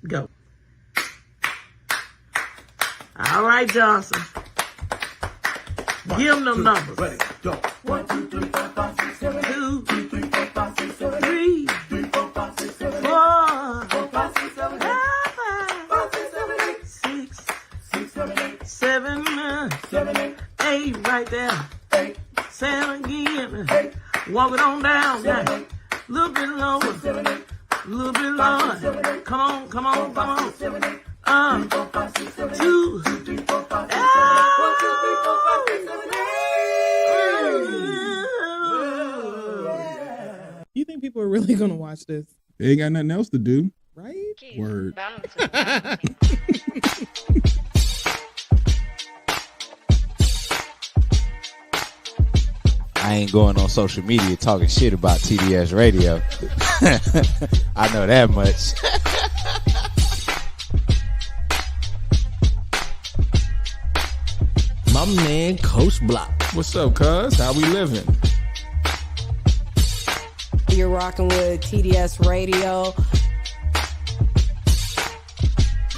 Go. All right, Johnson. Give them the numbers. Ready, go. 1, 2, 3, 4, 5, 6, 7, 2, 3, 4, 5, 6, 7, 3, 3, 4, 5, 6, 7, 4, 4, 5, 6, 7, 8, 5, 6, 7, 8, 6, 6, 7, 8, 7, 7, 8, 8 right there. 8, 7 again. 8, Walk it on down. 7, 8, Little bit lower. 7, 8, A little bit 5, 6, 7, lower. 8, Come on, come on, 4, come 5, on. 6, 7, 8, 3, 4, 5, 6, 7, 8, 2, 2, 3, 4, 5, 6, 7, 8, 1, 2, 3, 4, 5, 6, 7, 8. You think people are really gonna watch this, They ain't got nothing else to do. right? Word. I ain't going on social media talking shit about TDS radio. I know that much. My man, Coach Block. What's up, cuz? How we living? You're rocking with TDS Radio.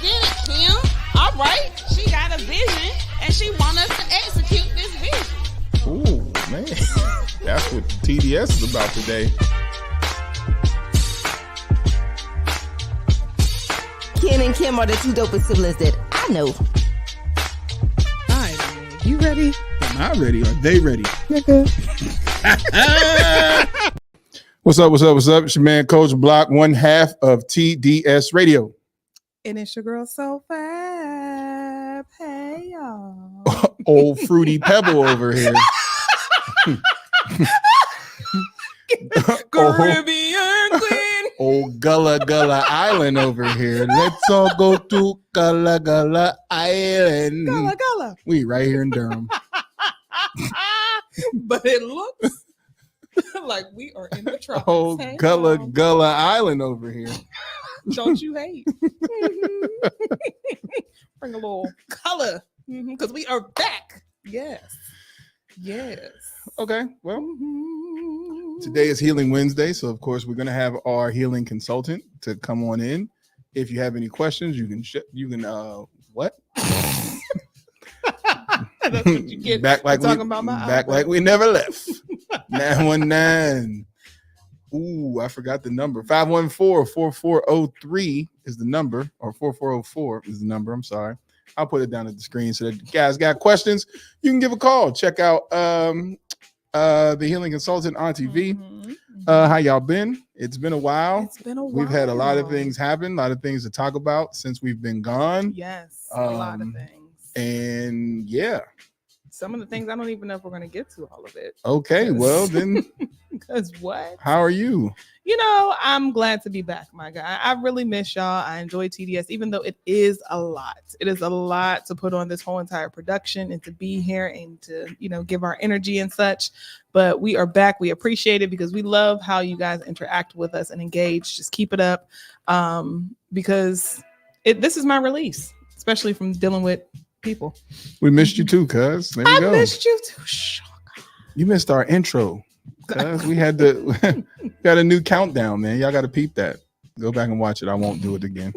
Get it, Kim. All right. She got a vision, and she want us to execute this vision. Ooh, man. That's what TDS is about today. Ken and Kim are the two dopest siblings that I know. All right, man. You ready? Am I ready? Are they ready? What's up? What's up? What's up? It's your man, Coach Block, one half of TDS Radio. And it's your girl, So Fab. Hey, y'all. Old Fruity Pebble over here. Caribbean Queen. Old Gullah Gullah Island over here. Let's all go to Gullah Gullah Island. Gullah, gullah. We right here in Durham. But it looks like we are in the tropics. Old Hey, Gullah y'all. Gullah Island over here. Don't you hate? Bring a little color because we are back. Yes. Yes. Okay, well, today is Healing Wednesday, so of course we're going to have our healing consultant to come on in. If you have any questions, you can what? That's what you get. Back like talking about my back like we never left. 919. Ooh, I forgot the number. 514-4403 is the number, or 4404 is the number. I'm sorry. I'll put it down at the screen so that you guys got questions. You can give a call. Check out the healing consultant, Auntie V. How y'all been? It's been a while. It's been a while. We've had a lot of things happen, a lot of things to talk about since we've been gone. Yes, a lot of things. And yeah. Some of the things I don't even know if we're going to get to all of it. Okay, well then. Because what? How are you? You know, I'm glad to be back, my guy. I really miss y'all. I enjoy TDS, even though it is a lot. It is a lot to put on this whole entire production and to be here and to, you know, give our energy and such. But we are back. We appreciate it because we love how you guys interact with us and engage. Just keep it up because this is my release, especially from dealing with people. We missed you too, cuz. There you go. I missed you too. You missed our intro. Cuz we had got a new countdown, man. Y'all got to peep that. Go back and watch it. I won't do it again.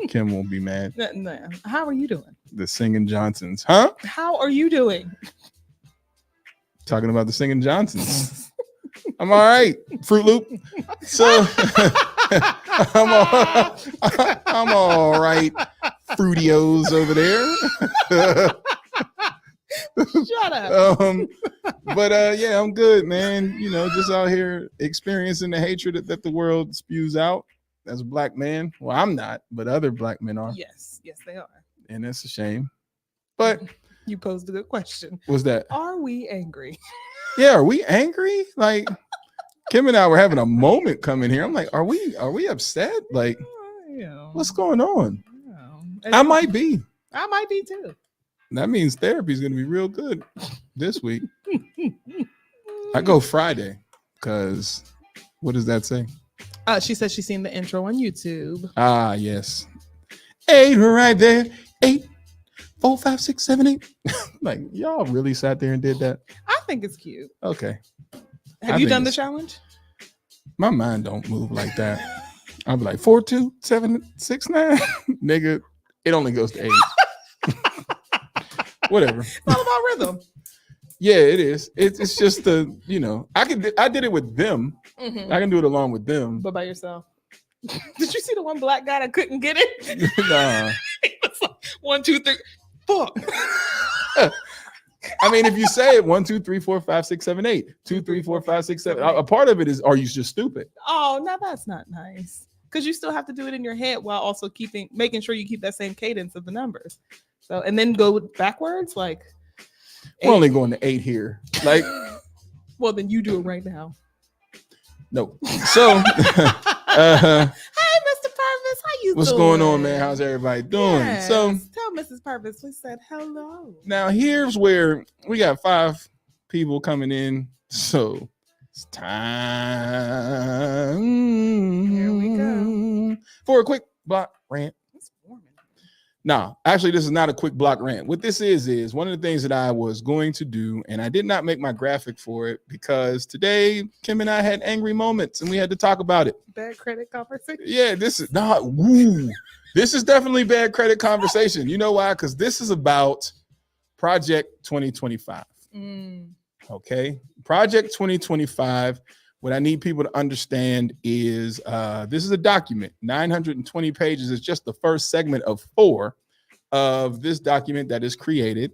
Kim won't be mad. No. How are you doing? The Singing Johnsons. Huh? How are you doing? Talking about the Singing Johnsons. I'm all right. Fruit Loop. So I'm all right. Fruitios over there. Shut up. Yeah, I'm good, man. You know, just out here experiencing the hatred that the world spews out as a black man. Well, I'm not, but other black men are. Yes, they are. And that's a shame. But you posed a good question. What's that? Are we angry? Yeah, are we angry? Like Kim and I were having a moment coming here. I'm like, are we upset? Like, what's going on? I might be. I might be too. That means therapy is going to be real good this week. I go Friday because what does that say? She said she's seen the intro on YouTube. Ah, yes. 8 right there. 8, 4, 5, 6, 7, 8. Like, y'all really sat there and did that? I think it's cute. Okay. Have you done the challenge? My mind don't move like that. I'll be like 42769. Nigga, it only goes to 8. Whatever. It's all about rhythm. Yeah, it is. It's just the, I did it with them. Mhm. I can do it along with them. But by yourself. Did you see the one black guy that couldn't get it? Nah. It was like 1, 2, 3, 4. I mean, if you say it 1, 2, 3, 4, 5, 6, 7, 8, 2, 3, 4, 5, 6, 7. A part of it is, are you just stupid? Oh, now that's not nice. Because you still have to do it in your head while also making sure you keep that same cadence of the numbers. So, and then go backwards, like. We're only going to 8 here. Like, well, then you do it right now. No. So, hey, Mr. Purvis, how you what's doing? going on, man? How's everybody doing? Yes. So, tell Mrs. Purvis we said hello. Now here's where we got 5 people coming in. So it's time. Here we go. For a quick block rant. It's warm. No, actually, this is not a quick block rant. What this is one of the things that I was going to do, and I did not make my graphic for it because today Kim and I had angry moments and we had to talk about it. Bad credit conversation. Yeah, this is not woo. This is definitely bad credit conversation. You know why? Because this is about Project 2025. Okay, Project 2025. What I need people to understand is this is a document, 920 pages. Is just the first segment of 4 of this document that is created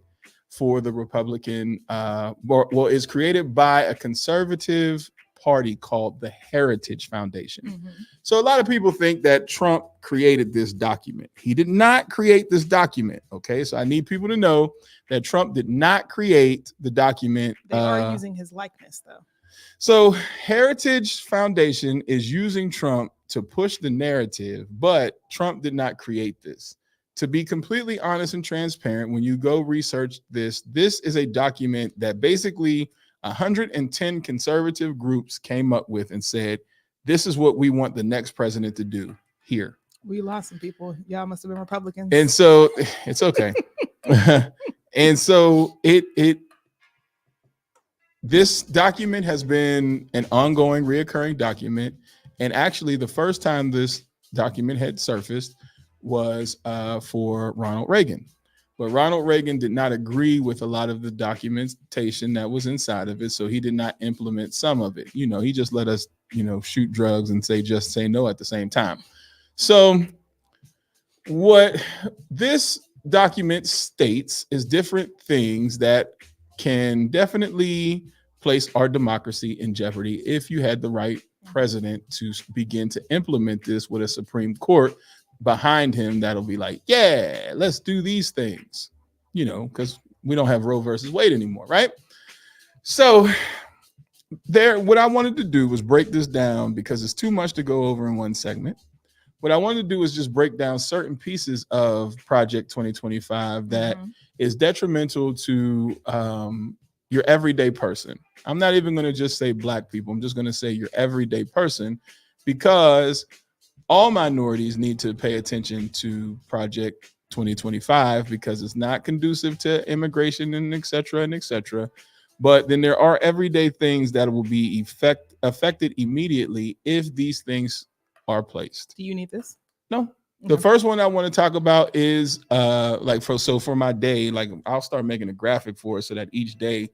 for the Republican, is created by a conservative party called the Heritage Foundation. Mm-hmm. So a lot of people think that Trump created this document. He did not create this document. Okay, so I need people to know that Trump did not create the document. They are using his likeness, though. So Heritage Foundation is using Trump to push the narrative, but Trump did not create this. To be completely honest and transparent, when you go research this is a document that basically 110 conservative groups came up with and said, this is what we want the next president to do here. We lost some people. Y'all must have been Republicans. And so it's okay. And so this document has been an ongoing, reoccurring document. And actually, the first time this document had surfaced was for Ronald Reagan. But Ronald Reagan did not agree with a lot of the documentation that was inside of it. So he did not implement some of it. He just let us, shoot drugs and say no at the same time. So what this document states is different things that can definitely place our democracy in jeopardy if you had the right president to begin to implement this with a Supreme Court behind him that'll be like, yeah, let's do these things, because we don't have Roe versus Wade anymore, right? So what I wanted to do was break this down because it's too much to go over in one segment. What I wanted to do is just break down certain pieces of Project 2025 that is detrimental to your everyday person. I'm not even going to just say Black people. I'm just going to say your everyday person, because all minorities need to pay attention to Project 2025 because it's not conducive to immigration and et cetera. But then there are everyday things that will be affected immediately if these things are placed. Do you need this? No. The first one I want to talk about is for my day, like I'll start making a graphic for it so that each day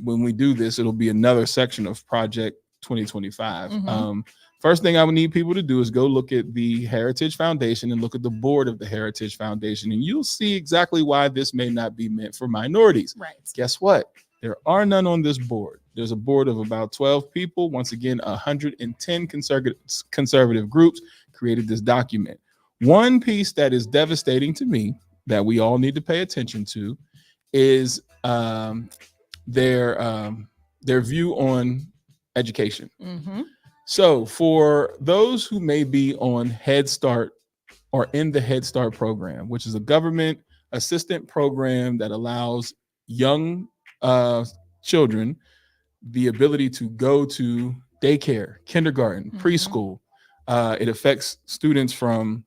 when we do this, it'll be another section of Project 2025. First thing I would need people to do is go look at the Heritage Foundation and look at the board of the Heritage Foundation, and you'll see exactly why this may not be meant for minorities. Right. Guess what? There are none on this board. There's a board of about 12 people. Once again, 110 conservative groups created this document. One piece that is devastating to me that we all need to pay attention to is their view on education. So for those who may be on Head Start or in the Head Start program, which is a government assistant program that allows young children the ability to go to daycare, kindergarten, preschool. It affects students from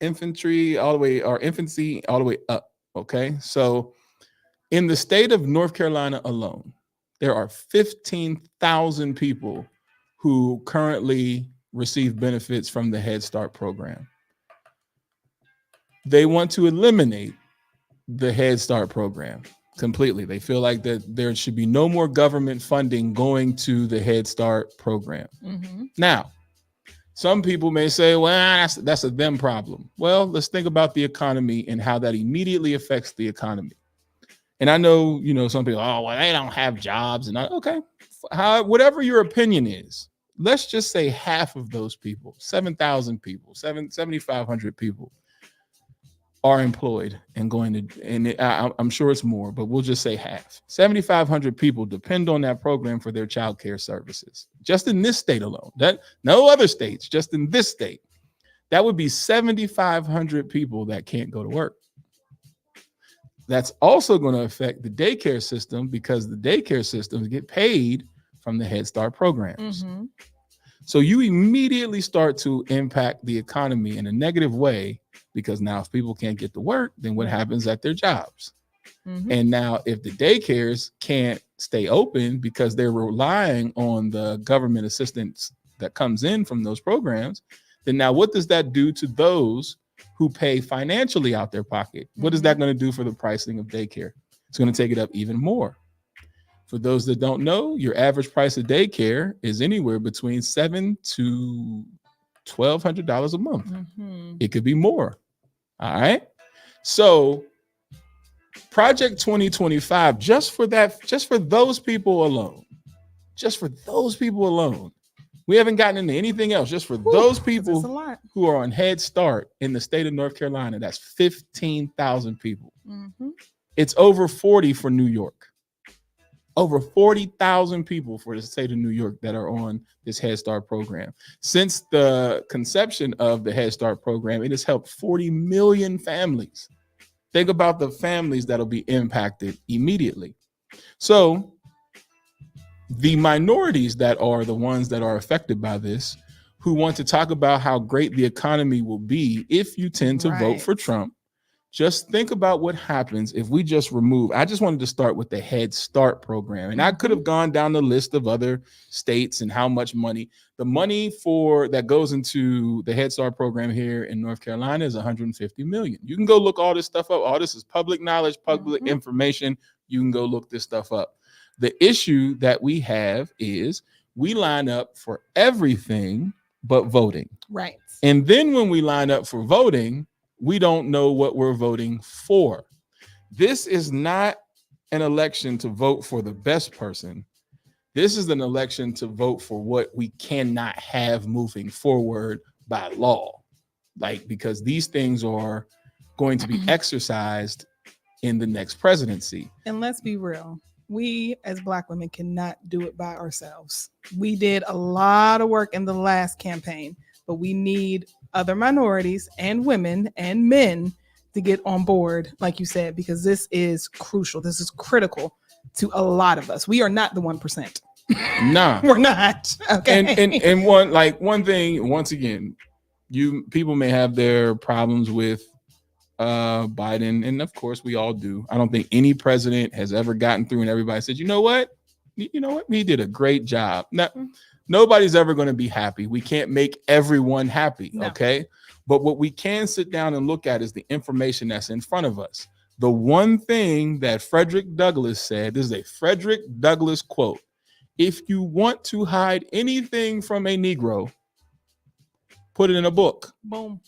infancy all the way up. Okay. So in the state of North Carolina alone, there are 15,000 people who currently receive benefits from the Head Start program. They want to eliminate the Head Start program completely. They feel like that there should be no more government funding going to the Head Start program. Mm-hmm. Now, some people may say, well, that's a them problem. Well, let's think about the economy and how that immediately affects the economy. And I know, some people, oh, well, they don't have jobs. And okay, whatever your opinion is, let's just say half of those people, 7,000 people, 7,500 people are employed and going to, and I'm sure it's more, but we'll just say half. 7,500 people depend on that program for their child care services, just in this state alone. That no other states, just in this state. That would be 7,500 people that can't go to work. That's also going to affect the daycare system because the daycare systems get paid from the Head Start programs. Mm-hmm. So you immediately start to impact the economy in a negative way because now if people can't get to work, then what happens at their jobs? Mm-hmm. And now if the daycares can't stay open because they're relying on the government assistance that comes in from those programs, then now what does that do to those who pay financially out their pocket? Mm-hmm. What is that going to do for the pricing of daycare? It's going to take it up even more. For those that don't know, your average price of daycare is anywhere between $700 to $1,200 a month. Mm-hmm. It could be more. All right. So Project 2025, just for those people alone, we haven't gotten into anything else. Just for those people who are on Head Start in the state of North Carolina, that's 15,000 people. Mm-hmm. It's over 40 for New York. Over 40,000 people for the state of New York that are on this Head Start program. Since the conception of the Head Start program, it has helped 40 million families. Think about the families that'll be impacted immediately. So the minorities that are the ones that are affected by this, who want to talk about how great the economy will be if you tend to vote for Trump, just think about what happens if we just remove. I just wanted to start with the Head Start program. And I could have gone down the list of other states and how much money. The money that goes into the Head Start program here in North Carolina is $150 million. You can go look all this stuff up. All this is public knowledge, public information. You can go look this stuff up. The issue that we have is we line up for everything but voting. Right. And then when we line up for voting, we don't know what we're voting for. This is not an election to vote for the best person. This is an election to vote for what we cannot have moving forward by law. Because these things are going to be exercised in the next presidency. And let's be real. We as Black women cannot do it by ourselves. We did a lot of work in the last campaign, but we need other minorities and women and men to get on board, like you said, because this is crucial. This is critical to a lot of us. We are not the 1%. Nah, we're not. Okay. And one thing, once again, people may have their problems with Biden, and of course we all do. I don't think any president has ever gotten through and everybody said, you know what, he did a great job. Now, nobody's ever going to be happy. We can't make everyone happy, okay? But what we can sit down and look at is the information that's in front of us. The one thing that Frederick Douglass said, this is a Frederick Douglass quote: if you want to hide anything from a Negro, put it in a book. Boom.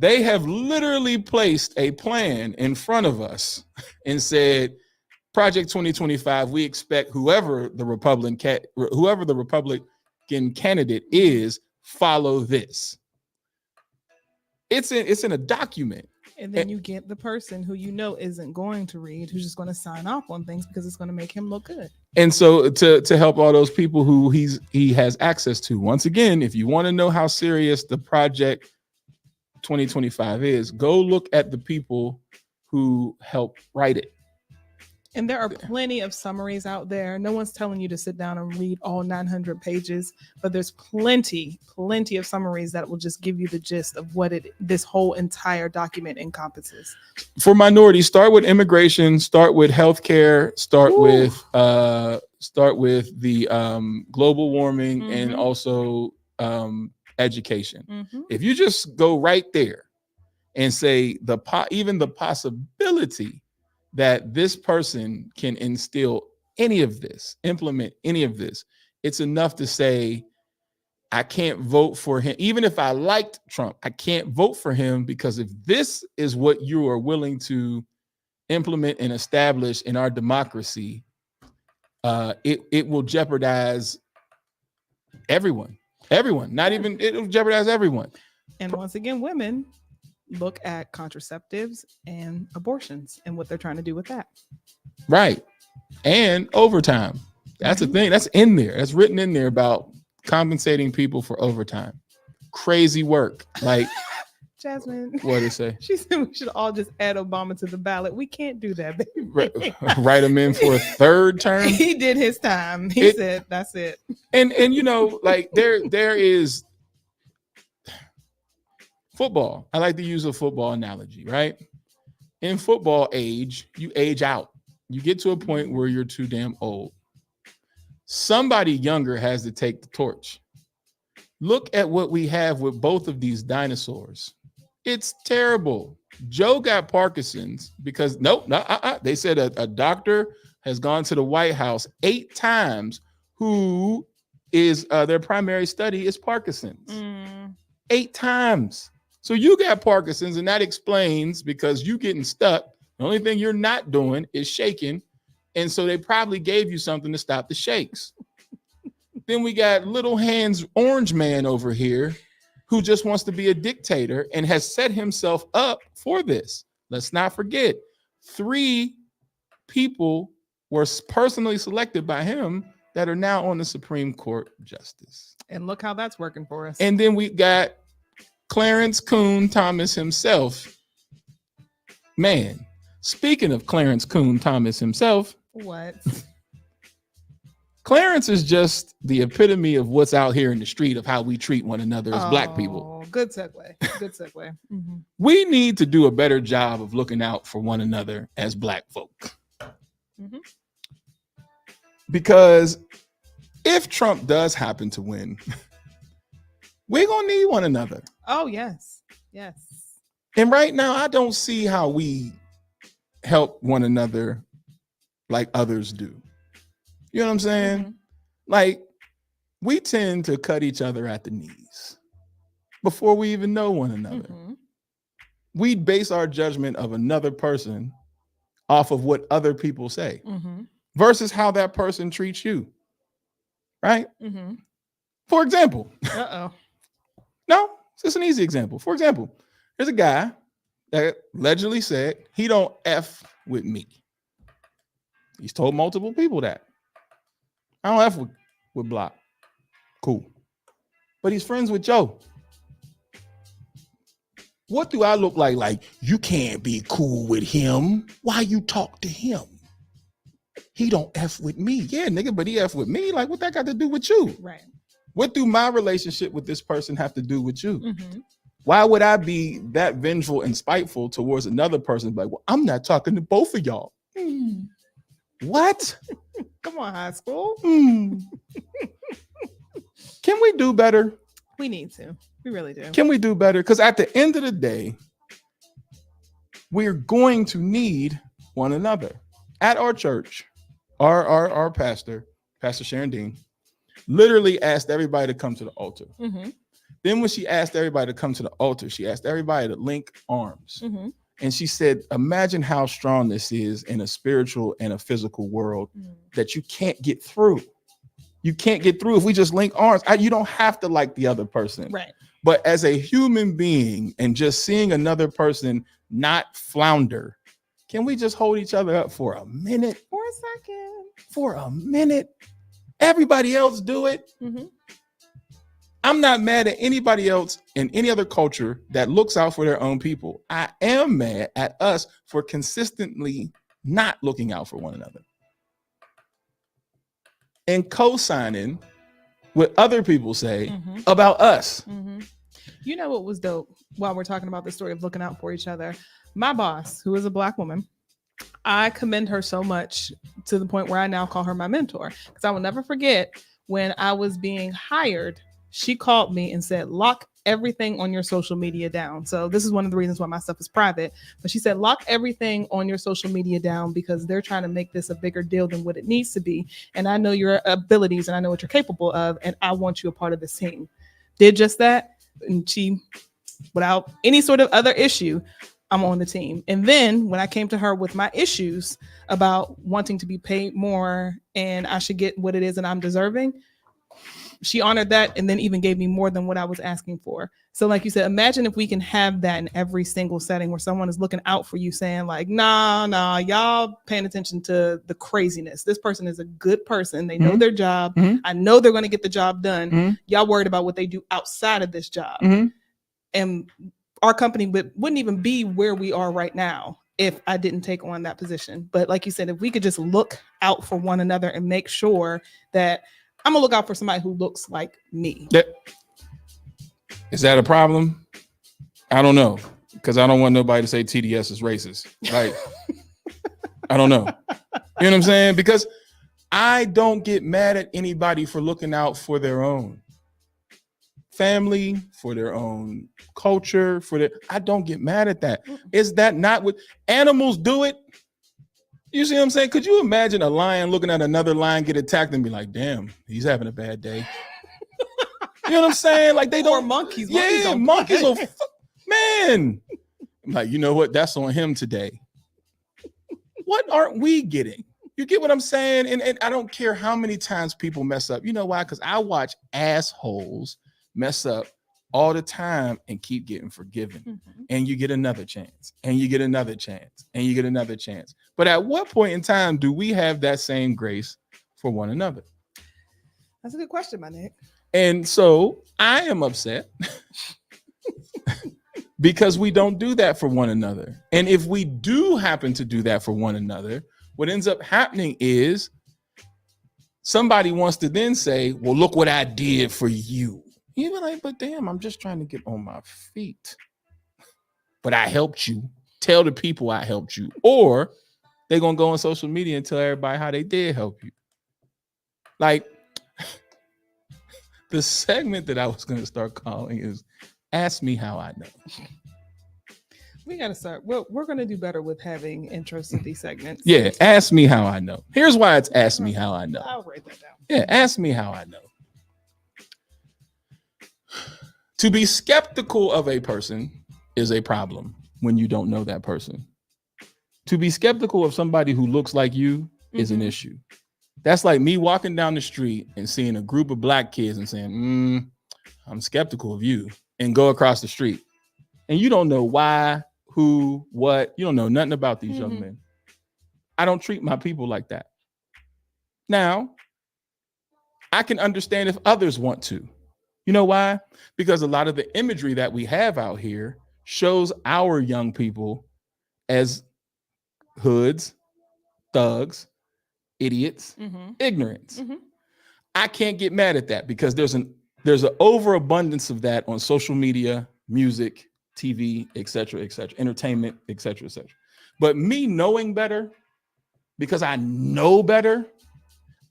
They have literally placed a plan in front of us and said, Project 2025, we expect whoever the Republican candidate is, follow this. It's in a document. And then you get the person who isn't going to read, who's just going to sign off on things because it's going to make him look good. And so to help all those people who he has access to, once again, if you want to know how serious the Project 2025 is, go look at the people who helped write it. And there are plenty of summaries out there. No one's telling you to sit down and read all 900 pages, but there's plenty of summaries that will just give you the gist of what this whole entire document encompasses. For minorities, start with immigration, start with healthcare, start with the global warming, and also education. Mhm. If you just go right there and say even the possibility that this person can instill any of this, implement any of this, it's enough to say, I can't vote for him. Even if I liked Trump, I can't vote for him because if this is what you are willing to implement and establish in our democracy, it will jeopardize everyone. Not even, it'll jeopardize everyone. And once again, women look at contraceptives and abortions and what they're trying to do with that. Right. And overtime. That's a thing. That's in there. That's written in there about compensating people for overtime. Crazy work. Like Jasmine. What did it say? She said we should all just add Obama to the ballot. We can't do that, baby. Write him in for a third term. He did his time. He said that's it. And you know, like there is football. I like to use a football analogy, right? In football age, you age out. You get to a point where you're too damn old. Somebody younger has to take the torch. Look at what we have with both of these dinosaurs. It's terrible. Joe got Parkinson's because they said a doctor has gone to the White House 8 times who is their primary study is Parkinson's. 8 times. So you got Parkinson's, and that explains because you getting stuck. The only thing you're not doing is shaking. And so they probably gave you something to stop the shakes. Then we got little hands orange man over here who just wants to be a dictator and has set himself up for this. Let's not forget, 3 people were personally selected by him that are now on the Supreme Court justice. And look how that's working for us. And then we got Clarence Coon Thomas himself. Man, speaking of Clarence Coon Thomas himself. What? Clarence is just the epitome of what's out here in the street of how we treat one another as black people. Good segue. Good segue. Mm-hmm. We need to do a better job of looking out for one another as black folk. Mm-hmm. Because if Trump does happen to win, we're going to need one another. Oh, yes. Yes. And right now, I don't see how we help one another like others do. You know what I'm saying? Mm-hmm. Like, we tend to cut each other at the knees before we even know one another. Mm-hmm. We base our judgment of another person off of what other people say versus how that person treats you. Right? Mm-hmm. For example. No, it's just an easy example. For example, there's a guy that allegedly said he don't F with me. He's told multiple people that. I don't F with Block. Cool. But he's friends with Joe. What do I look like? Like, you can't be cool with him. Why you talk to him? He don't F with me. Yeah, nigga, but he F with me. Like, what that got to do with you? Right. What do my relationship with this person have to do with you? Mm-hmm. Why would I be that vengeful and spiteful towards another person? Like, well, I'm not talking to both of y'all. What? Come on, high school. Can we do better? We need to. We really do. Can we do better? Because at the end of the day, we're going to need one another. At our church, our pastor, Pastor Sharon Dean, literally asked everybody to come to the altar. Mm-hmm. Then when she asked everybody to come to the altar, she asked everybody to link arms. Mm-hmm. And she said, imagine how strong this is in a spiritual and a physical world that you can't get through. You can't get through if we just link arms. You don't have to like the other person. Right. But as a human being and just seeing another person not flounder, can we just hold each other up for a minute? For a second. For a minute. Everybody else do it. Mm-hmm. I'm not mad at anybody else in any other culture that looks out for their own people. I am mad at us for consistently not looking out for one another and co-signing what other people say about us. Mm-hmm. You know what was dope while we're talking about the story of looking out for each other? My boss, who is a Black woman, I commend her so much to the point where I now call her my mentor, because I will never forget when I was being hired She called me and said, lock everything on your social media down. So this is one of the reasons why my stuff is private. But she said, lock everything on your social media down because they're trying to make this a bigger deal than what it needs to be. And I know your abilities and I know what you're capable of. And I want you a part of this team. Did just that. And she, without any sort of other issue, I'm on the team. And then when I came to her with my issues about wanting to be paid more and I should get what it is that I'm deserving, she honored that and then even gave me more than what I was asking for. So like you said, imagine if we can have that in every single setting where someone is looking out for you saying like, nah, y'all paying attention to the craziness. This person is a good person. They know their job. I know they're going to get the job done. Y'all worried about what they do outside of this job. And our company wouldn't even be where we are right now if I didn't take on that position. But like you said, if we could just look out for one another and make sure that I'm gonna look out for somebody who looks like me. Is that a problem? I don't know, because I don't want nobody to say TDS is racist. Like, I don't know. You know what I'm saying? Because I don't get mad at anybody for looking out for their own family, for their own culture, I don't get mad at that. Is that not what animals do it? You see what I'm saying? Could you imagine a lion looking at another lion get attacked and be like, damn, he's having a bad day? You know what I'm saying? Like they don't. Or monkeys. Monkeys will, man. I'm like, you know what? That's on him today. What aren't we getting? You get what I'm saying? And I don't care how many times people mess up. You know why? Because I watch assholes mess up all the time and keep getting forgiven. And you get another chance, and you get another chance, and you get another chance. But at what point in time do we have that same grace for one another? That's a good question, my Nick. And so I am upset because we don't do that for one another. And if we do happen to do that for one another, what ends up happening is somebody wants to then say, well, look what I did for you. You'd be like, but damn, I'm just trying to get on my feet. But I helped you. Tell the people I helped you. Or they're going to go on social media and tell everybody how they did help you. Like, the segment that I was going to start calling is Ask Me How I Know. We got to start. Well, we're going to do better with having intros to these segments. Yeah, Ask Me How I Know. Here's why it's Ask Me How I Know. I'll write that down. Yeah, Ask Me How I Know. To be skeptical of a person is a problem when you don't know that person. To be skeptical of somebody who looks like you is an issue. That's like me walking down the street and seeing a group of black kids and saying, I'm skeptical of you, and go across the street. And you don't know why, who, what. You don't know nothing about these young men. I don't treat my people like that. Now, I can understand if others want to. You know why? Because a lot of the imagery that we have out here shows our young people as hoods, thugs, idiots, ignorance. I can't get mad at that because there's an overabundance of that on social media, music, TV, etc., entertainment, etc. But me knowing better, because I know better,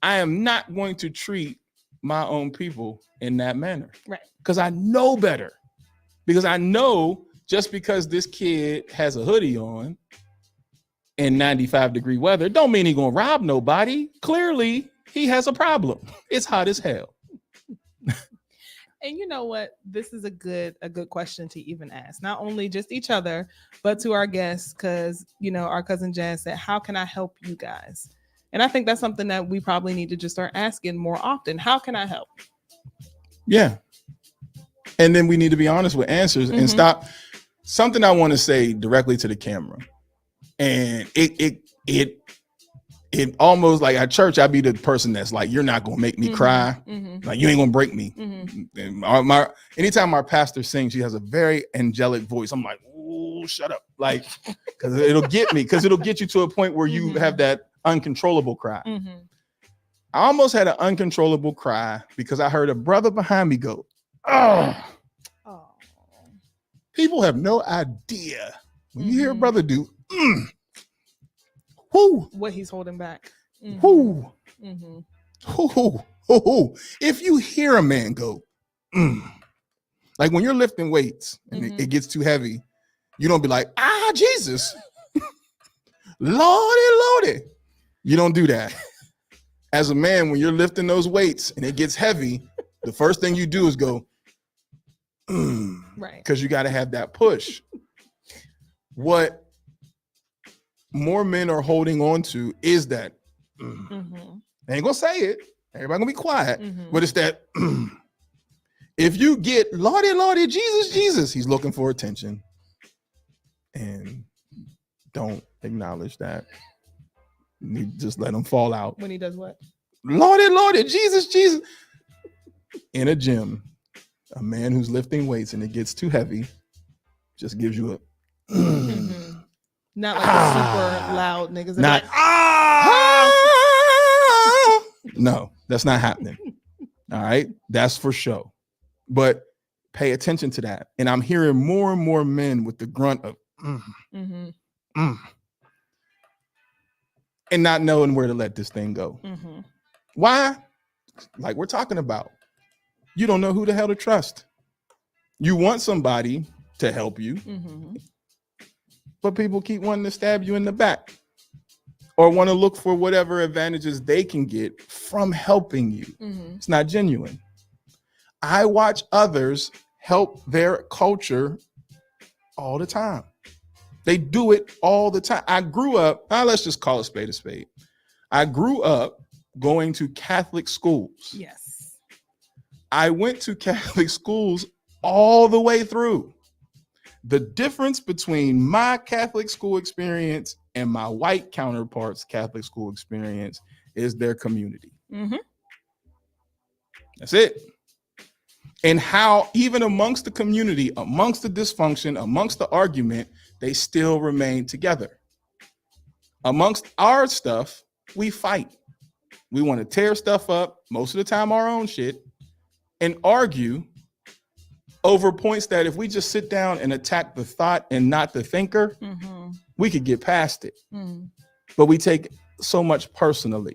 I am not going to treat my own people in that manner. Right. Because I know better. Because I know just because this kid has a hoodie on in 95-degree weather, don't mean he's gonna rob nobody. Clearly, he has a problem. It's hot as hell. And you know what? This is a good question to even ask. Not only just each other, but to our guests, because our cousin Jazz said, how can I help you guys? And I think that's something that we probably need to just start asking more often. How can I help? Yeah. And then we need to be honest with answers and stop. Something I want to say directly to the camera. And it almost like at church, I'd be the person that's like, you're not gonna make me cry. Like you ain't gonna break me. And anytime our pastor sings, she has a very angelic voice. I'm like, oh, shut up. Like, because it'll get me, because it'll get you to a point where you have that uncontrollable cry. I almost had an uncontrollable cry because I heard a brother behind me go, oh. People have no idea when you hear a brother do what he's holding back. If you hear a man go, Like when you're lifting weights and it gets too heavy, you don't be like, Jesus, Lordy. You don't do that. As a man, when you're lifting those weights and it gets heavy, the first thing you do is go, right? Because you got to have that push. What more men are holding on to is that. They ain't gonna say it. Everybody gonna be quiet. But it's that. If you get Lordy, Jesus, he's looking for attention, and don't acknowledge that. You just let him fall out. When he does what? Lordy, Jesus. In a gym, a man who's lifting weights and it gets too heavy just gives you a not like a super loud niggas. Not no, that's not happening. All right, that's for show. But pay attention to that. And I'm hearing more and more men with the grunt of and not knowing where to let this thing go. Why? Like we're talking about, you don't know who the hell to trust. You want somebody to help you, but people keep wanting to stab you in the back or want to look for whatever advantages they can get from helping you. It's not genuine. I watch others help their culture all the time. They do it all the time. I grew up, let's just call a spade a spade. I grew up going to Catholic schools. Yes. I went to Catholic schools all the way through. The difference between my Catholic school experience and my white counterparts' Catholic school experience is their community. That's it. And how even amongst the community, amongst the dysfunction, amongst the argument, they still remain together. Amongst our stuff, we fight. We want to tear stuff up, most of the time our own shit, and argue over points that if we just sit down and attack the thought and not the thinker, we could get past it. But we take so much personally.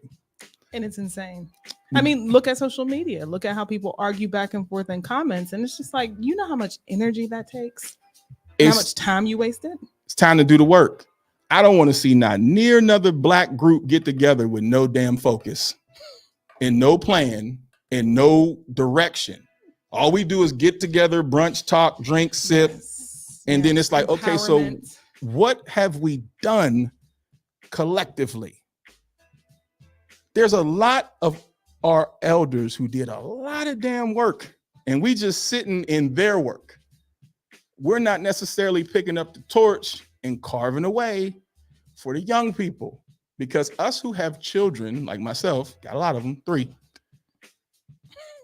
And it's insane. I mean, look at social media. Look at how people argue back and forth in comments. And it's just like, you know how much energy that takes? How much time you wasted? It's time to do the work. I don't want to see not near another black group get together with no damn focus and no plan and no direction. All we do is get together, brunch, talk, drink, sip. And then it's like, okay, so what have we done collectively? There's a lot of our elders who did a lot of damn work and we just sitting in their work. We're not necessarily picking up the torch and carving away for the young people, because us who have children like myself, got a lot of them, 3.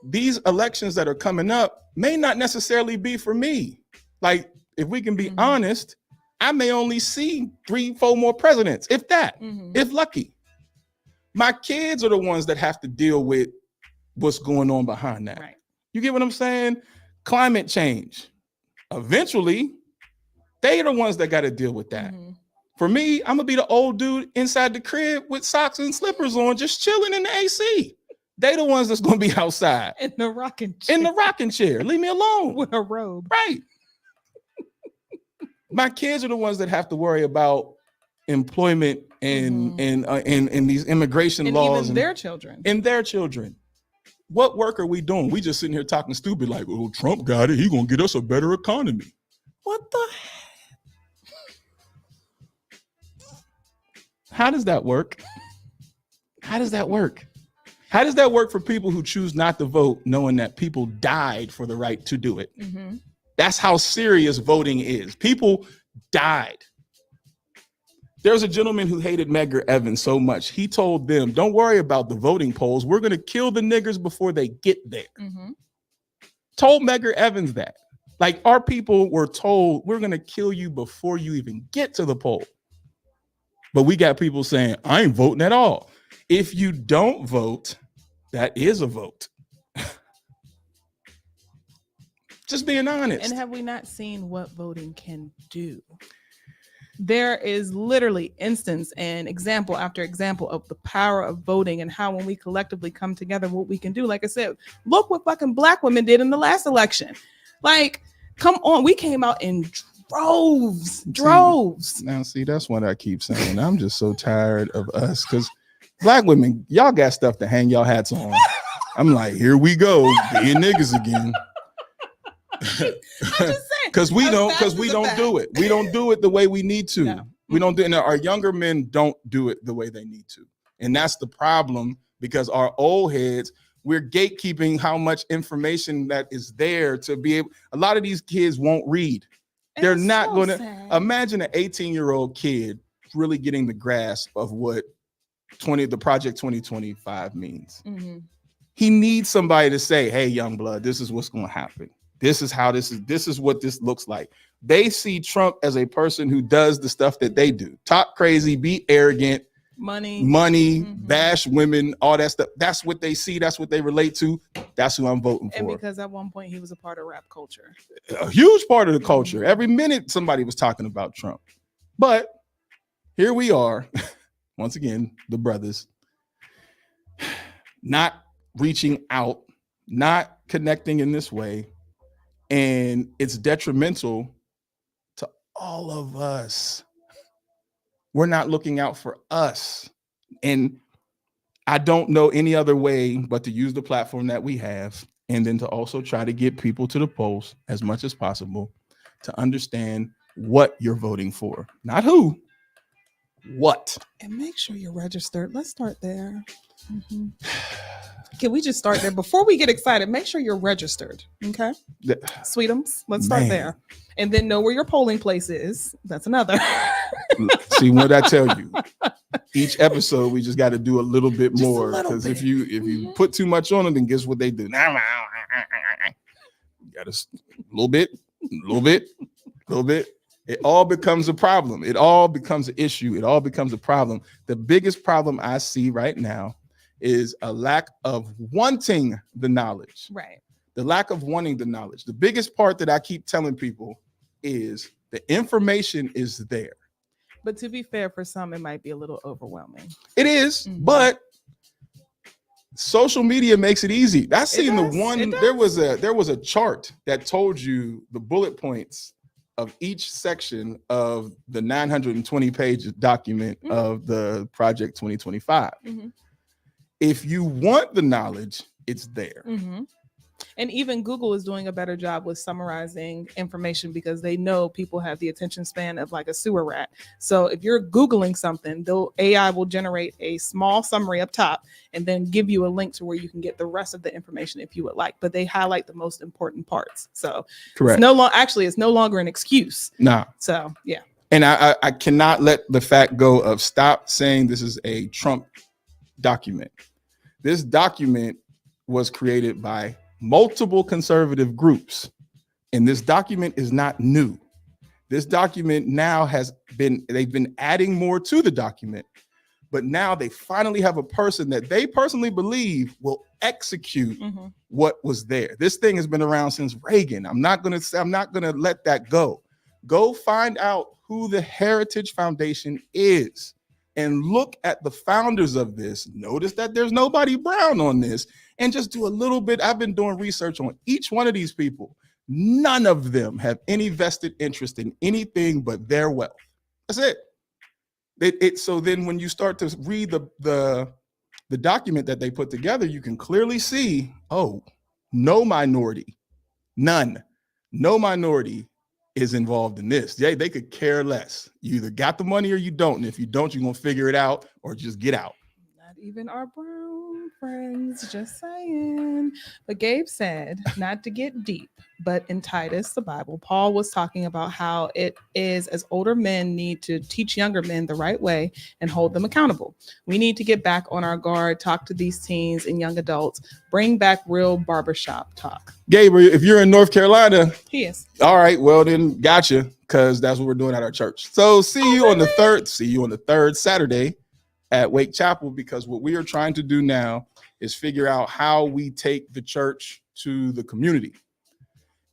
These elections that are coming up may not necessarily be for me. Like, if we can be honest, I may only see 3-4 more presidents, if that, if lucky. My kids are the ones that have to deal with what's going on behind that. Right. You get what I'm saying? Climate change. Eventually, they are the ones that got to deal with that. For me, I'm gonna be the old dude inside the crib with socks and slippers on, just chilling in the AC. They the ones that's gonna be outside in the rocking chair. Leave me alone with a robe. Right. My kids are the ones that have to worry about employment and these immigration and laws even their children. And their children. What work are we doing? We just sitting here talking stupid like, oh, Trump got it. He gonna get us a better economy. What the heck? How does that work? How does that work? How does that work for people who choose not to vote, knowing that people died for the right to do it? That's how serious voting is. People died. There's a gentleman who hated Medgar Evans so much. He told them, don't worry about the voting polls. We're going to kill the niggers before they get there. Told Medgar Evans that. Like, our people were told, we're going to kill you before you even get to the poll. But we got people saying, I ain't voting at all. If you don't vote, that is a vote. Just being honest. And have we not seen what voting can do? there is literally instance and example after example of the power of voting and how when we collectively come together, what we can do. Like I said, look what fucking black women did in the last election. Like, come on, we came out in droves. Now, see, that's what I keep saying. I'm just so tired of us because black women, y'all got stuff to hang y'all hats on. I'm like, here we go, being niggas again. Because we don't do it. We don't do it the way we need to. No. We don't do it. And our younger men don't do it the way they need to. And that's the problem, because our old heads, we're gatekeeping how much information that is there to be able. A lot of these kids won't read. They're not so going to imagine an 18-year-old kid really getting the grasp of what the Project 2025 means. Mm-hmm. He needs somebody to say, hey, young blood, this is what's going to happen. This is how this is what this looks like. They see Trump as a person who does the stuff that they do. Talk crazy, be arrogant, money, mm-hmm. bash women, all that stuff. That's what they see. That's what they relate to. That's who I'm voting for. And because at one point he was a part of rap culture. A huge part of the culture. Every minute somebody was talking about Trump. But here we are, once again, the brothers, not reaching out, not connecting in this way. And it's detrimental to all of us. We're not looking out for us. And I don't know any other way but to use the platform that we have, and then to also try to get people to the polls as much as possible to understand what you're voting for. Not who, what. And make sure you're registered. Let's start there. Mm-hmm. Can we just start there before we get excited? Make sure you're registered. Okay. Sweetums. Let's start there. And then know where your polling place is. That's another. See, what I tell you, each episode, we just got to do a little bit more. Because if you put too much on it, then guess what they do? You got a little bit. It all becomes a problem. It all becomes an issue. It all becomes a problem. The biggest problem I see right now is a lack of wanting the knowledge. Right. The lack of wanting the knowledge. The biggest part that I keep telling people is the information is there. But to be fair, for some, it might be a little overwhelming. It is, mm-hmm. But social media makes it easy. I seen there was a chart that told you the bullet points of each section of the 920-page document mm-hmm. of the Project 2025. Mm-hmm. If you want the knowledge, it's there. Mm-hmm. And even Google is doing a better job with summarizing information because they know people have the attention span of like a sewer rat. So if you're Googling something, AI will generate a small summary up top and then give you a link to where you can get the rest of the information if you would like. But they highlight the most important parts. So correct. It's no longer an excuse. Nah. So yeah. And I cannot let the fact go of stop saying this is a Trump document. This document was created by multiple conservative groups, and this document is not new. This document now they've been adding more to the document, but now they finally have a person that they personally believe will execute mm-hmm. what was there. This thing has been around since Reagan. I'm not gonna let that go. Go find out who the Heritage Foundation is and look at the founders of this. Notice that there's nobody brown on this, and just do a little bit. I've been doing research on each one of these people. None of them have any vested interest in anything but their wealth. That's it. So then when you start to read the document that they put together, you can clearly see, no minority is involved in this. They could care less. You either got the money or you don't. And if you don't, you're going to figure it out or just get out. Not even our brown friends, just saying. But Gabe said, not to get deep, but in Titus, the Bible, Paul was talking about how it is as older men need to teach younger men the right way and hold them accountable. We need to get back on our guard, talk to these teens and young adults, bring back real barbershop talk. Gabriel, if you're in North Carolina, he is. All right, well then gotcha, because that's what we're doing at our church. So see you on the third Saturday at Wake Chapel, because what we are trying to do now is figure out how we take the church to the community.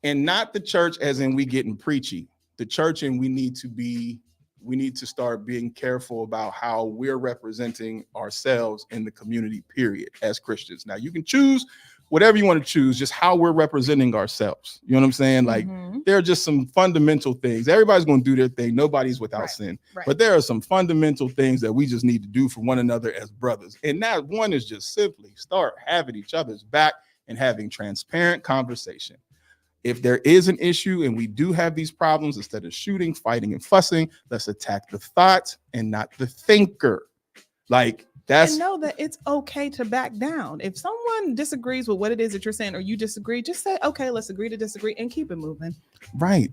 And not the church as in we getting preachy, the church and we need to be we need to start being careful about how we're representing ourselves in the community, period, as Christians. Now, you can choose whatever you want to choose, just how we're representing ourselves. You know what I'm saying? Like, there are just some fundamental things. Everybody's going to do their thing. Nobody's without sin. Right. But there are some fundamental things that we just need to do for one another as brothers. And that one is just simply start having each other's back and having transparent conversation. If there is an issue and we do have these problems, instead of shooting, fighting, and fussing, let's attack the thought and not the thinker. Like, and know that it's okay to back down. If someone disagrees with what it is that you're saying, or you disagree, just say, okay, let's agree to disagree and keep it moving. Right.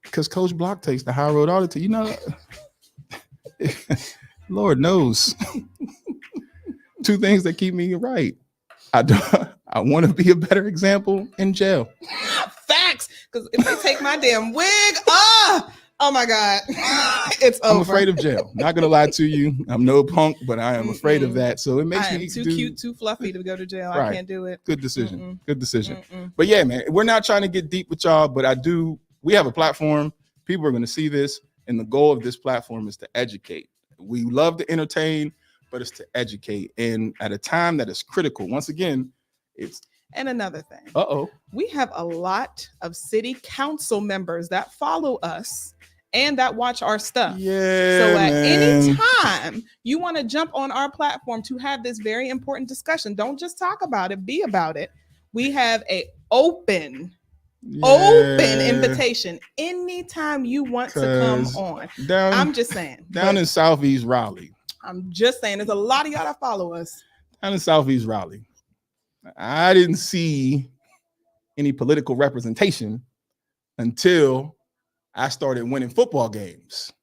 Because Coach Block takes the high road all the time. You know, Lord knows. Two things that keep me right. I want to be a better example in jail. Facts. Because if they take my damn wig, oh my God, it's over. I'm afraid of jail. Not gonna lie to you. I'm no punk, but I am afraid of that. So it makes me too cute, too fluffy to go to jail. Right. I can't do it. Good decision. Good decision. But yeah, man, we're not trying to get deep with y'all, but we have a platform. People are going to see this, and the goal of this platform is to educate. We love to entertain, but it's to educate, and at a time that is critical. Once again, and another thing. We have a lot of city council members that follow us and that watch our stuff. Yeah. So at any time you want to jump on our platform to have this very important discussion, don't just talk about it, be about it. We have a open invitation anytime you want to come on. I'm just saying. Down in Southeast Raleigh. I'm just saying, there's a lot of y'all that follow us. Down in Southeast Raleigh. I didn't see any political representation until I started winning football games.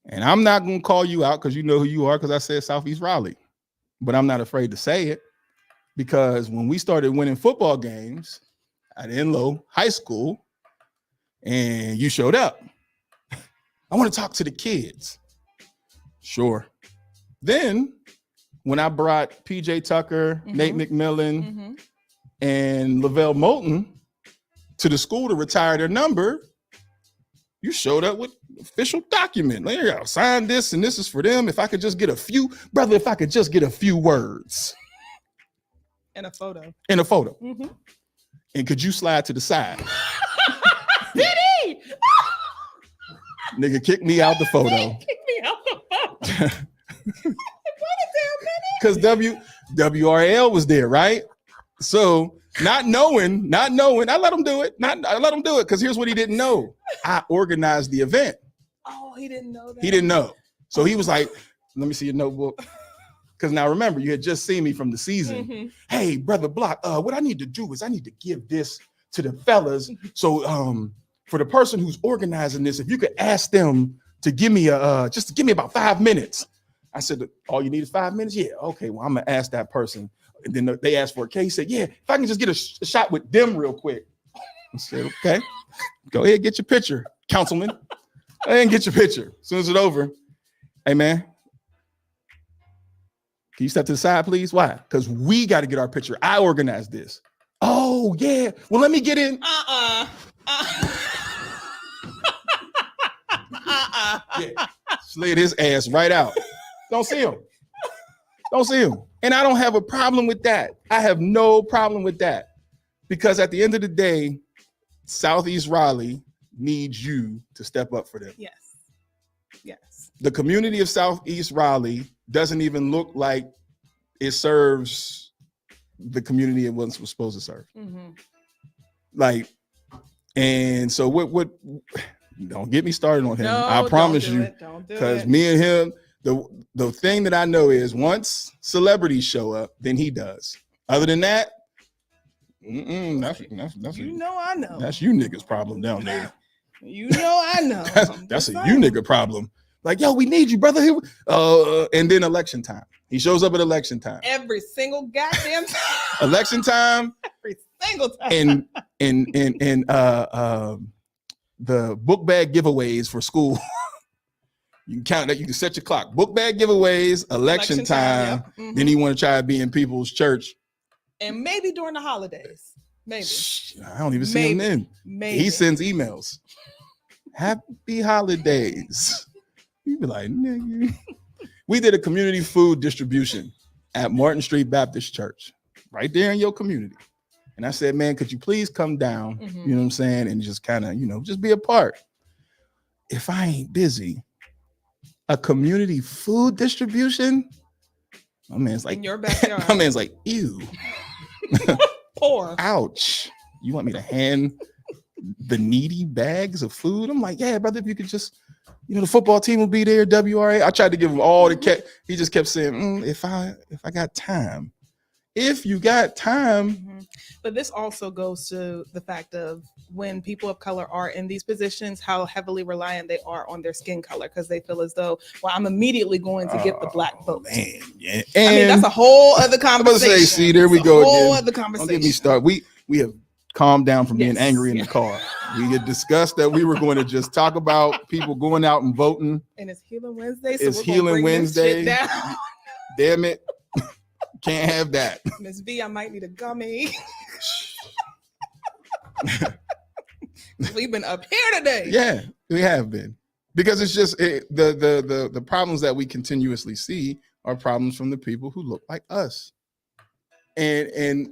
And I'm not going to call you out because you know who you are, because I said Southeast Raleigh. But I'm not afraid to say it, because when we started winning football games at Enloe High School and you showed up, I want to talk to the kids. Sure. Then when I brought PJ Tucker, Nate McMillan, and Lavelle Moulton to the school to retire their number, you showed up with official document. There you go. Sign this, and this is for them. If I could just get a few, brother, if I could just get a few words. And a photo. And could you slide to the side? Did he? Nigga kicked me out the photo. Kick me out the photo. Because WRL was there, right? So not knowing, I let him do it. I let him do it because here's what he didn't know. I organized the event. Oh, he didn't know that. He didn't know. So he was like, let me see your notebook. Because now remember, you had just seen me from the season. Hey, Brother Block, what I need to do is I need to give this to the fellas. So for the person who's organizing this, if you could ask them to give me just give me about 5 minutes. I said, all you need is 5 minutes? Yeah, okay, well, I'm gonna ask that person. And then they asked for a case. He said, yeah, if I can just get a shot with them real quick. I said, okay, go ahead, get your picture, councilman. Go ahead and get your picture. As soon as it's over, hey man, can you step to the side, please? Why? Because we got to get our picture. I organized this. Oh, yeah. Well, let me get in. Yeah. Slid his ass right out. Don't see him. And I don't have a problem with that. I have no problem with that. Because at the end of the day, Southeast Raleigh needs you to step up for them. Yes. The community of Southeast Raleigh doesn't even look like it serves the community it was supposed to serve. Like, and so what don't get me started on him. No, I promise you, because me and him, the thing that I know is once celebrities show up, then he does. Other than that, that's you know I know. That's you niggas' problem down there. You know I know. That's a you nigga problem. Like, yo, we need you, brother. Here, and then election time. He shows up at election time. Every single goddamn time. Election time. Every single time. And the book bag giveaways for school. You can count that. You can set your clock. Book bag giveaways, election time. Yep. Then you want to try to be in people's church. And maybe during the holidays. Maybe. I don't even see him then. Maybe. He sends emails. Happy holidays. You be like, nigga. We did a community food distribution at Martin Street Baptist Church, right there in your community. And I said, man, could you please come down, you know what I'm saying, and just kind of, just be a part. If I ain't busy, a community food distribution, my man's like, in your backyard. my man's like, ew. Poor. Ouch. You want me to hand the needy bags of food? I'm like, yeah, brother, if you could just, the football team will be there, WRA. I tried to give him all the he just kept saying, if I got time. If you got time. But this also goes to the fact of when people of color are in these positions, how heavily reliant they are on their skin color, because they feel as though, well, I'm immediately going to get the black vote. Man, yeah. I mean, that's a whole other conversation. I'm say, see, there we go whole again. Other conversation. Don't get me started. We have calmed down from being angry in the car. We had discussed that we were going to just talk about people going out and voting. And it's Healing Wednesday. So it's we're Healing Wednesday. Down. Damn it. Can't have that. Miss V, I might need a gummy. We've been up here today. Yeah, we have been. Because it's just the problems that we continuously see are problems from the people who look like us. And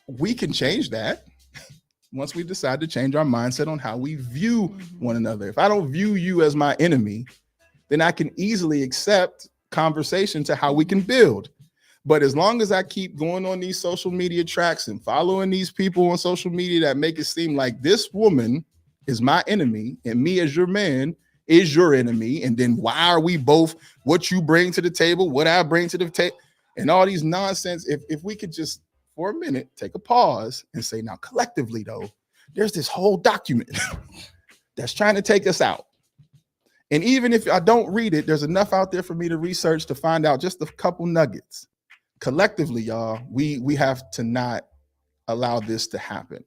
we can change that once we decide to change our mindset on how we view one another. If I don't view you as my enemy, then I can easily accept conversation to how we can build. But as long as I keep going on these social media tracks and following these people on social media that make it seem like this woman is my enemy and me as your man is your enemy, and then why are we both, what you bring to the table, what I bring to the table, and all these nonsense, if we could just for a minute take a pause and say, now collectively though, there's this whole document that's trying to take us out. And even if I don't read it, there's enough out there for me to research to find out just a couple nuggets. Collectively, y'all, we have to not allow this to happen.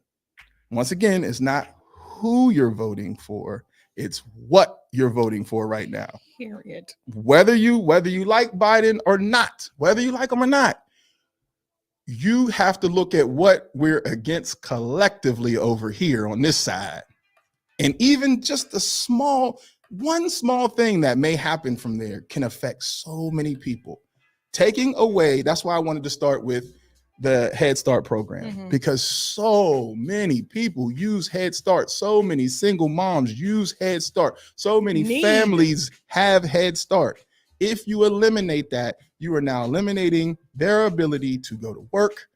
Once again, it's not who you're voting for, it's what you're voting for right now. Period. Whether you like Biden or not, whether you like him or not, you have to look at what we're against collectively over here on this side. And even just one small thing that may happen from there can affect so many people. Taking away, that's why I wanted to start with the Head Start program, because so many people use Head Start. So many single moms use Head Start. So many families have Head Start. If you eliminate that, you are now eliminating their ability to go to work.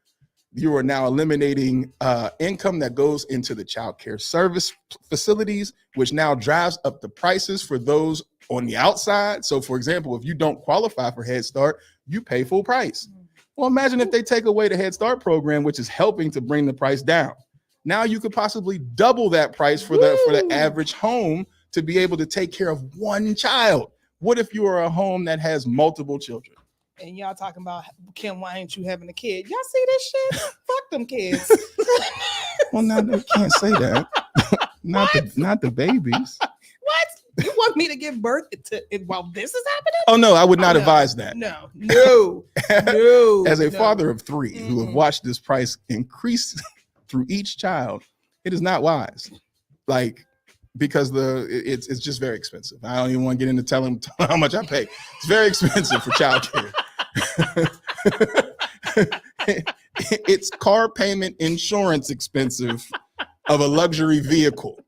You are now eliminating income that goes into the child care service facilities, which now drives up the prices for those on the outside. So, for example, if you don't qualify for Head Start, you pay full price. Well, imagine if they take away the Head Start program, which is helping to bring the price down. Now you could possibly double that price for the average home to be able to take care of one child. What if you are a home that has multiple children? And y'all talking about, Kim, why ain't you having a kid? Y'all see this shit? Fuck them kids. Well, now they can't say that. Not the babies. What? You want me to give birth to while this is happening? Oh no, I would not advise that. No. As a father of three who have watched this price increase through each child, it is not wise. Like, because it's just very expensive. I don't even want to get into telling how much I pay. It's very expensive for childcare. It's car payment insurance expensive of a luxury vehicle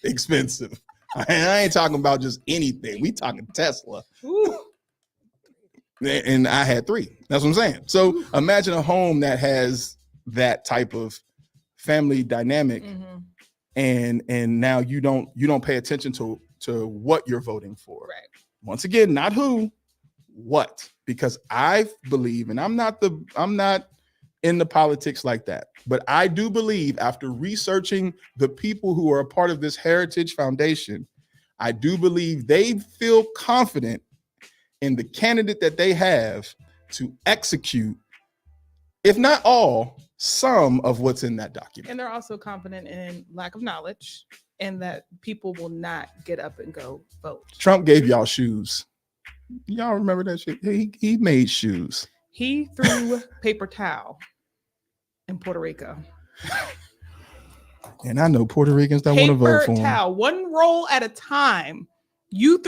expensive. I ain't talking about just anything. We talking Tesla. Ooh. And I had three. That's what I'm saying. So imagine a home that has that type of family dynamic, and now you don't pay attention to what you're voting for. Right. Once again, not who, what? Because I believe, and I'm not in the politics like that, but I do believe, after researching the people who are a part of this Heritage Foundation, I do believe they feel confident in the candidate that they have to execute, if not all, some of what's in that document. And they're also confident in lack of knowledge and that people will not get up and go vote. Trump gave y'all shoes. Y'all remember that shit? He made shoes. He threw paper towel in Puerto Rico. And I know Puerto Ricans that want to vote for Paper him. towel, one roll at a time. You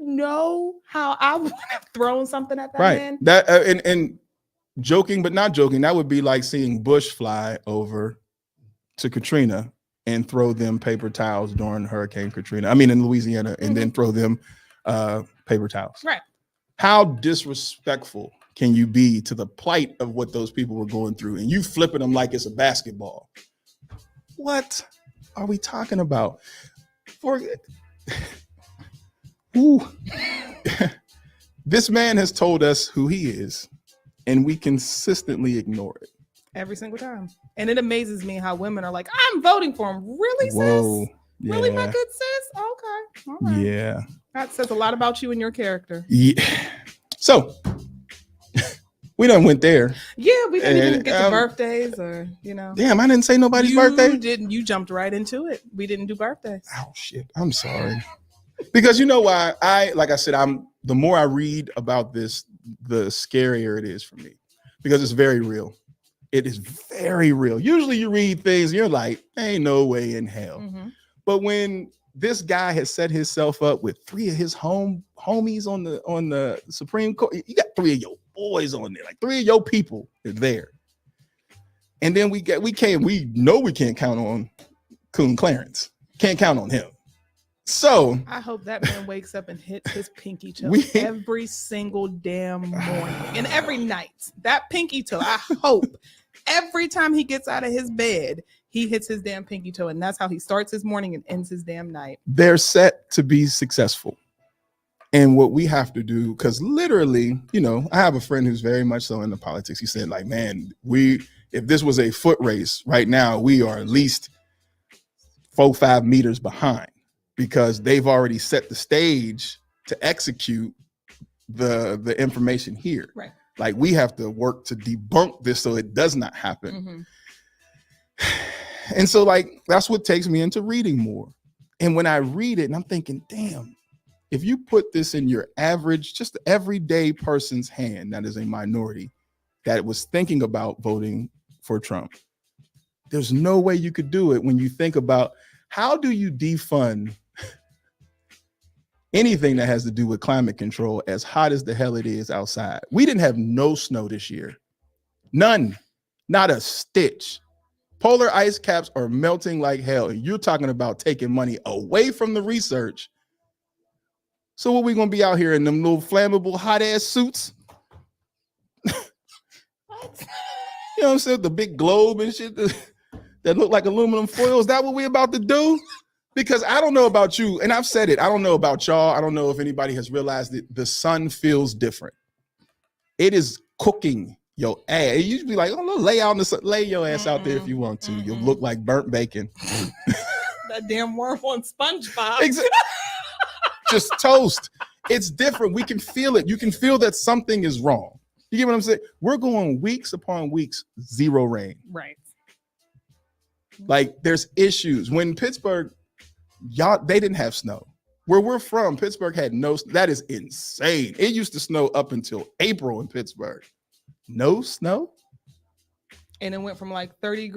know how I would have thrown something at that Right. man? That and joking, but not joking. That would be like seeing Bush fly over to Katrina and throw them paper towels during Hurricane Katrina. I mean, in Louisiana, and then throw them paper towels. Right. How disrespectful can you be to the plight of what those people were going through, and you flipping them like it's a basketball? What are we talking about? Ooh. This man has told us who he is, and we consistently ignore it. Every single time. And it amazes me how women are like, I'm voting for him. Really, Whoa. sis? Really, my Yeah. good sis? Okay. All right. Yeah. That says a lot about you and your character. Yeah. So we done went there. Yeah, we didn't even And, get to birthdays or, you know. Damn, I didn't say nobody's You birthday. didn't. You jumped right into it. We didn't do birthdays. Oh shit. I'm sorry. Because you know why? Like I said, the more I read about this, the scarier it is for me. Because it's very real. It is very real. Usually you read things and you're like, ain't no way in hell. Mm-hmm. But when this guy has set himself up with 3 of his homies on the Supreme Court, you got 3 of your boys on there, like 3 of your people are there. And then we know we can't count on Coon Clarence. Can't count on him. So I hope that man wakes up and hits his pinky toe We- every single damn morning and every night. That pinky toe, I hope every time he gets out of his bed, he hits his damn pinky toe. And that's how he starts his morning and ends his damn night. they're set to be successful. And what we have to do, because literally, you know, I have a friend who's very much so into politics. He said, like, man, if this was a foot race right now, we are at least 4-5 meters behind, because they've already set the stage to execute the information here. Right. Like, we have to work to debunk this so it does not happen. Mm-hmm. And so, like, that's what takes me into reading more. And when I read it, and I'm thinking, damn, if you put this in your average, just everyday person's hand that is a minority that was thinking about voting for Trump, there's no way you could do it when you think about how do you defund anything that has to do with climate control, as hot as the hell it is outside. We didn't have no snow this year. None. Not a stitch. Polar ice caps are melting like hell. And you're talking about taking money away from the research. So what, we gonna be out here in them little flammable hot ass suits? What? You know what I'm saying? The big globe and shit that look like aluminum foil. Is that what we about to do? Because I don't know about you, and I've said it. I don't know about y'all. I don't know if anybody has realized that the sun feels different. It is cooking your ass. You should be like, oh, lay your ass out there if you want to. You'll look like burnt bacon. That damn worm on SpongeBob. Exactly. Just toast. It's different. We can feel it. You can feel that something is wrong. You get what I'm saying? We're going weeks upon weeks, 0 rain. Right. Like, there's issues. When Pittsburgh, they didn't have snow. Where we're from, Pittsburgh had no. That is insane. It used to snow up until April in Pittsburgh. No snow. And it went from like 30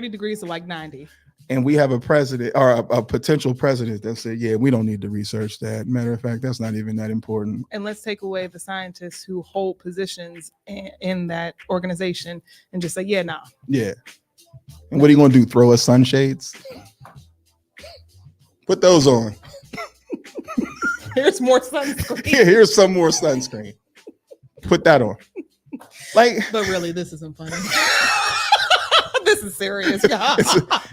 degrees to like 90. And we have a president, or a potential president, that said, yeah, we don't need to research that. Matter of fact, that's not even that important. And let's take away the scientists who hold positions in that organization and just say, yeah, nah. Yeah. And what are you going to do? Throw us sunshades? Put those on. Here's more sunscreen. Here's some more sunscreen. Put that on. Like, But really, this isn't funny. This is serious, y'all.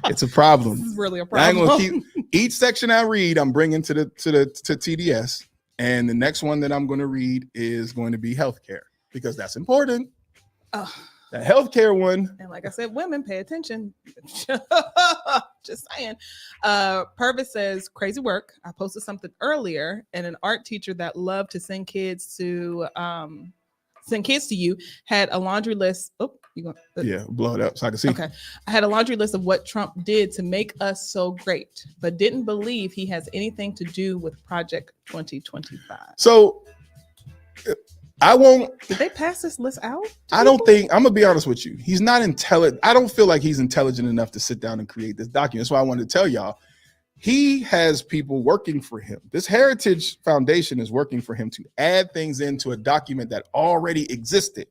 it's a problem. This is really a I ain't problem. gonna keep each section I read, I'm bringing to TDS. And the next one that I'm going to read is going to be healthcare, because that's important. Ugh. The healthcare one. And like I said, women, pay attention. Just saying. Purvis says, crazy work. I posted something earlier, and an art teacher that loved to send kids to you had a laundry list. Oh, you going? Yeah, blow it up so I can see. Okay. I had a laundry list of what Trump did to make us so great, but didn't believe he has anything to do with Project 2025. So I won't. Did they pass this list out? I don't think, I'm gonna be honest with you. He's not intelligent. I don't feel like he's intelligent enough to sit down and create this document. That's why I wanted to tell y'all. He has people working for him. This Heritage Foundation is working for him to add things into a document that already existed.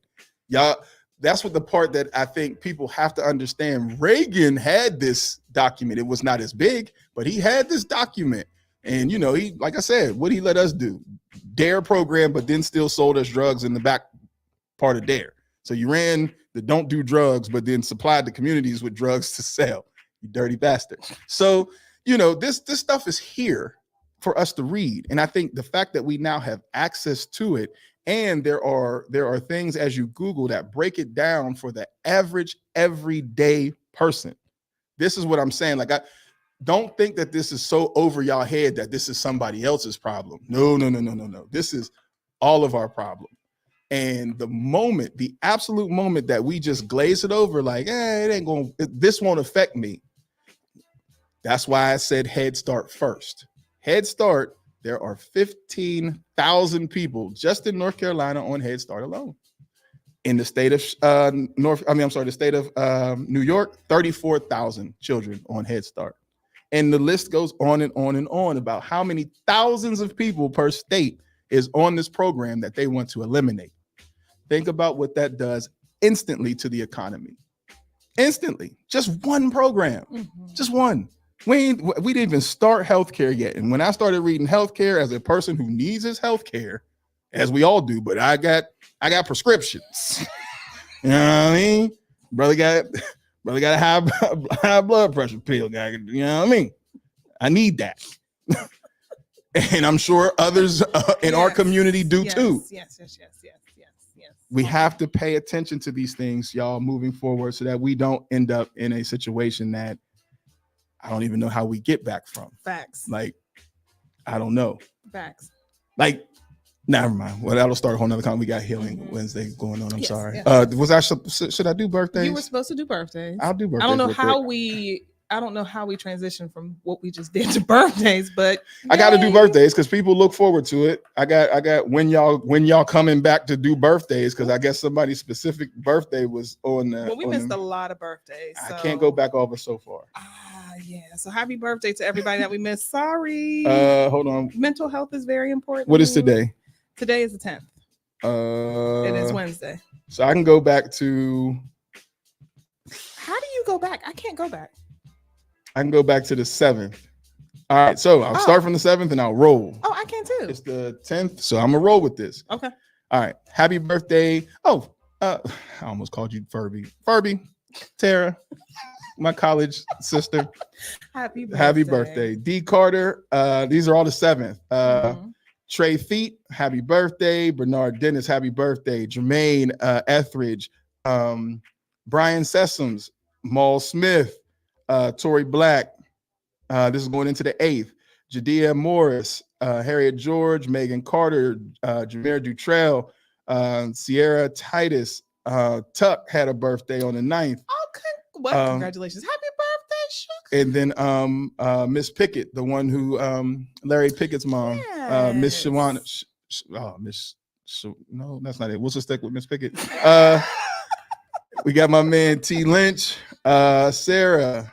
Y'all, that's what the part that I think people have to understand. Reagan had this document. It was not as big, but he had this document. And, you know, he, like I said, what he let us do? DARE program, but then still sold us drugs in the back part of DARE. So you ran the don't do drugs, but then supplied the communities with drugs to sell. You dirty bastard. So, you know, this stuff is here for us to read. And I think the fact that we now have access to it, and there are things as you Google that break it down for the average everyday person. This is what I'm saying. Like, I don't think that this is so over y'all head that this is somebody else's problem. No. This is all of our problem. And the absolute moment that we just glaze it over, like, this won't affect me. That's why I said Head Start first. Head Start, there are 15,000 people just in North Carolina on Head Start alone. In the state of the state of New York, 34,000 children on Head Start. And the list goes on and on and on about how many thousands of people per state is on this program that they want to eliminate. Think about what that does instantly to the economy. Instantly. Just one program. Just one. We didn't even start healthcare yet. And when I started reading healthcare as a person who needs his healthcare, as we all do, but I got prescriptions. You know what I mean? Brother got a high blood pressure pill. You know what I mean? I need that. And I'm sure others in our community do too. Yes. We have to pay attention to these things, y'all, moving forward, so that we don't end up in a situation that I don't even know how we get back from. Facts. Like, I don't know. Facts. Like, never mind. Well, that'll start a whole nother conversation. We got Healing Wednesday going on. I'm sorry. Yes. Should I do birthdays? You were supposed to do birthdays. I'll do birthdays. I don't know how we transitioned from what we just did to birthdays, but I got to do birthdays because people look forward to it. I got when y'all coming back to do birthdays, because I guess somebody's specific birthday was on the. Well, we missed a lot of birthdays. So. I can't go back over so far. Yeah. So happy birthday to everybody that we missed. Sorry. Hold on. Mental health is very important. What is today? Today is the 10th. It is Wednesday. So I can go back to. How do you go back? I can't go back. I can go back to the 7th. All right, so I'll start from the 7th and I'll roll. Oh, I can too. It's the 10th, so I'm gonna roll with this. Okay. All right. Happy birthday. Oh, I almost called you Furby. Tara, my college sister. Happy birthday. D. Carter. These are all the 7th. Trey Feet, happy birthday. Bernard Dennis, happy birthday. Jermaine Etheridge, Brian Sessoms, Maul Smith, Tori Black. This is going into the 8th. Jadea Morris, Harriet George, Megan Carter, Jameer Dutrell, Sierra Titus. Tuck had a birthday on the 9th. Well, congratulations. Happy birthday, Shucks. And then Miss Pickett, the one who Larry Pickett's mom, Miss Shawana. No, that's not it. We'll just stick with Miss Pickett. We got my man T. Lynch, Sarah,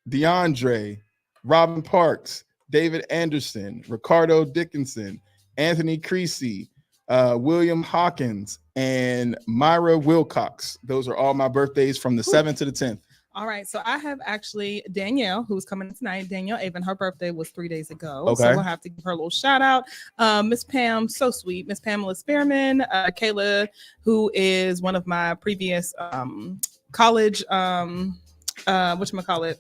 DeAndre, Robin Parks, David Anderson, Ricardo Dickinson, Anthony Creasy, William Hawkins, and Myra Wilcox. Those are all my birthdays from the 7th to the 10th. All right. So I have actually Danielle, who's coming tonight. Danielle Avon, her birthday was 3 days ago. Okay. So we'll have to give her a little shout out. Miss Pam, so sweet. Miss Pamela Spearman, Kayla, who is one of my previous college, whatchamacallit?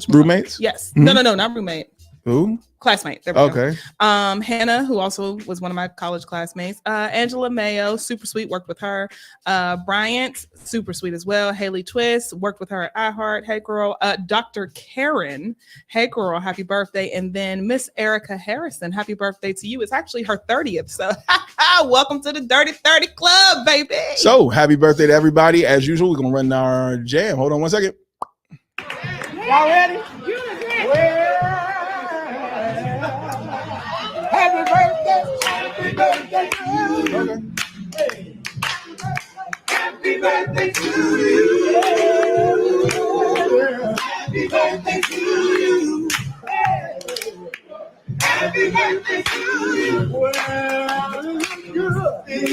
Roommates? Yes. Mm-hmm. No, not roommate. Who? Classmate. There we go. Hannah, who also was one of my college classmates. Angela Mayo, super sweet, worked with her. Bryant, super sweet as well. Haley Twist, worked with her at iHeart. Hey girl. Dr. Karen, hey girl, happy birthday. And then Miss Erica Harrison, happy birthday to you. It's actually her 30th. So welcome to the Dirty 30 Club, baby. So happy birthday to everybody. As usual, we're gonna run our jam. Hold on one second. Y'all ready? Happy birthday to you. Happy birthday to you. Well, it's good. We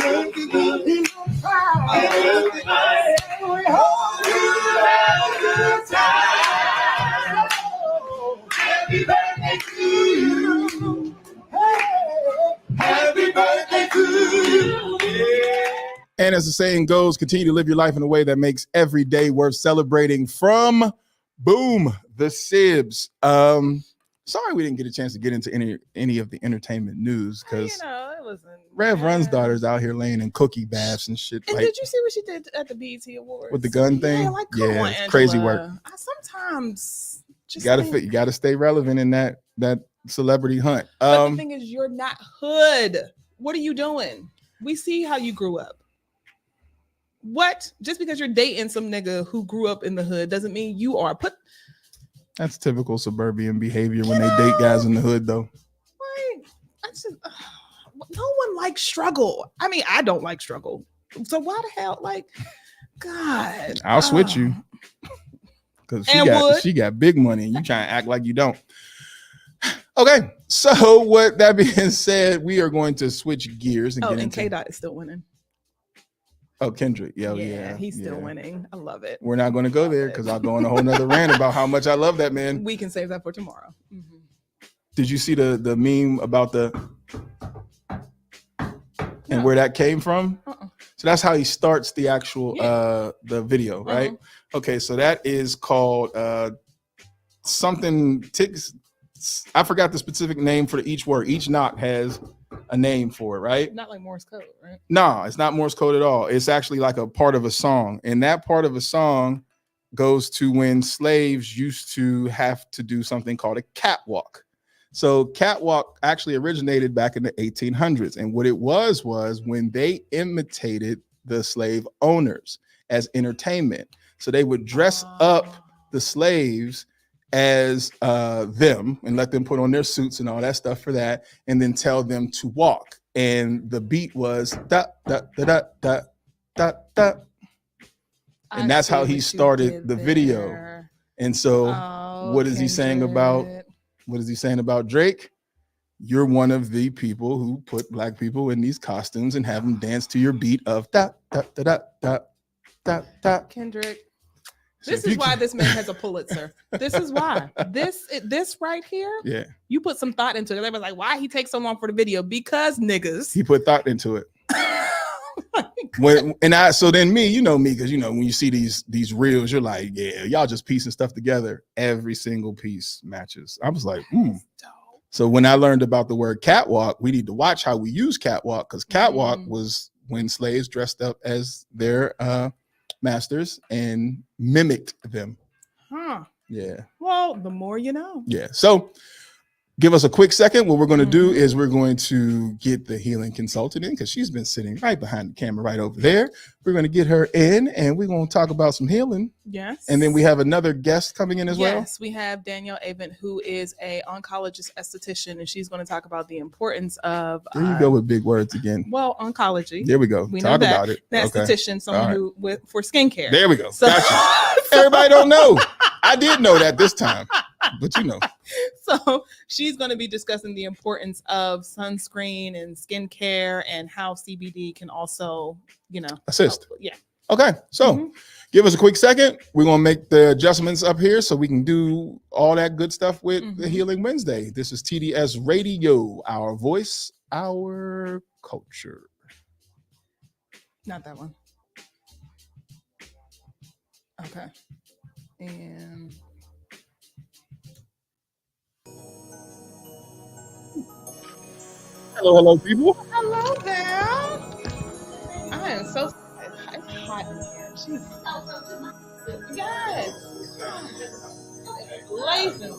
hope you have a good time. Happy birthday to you. Hey, happy birthday to you. Yeah. And as the saying goes, continue to live your life in a way that makes every day worth celebrating. From Boom, the Sibs. Sorry we didn't get a chance to get into any of the entertainment news because it wasn't. Rev Run's daughter's out here laying in cookie baths and shit. And like, did you see what she did at the BET Awards with the gun thing? Yeah, like, come on, it's crazy work. I sometimes just You gotta stay relevant in that celebrity hunt. But the thing is, you're not hood. What are you doing? We see how you grew up. What? Just because you're dating some nigga who grew up in the hood doesn't mean you are. That's typical suburban behavior when they date guys in the hood, though. Like, no one likes struggle. I mean, I don't like struggle. So why the hell, like, God? I'll switch you because she got big money and you trying to act like you don't. Okay, so what that being said, we are going to switch gears and get into. K-Dot is still winning. Oh, Kendrick. Yeah, he's still winning. I love it. We're not going to go there because I'll go on a whole nother rant about how much I love that man. We can save that for tomorrow. Mm-hmm. Did you see the meme about and where that came from? So that's how he starts the actual the video, right? Okay, so that is called something ticks. I forgot the specific name for each word. Each knock has a name for it, right? Not like Morse code, right? No, it's not Morse code at all. It's actually like a part of a song. And that part of a song goes to when slaves used to have to do something called a catwalk. So catwalk actually originated back in the 1800s. And what it was when they imitated the slave owners as entertainment. So they would dress up the slaves as them and let them put on their suits and all that stuff for that, and then tell them to walk. And the beat was da da da da da da da, and that's how he started the video. And so, what is he saying about? What is he saying about Drake? You're one of the people who put black people in these costumes and have them dance to your beat of da da da da da da da. Kendrick. This is why this man has a Pulitzer. This is why. This right here, yeah. You put some thought into it. They was like, why he takes so long for the video? Because niggas. He put thought into it. So then me, you know me, because when you see these reels, you're like, yeah, y'all just piecing stuff together. Every single piece matches. I was like, So when I learned about the word catwalk, we need to watch how we use catwalk, because catwalk was when slaves dressed up as their masters and mimicked them. Yeah. Well, the more you know. Yeah. So give us a quick second. What we're going to do is we're going to get the healing consultant in, because she's been sitting right behind the camera right over there. We're going to get her in and we're going to talk about some healing. Yes. And then we have another guest coming in as well. Yes, we have Danielle Avent, who is a oncologist esthetician, and she's going to talk about the importance of There you go with big words again. Well, oncology. There we go. We Talk know that. about it. An esthetician, someone who for skincare. There we go. So, gotcha. Everybody don't know. I did know that this time, but So she's going to be discussing the importance of sunscreen and skincare and how CBD can also, assist. help. Yeah. Okay. So give us a quick second. We're going to make the adjustments up here so we can do all that good stuff with the Healing Wednesday. This is TDS Radio, our voice, our culture. Not that one. Okay. And hello, people. hello there. I am so it's hot in here. Jesus. Yes. Blazing.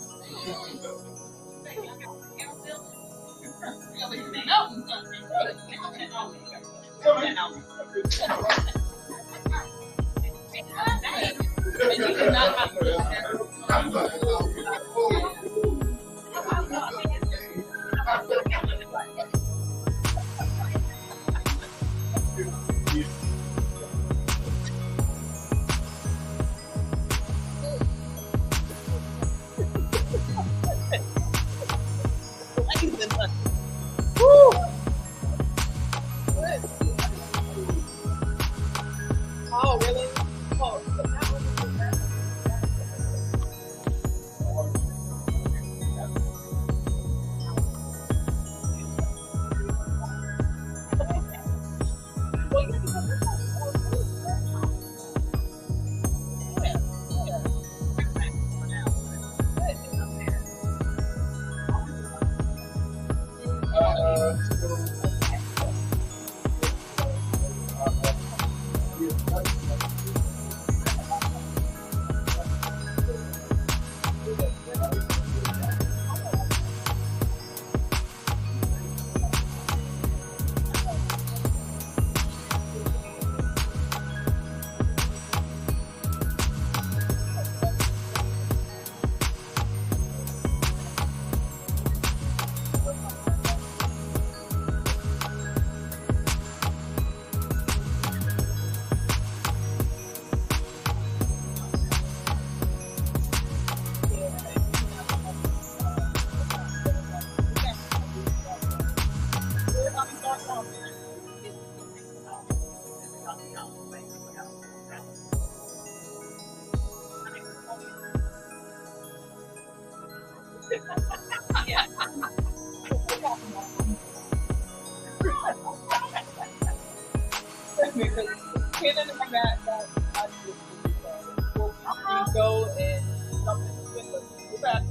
Because Kenan and I got we'll go and jump in the window. We're back.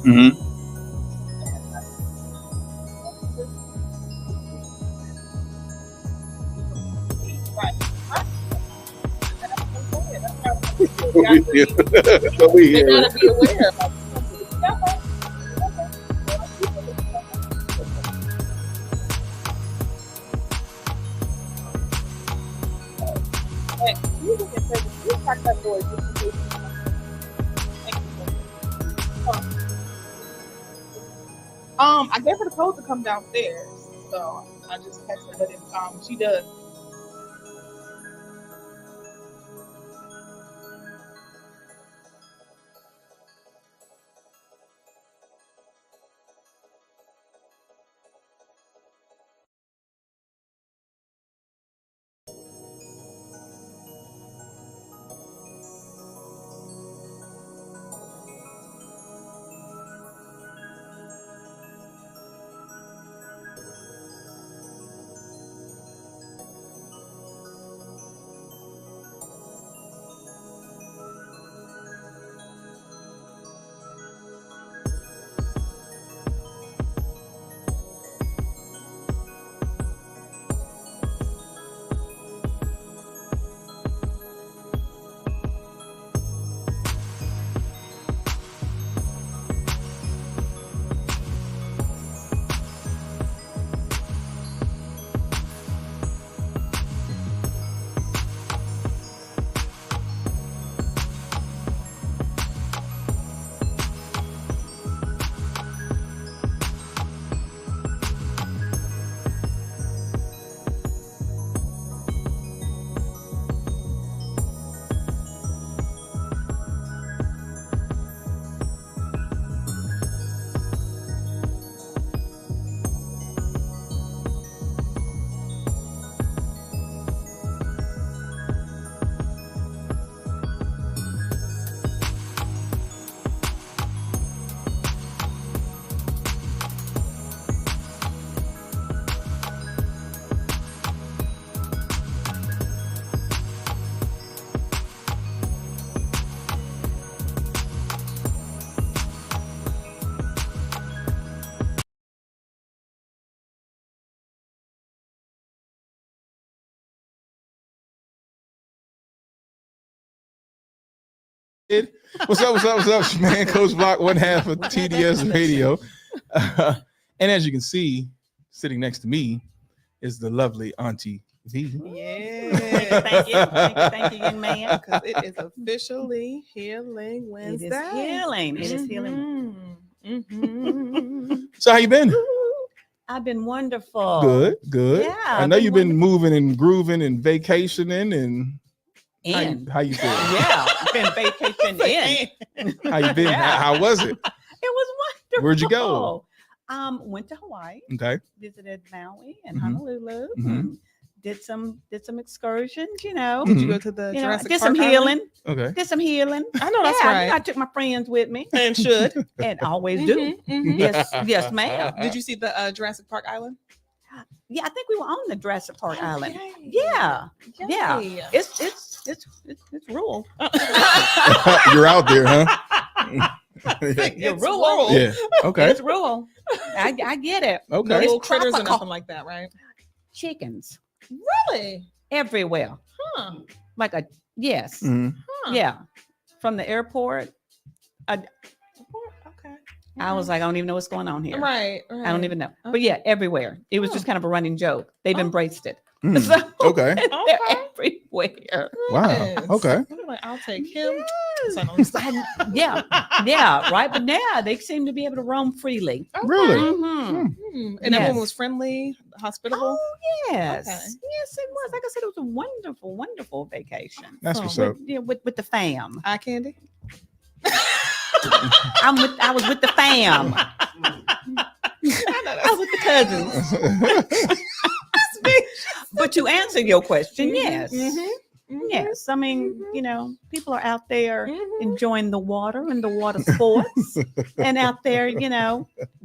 Mm-hmm. So we They hear gotta it. be aware. I gave her the code to come downstairs, so I just texted her. But if she does. What's up? It's your man, Coach Block, one half of TDS Radio. And as you can see, sitting next to me is the lovely Auntie V. Yeah. Thank you, young man. Because it is officially Healing Wednesday. It is healing. It is healing. Mm-hmm. So how you been? I've been wonderful. Good. Yeah, I know you've been moving and grooving and vacationing and how you feel? Yeah, been vacation in. How you been? Yeah. How was it? It was wonderful. Where'd you go? Went to Hawaii. Okay. Visited Maui and Mhm. Honolulu. Mhm. Did some excursions. You know. Did you go to the Jurassic did Park some Island? healing. Okay. Did some healing. I know that's Yeah, right. I took my friends with me And should. and always do. Mhm. Yes, ma'am. Did you see the Jurassic Park Island? Yeah, I think we were on the Jurassic Park Island. Yay. Yeah, yeah. Yay. It's rural. You're out there, huh? You're It's rural. Yeah. Okay. It's rural. I get it. No Okay. little critters or tropical. nothing like that, right? Chickens Really? everywhere. Huh. Like a yes. Mhm. Huh. Yeah. From the airport, Okay. I was like, I don't even know what's going on here. Right. I don't even know. But Okay. yeah, everywhere. It was Oh. just kind of a running joke. They've Oh. embraced it. Mm. So Okay. they're Okay. everywhere. Wow. Okay. I'm like, I'll take him. So I don't- Yeah. Yeah. Right. But now they seem to be able to roam freely. Okay. Really? Mhm. And everyone Yes. was friendly, hospitable. Oh, yes. Okay. Yes, it was. Like I said, it was a wonderful, wonderful vacation. That's Oh, what's up. With the fam. Eye candy. I was with the fam. I was with the cousins. But to answer your question, yes. Yes. I mean, people are out there enjoying the water and the water sports and out there,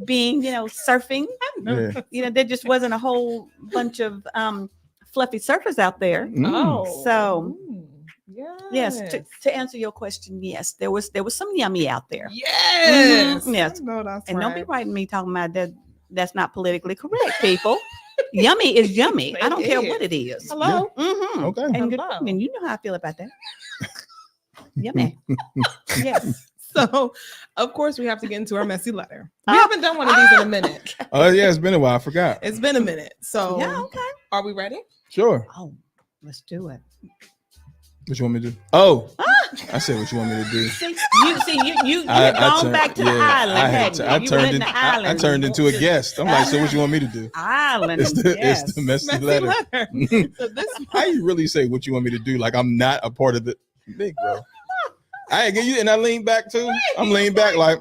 being, surfing. Yeah. There just wasn't a whole bunch of fluffy surfers out there. Mm. Oh. So, yes. yes, to answer your question, yes, there was some yummy out there. Yes. Mhm. Yes. No, that's And don't be right. writing me talking about that. That's not politically correct, people. Yummy is yummy. I don't care It what it is. Hello. Mhm. Okay. And, Hello. and you know how I feel about that. Yummy. Yes. So, of course, we have to get into our messy letter. We haven't done one of these in a minute. Oh yeah, it's been a while. I forgot. It's been a minute. So, Yeah. Okay. are we ready? Sure. Oh, let's do it. What you want me to do? Oh, I said what you want me to do. See, you had gone turned- back to the island. hadn't you? I You turned went in, to the I island. turned into a guest. I'm like, so what you want me to do? Island. It's the yes. messy Messy letter. letter. So this How you really say what you want me to do? Like I'm not a part of the big bro. I ain't get you, and I lean back too. I'm leaning back like,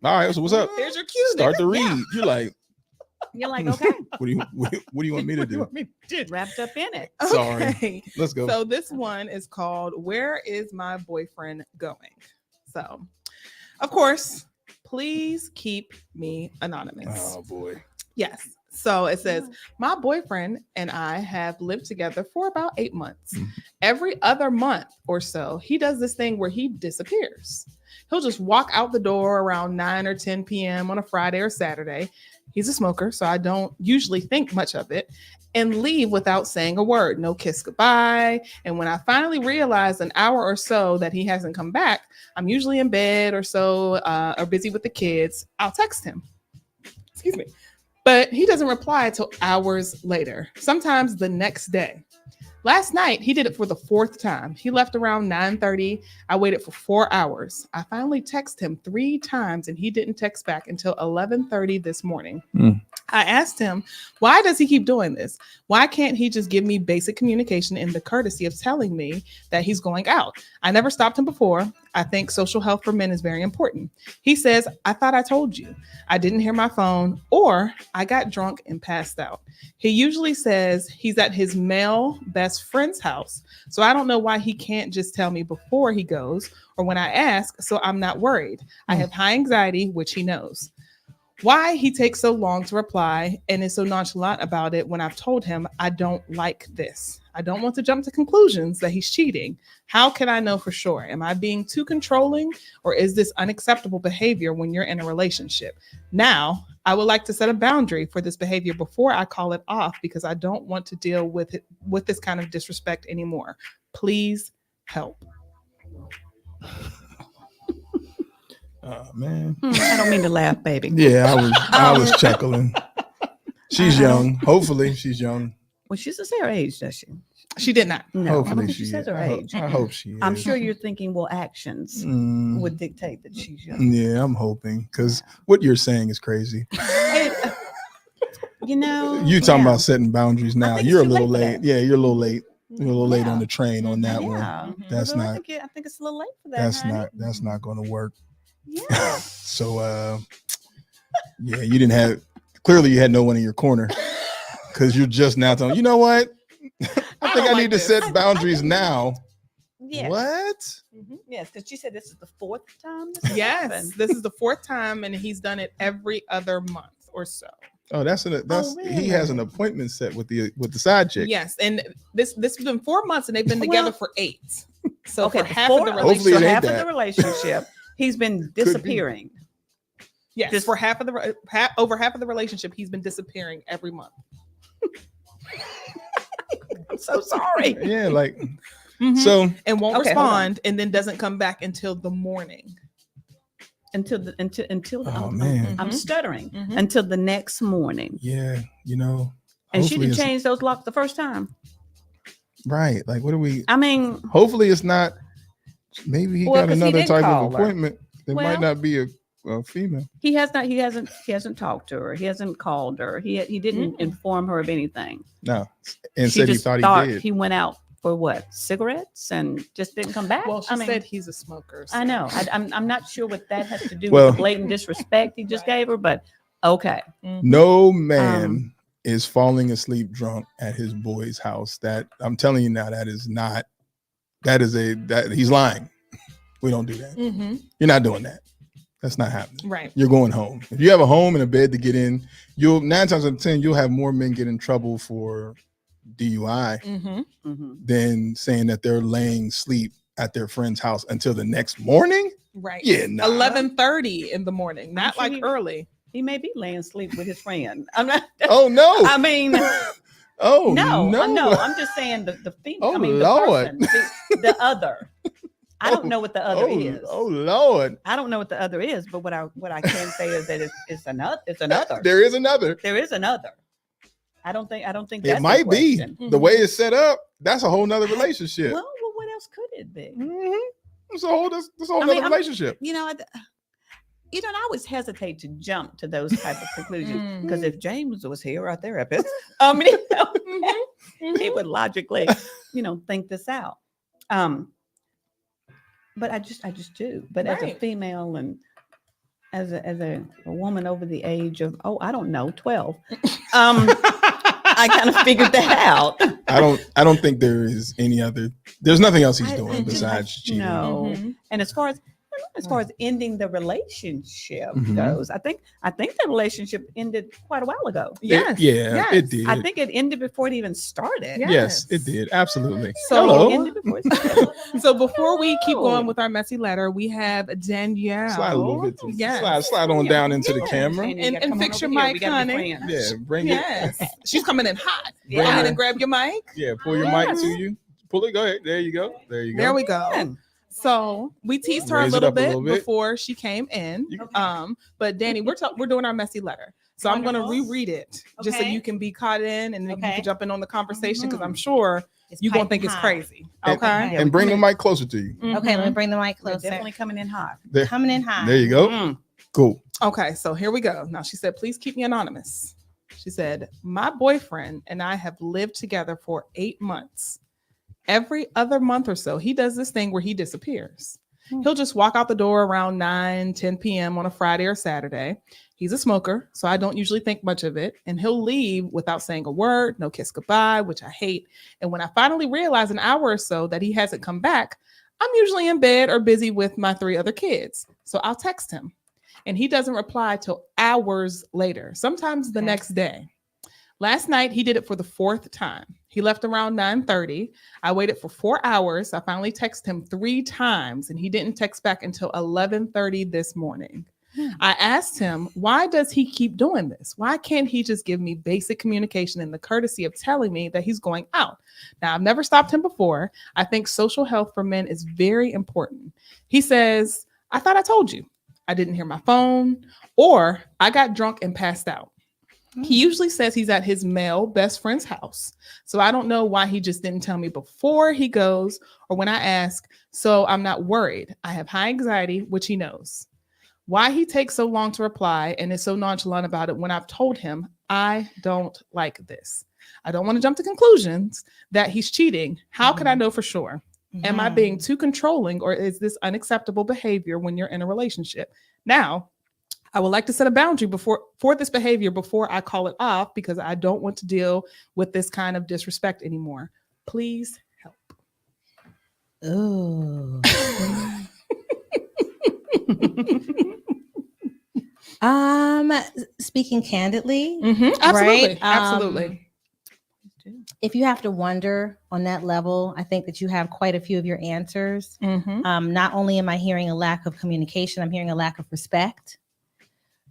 all right. So what's up? Here's your cue. Start the read. Yeah. You're like, You're like, okay, what do you want me to do? wrapped up in it. Sorry. Okay. Let's go. So this one is called "Where Is My Boyfriend Going?" So, of course, please keep me anonymous. Oh boy. Yes. So it says, my boyfriend and I have lived together for about 8 months. Mhm. Every other month or so, he does this thing where he disappears. He'll just walk out the door around 9 or 10 p.m. on a Friday or Saturday. He's a smoker, so I don't usually think much of it, and leave without saying a word. No kiss goodbye. And when I finally realize an hour or so that he hasn't come back, I'm usually in bed or so, or busy with the kids. I'll text him. Excuse me. But he doesn't reply till hours later, sometimes the next day. Last night, he did it for the 4th time. He left around 9:30. I waited for 4 hours. I finally texted him 3 times and he didn't text back until 11:30 this morning. I asked him, why does he keep doing this? Why can't he just give me basic communication and the courtesy of telling me that he's going out? I never stopped him before. I think social health for men is very important. He says, I thought I told you. I didn't hear my phone, or I got drunk and passed out. He usually says he's at his male best friend's house. So I don't know why he can't just tell me before he goes or when I ask, so I'm not worried. I have high anxiety, which he knows. Why he takes so long to reply and is so nonchalant about it when I've told him I don't like this. I don't want to jump to conclusions that he's cheating. How can I know for sure? Am I being too controlling, or is this unacceptable behavior when you're in a relationship? Now, I would like to set a boundary for this behavior before I call it off, because I don't want to deal with it, with this kind of disrespect anymore. Please help. Oh man. I don't mean to laugh, baby. Yeah, I was chuckling. She's young. Hopefully, she's young. Well, she doesn't say her age, does she? She did not. No, I don't Hopefully, think she says her I age. hope she is. I'm sure you're thinking, well, actions Mm, would dictate that she's young. yeah, I'm hoping because what you're saying is crazy. You know, You talking yeah. about setting boundaries now? think You're a it's too little late for late. that. Yeah, you're a little late. You're a little late Yeah. on the train on that one. Yeah. That's So not. I think it's a little late for that. That's honey. not. That's not going to work. Yeah. So, yeah, you didn't have. Clearly, you had no one in your corner because you're just now telling. You know what? I think I need to set boundaries now. Yeah. What? Yes, because she said this is the 4th time. This has Yes, happened. this is the 4th time, and he's done it every other month or so. Oh, that's he has an really? appointment set with the side chick. Yes, and this has been 4 months, and they've been Well, together for 8. So Okay, for half of the Hopefully relationship, it ain't half of that. the relationship, he's been be. disappearing. yes, Just- for over half of the relationship, he's been disappearing every month. I'm so sorry. Yeah, like Mhm. so. And won't Okay, hold on. respond, and then doesn't come back until the morning. until Oh, I'm, man. I'm stuttering Mhm. until the next morning. Yeah, you know. And she hopefully didn't it's- change those locks the first time. Right. Like, what do we? I mean, Hopefully, it's not. Maybe he Well, got 'cause he another didn't type call of her. appointment. It Well- might not be a female. he hasn't talked to her. He hasn't called her. He didn't inform her of anything. No, and She said he just thought he did. he went out for what, cigarettes, and just didn't come back. Well, she I mean, said he's a smoker. I so- know. I'm not sure what that has to do Well- with the blatant disrespect he just gave her, but okay. No man Um, is falling asleep drunk at his boy's house. That I'm telling you now, that is not. That he's lying. We don't do that. Mhm. You're not doing that. That's not happening. Right. You're going home. If you have a home and a bed to get in, 9 times out of 10 you'll have more men get in trouble for DUI Mhm. Mhm. than saying that they're laying sleep at their friend's house until the next morning. Right. Yeah, nah. 11:30 in the morning, not sure like he- early. He may be laying sleep with his friend. I'm not. Oh no! I mean, Oh no. no! I'm just saying the female. Oh, I mean, the Lord. person, the other. I don't know what the other oh, is. Oh Lord! I don't know what the other is, but what I can say is that it's another. It's another. There is another. There is another. I don't think that's It the might be question. the way it's set up. That's a whole nother relationship. Well, what else could it be? Mhm. It's a whole. This whole I mean, other I'm- relationship. You know, I always hesitate to jump to those type of conclusions because if James was here, our therapist, I mean, he would logically, think this out. But I just do. But as a Right. female and as a woman over the age of 12, I kind of figured that out. I don't think there is any other. There's nothing else he's I doing just- besides cheating. No. Mhm. And as far as ending the relationship Mhm. goes, I think the relationship ended quite a while ago. Yes. Yeah, yes. it did. I think it ended before it even started. Yeah. Yes, Yes. it did. Absolutely. So- It Hello. ended before it started. So before we keep Oh. going with our messy letter, we have Danielle. Slide a little bit. Yes. Slide on down into the Yeah. camera. Shane, you And- gotta and come fix on your over here. mic, We gotta be honey. friends. Yeah, bring it. Yes. She's coming in hot. Yeah. Go ahead and grab your mic. Yeah, pull your mic to you. Pull it. Go ahead. There you go. There you go. There we go. Yeah. So we teased her Raise a it little up a bit little bit. before she came in. You- But Danny, we're doing our messy letter. So I'm going to Wonderful. reread it just so Okay. you can be caught in and then you Okay. can jump in on the conversation because I'm Mhm. sure you're going to think it's crazy. And- Okay. Yeah, And we bring the coming- mic closer to you. Okay, let me Mhm. bring the mic We're closer. definitely coming in hot. There, Coming in hot. there you go. Mm. Cool. Okay, so here we go. Now she said, please keep me anonymous. She said, my boyfriend and I have lived together for 8 months. Every other month or so, he does this thing where he disappears. He'll just walk out the door around 9-10 p.m. on a Friday or Saturday. He's a smoker, so I don't usually think much of it. And he'll leave without saying a word, no kiss goodbye, which I hate. And when I finally realize an hour or so that he hasn't come back, I'm usually in bed or busy with my 3 other kids. So I'll text him. And he doesn't reply till hours later, sometimes the next day. Last night, he did it for the 4th time. He left around 9:30. I waited for 4 hours. I finally texted him 3 times, and he didn't text back until 11:30 this morning. I asked him, why does he keep doing this? Why can't he just give me basic communication and the courtesy of telling me that he's going out? Now, I've never stopped him before. I think social health for men is very important. He says, I thought I told you. I didn't hear my phone, or I got drunk and passed out. He usually says he's at his male best friend's house. So I don't know why he just didn't tell me before he goes or when I ask. So I'm not worried. I have high anxiety, which he knows. Why he takes so long to reply and is so nonchalant about it when I've told him I don't like this. I don't want to jump to conclusions that he's cheating. How can I know for sure? Am I being too controlling, or is this unacceptable behavior when you're in a relationship? Now, I would like to set a boundary for this behavior before I call it off, because I don't want to deal with this kind of disrespect anymore. Please help. Ooh. Speaking candidly, Absolutely. right? Absolutely. If you have to wonder on that level, I think that you have quite a few of your answers. Not only am I hearing a lack of communication, I'm hearing a lack of respect.